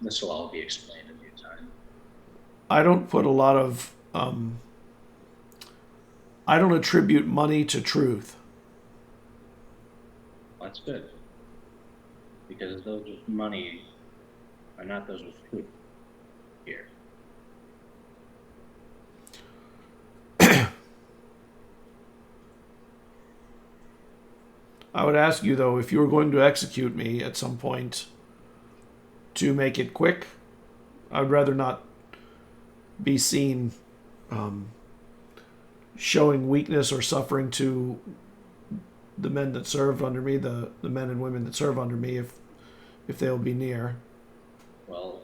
this will all be explained in due time. I don't put a lot of I don't attribute money to truth. Well, that's good. Because those with money are not those with truth here. I would ask you, though, if you were going to execute me at some point, to make it quick. I'd rather not be seen showing weakness or suffering to the men that served under me, the men and women that serve under me, if they'll be near. Well,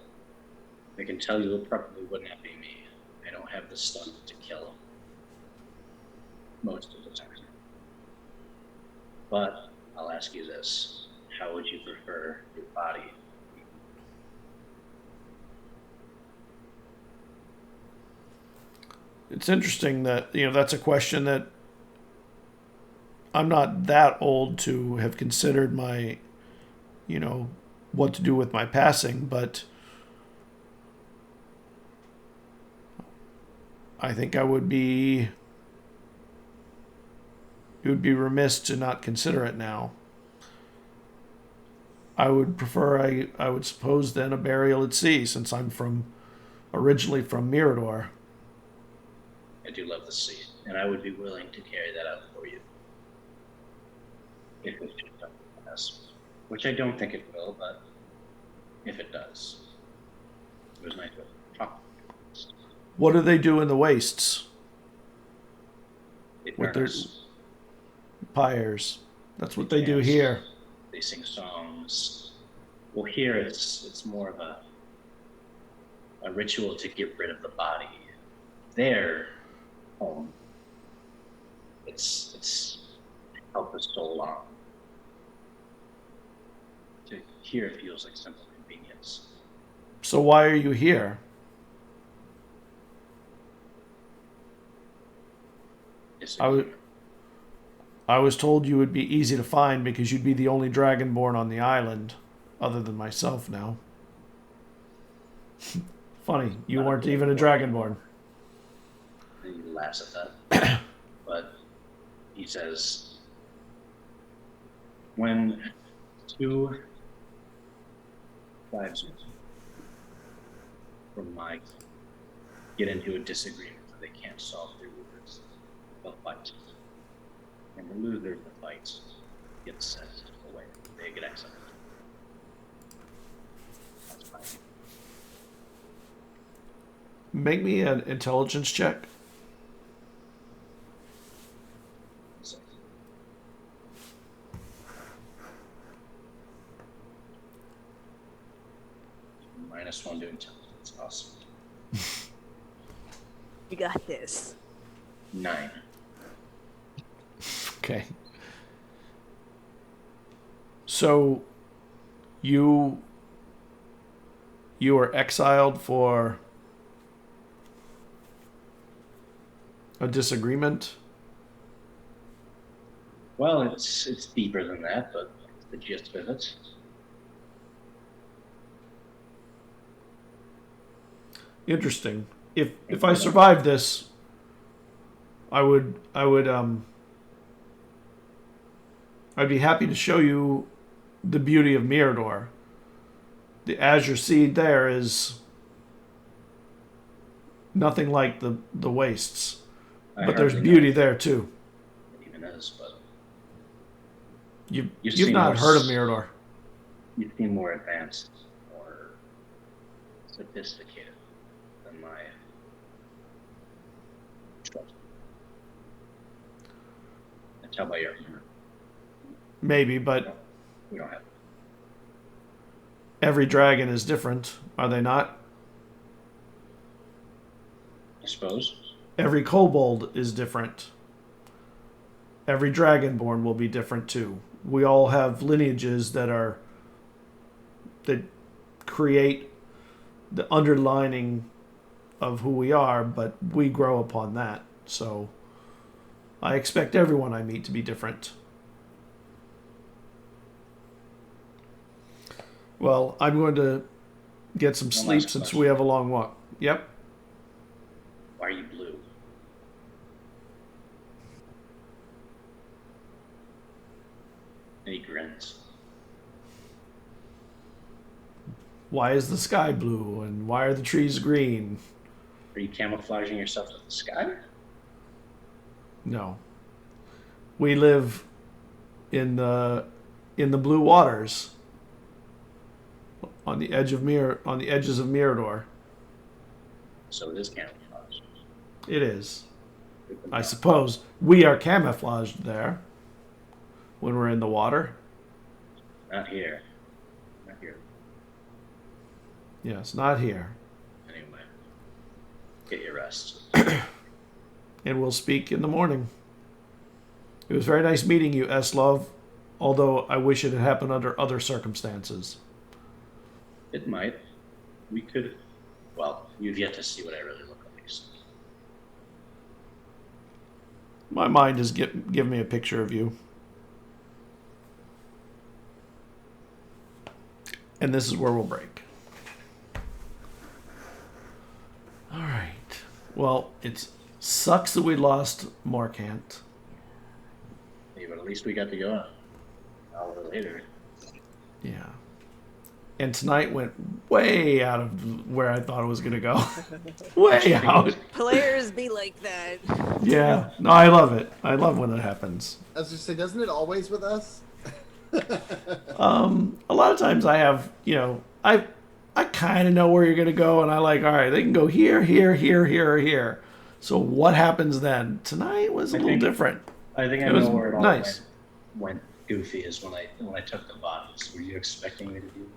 I can tell you it probably would not be me. I don't have the stunt to kill most of the time. But I'll ask you this. How would you prefer your body? It's interesting that, that's a question that I'm not that old to have considered my, what to do with my passing, but I think it would be remiss to not consider it now. I would prefer, I would suppose then, a burial at sea, since I'm originally from Mirador. I do love the sea, and I would be willing to carry that out for you. If it should come to pass. Which I don't think it will, but if it does. It was nice to talk. What do they do in the wastes? They With burn their us. pyres. That's what they do dance, here. They sing songs. Well, here it's more of a ritual to get rid of the body. There, home. It's help the soul on. To here it feels like simple convenience. So why are you here? I was told you would be easy to find because you'd be the only dragonborn on the island, other than myself now. Funny, you weren't even a dragonborn. And he laughs at that. But he says, when two tribesmen from my get into a disagreement that they can't solve through words, they'll fight. And the loser of the fight gets sent away. They get exiled. That's fine. Make me an intelligence check. So, -1 to intelligence. Awesome. You got this. 9. Okay. So you were exiled for a disagreement? Well, it's deeper than that, but that's the gist of it. Interesting. If I survive this, I'd be happy to show you the beauty of Mirador. The azure seed there is nothing like the wastes, but there's beauty there too. It even is, but You've seen not more heard of Mirador. you seem more advanced, more sophisticated than my trust. I tell by your humor. Maybe, but We don't have. every dragon is different, are they not? I suppose. Every kobold is different. Every dragonborn will be different too. We all have lineages that create the underlining of who we are, but we grow upon that. So I expect everyone I meet to be different. Well, I'm going to get some sleep last since question. we have a long walk. Yep. Why are you blue? And he grins. Why is the sky blue and why are the trees green? Are you camouflaging yourself with the sky? No. We live in the blue waters on the edges of Mirador. So it is camouflage. It is. Good to I know. suppose we are camouflaged there. when we're in the water. Not here. Not here. Yes, not here. Anyway, get your rest. And we'll speak in the morning. It was very nice meeting you, Eslov, although I wish it had happened under other circumstances. It might. We could. Well, you've yet to see what I really look like. So. My mind has given me a picture of you. And this is where we'll break. All right. Well, it sucks that we lost Markant. Yeah, but at least we got to go an hour later. Yeah. And tonight went way out of where I thought it was going to go. Way out. Players be like that. Yeah. No, I love it. I love when it happens. I was just saying, doesn't it always with us? A lot of times I have, I kind of know where you're going to go, and I like, all right, they can go here, here, here, here, or here. So what happens then? Tonight was a little different. I think I It was know where it all nice. went goofy is when I took the bodies. Were you expecting me to do?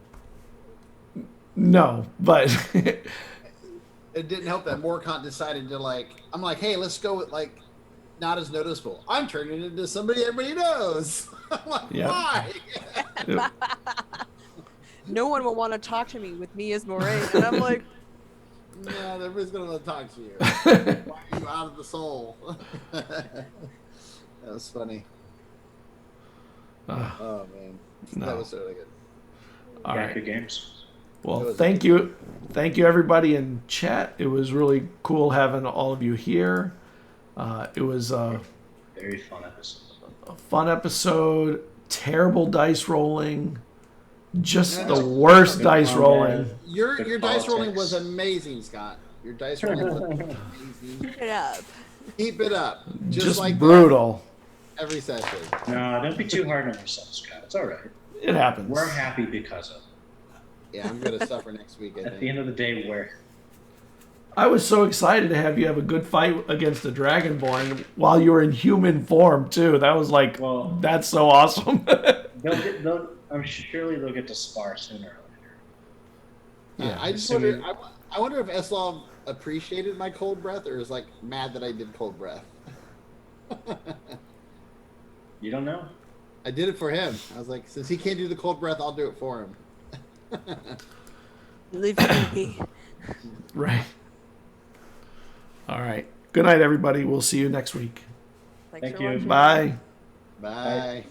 No, but It didn't help that Morcant decided to I'm like, hey, let's go with not as noticeable. I'm turning into somebody everybody knows. I'm like, Yeah. why? No one will want to talk to me with me as Moraine, and I'm like, No, everybody's gonna want to talk to you. Why are you out of the soul? That was funny. Oh man, No. that was really good. all Yeah, right. good games. Well, thank you everybody in chat. It was really cool having all of you here. It was Very fun episode. a fun episode. Terrible dice rolling. Just Yeah, the that's- worst Good dice fun, rolling. man. Your Good dice rolling politics. was amazing, Scott. Your dice rolling was amazing. keep it up. Keep it up. Just like brutal. that every session. No, don't be too hard on yourself, Scott. It's all right. It happens. We're happy because of it. Yeah, I'm gonna suffer next week. I At the think. end of the day, we're I was so excited to have you have a good fight against the Dragonborn while you were in human form too. That was like, Well- that's so awesome. I'm surely they'll get to spar sooner or later. Yeah, I just assuming- wonder. I wonder if Eslov appreciated my cold breath or is mad that I did cold breath. You don't know. I did it for him. I was like, since he can't do the cold breath, I'll do it for him. Leave it be. Right. All right. Good night, everybody. We'll see you next week. Thanks Thank for you. watching. Bye. Bye.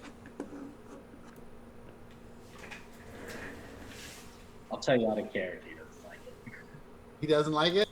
I'll tell you out of character. He doesn't like it. He doesn't like it?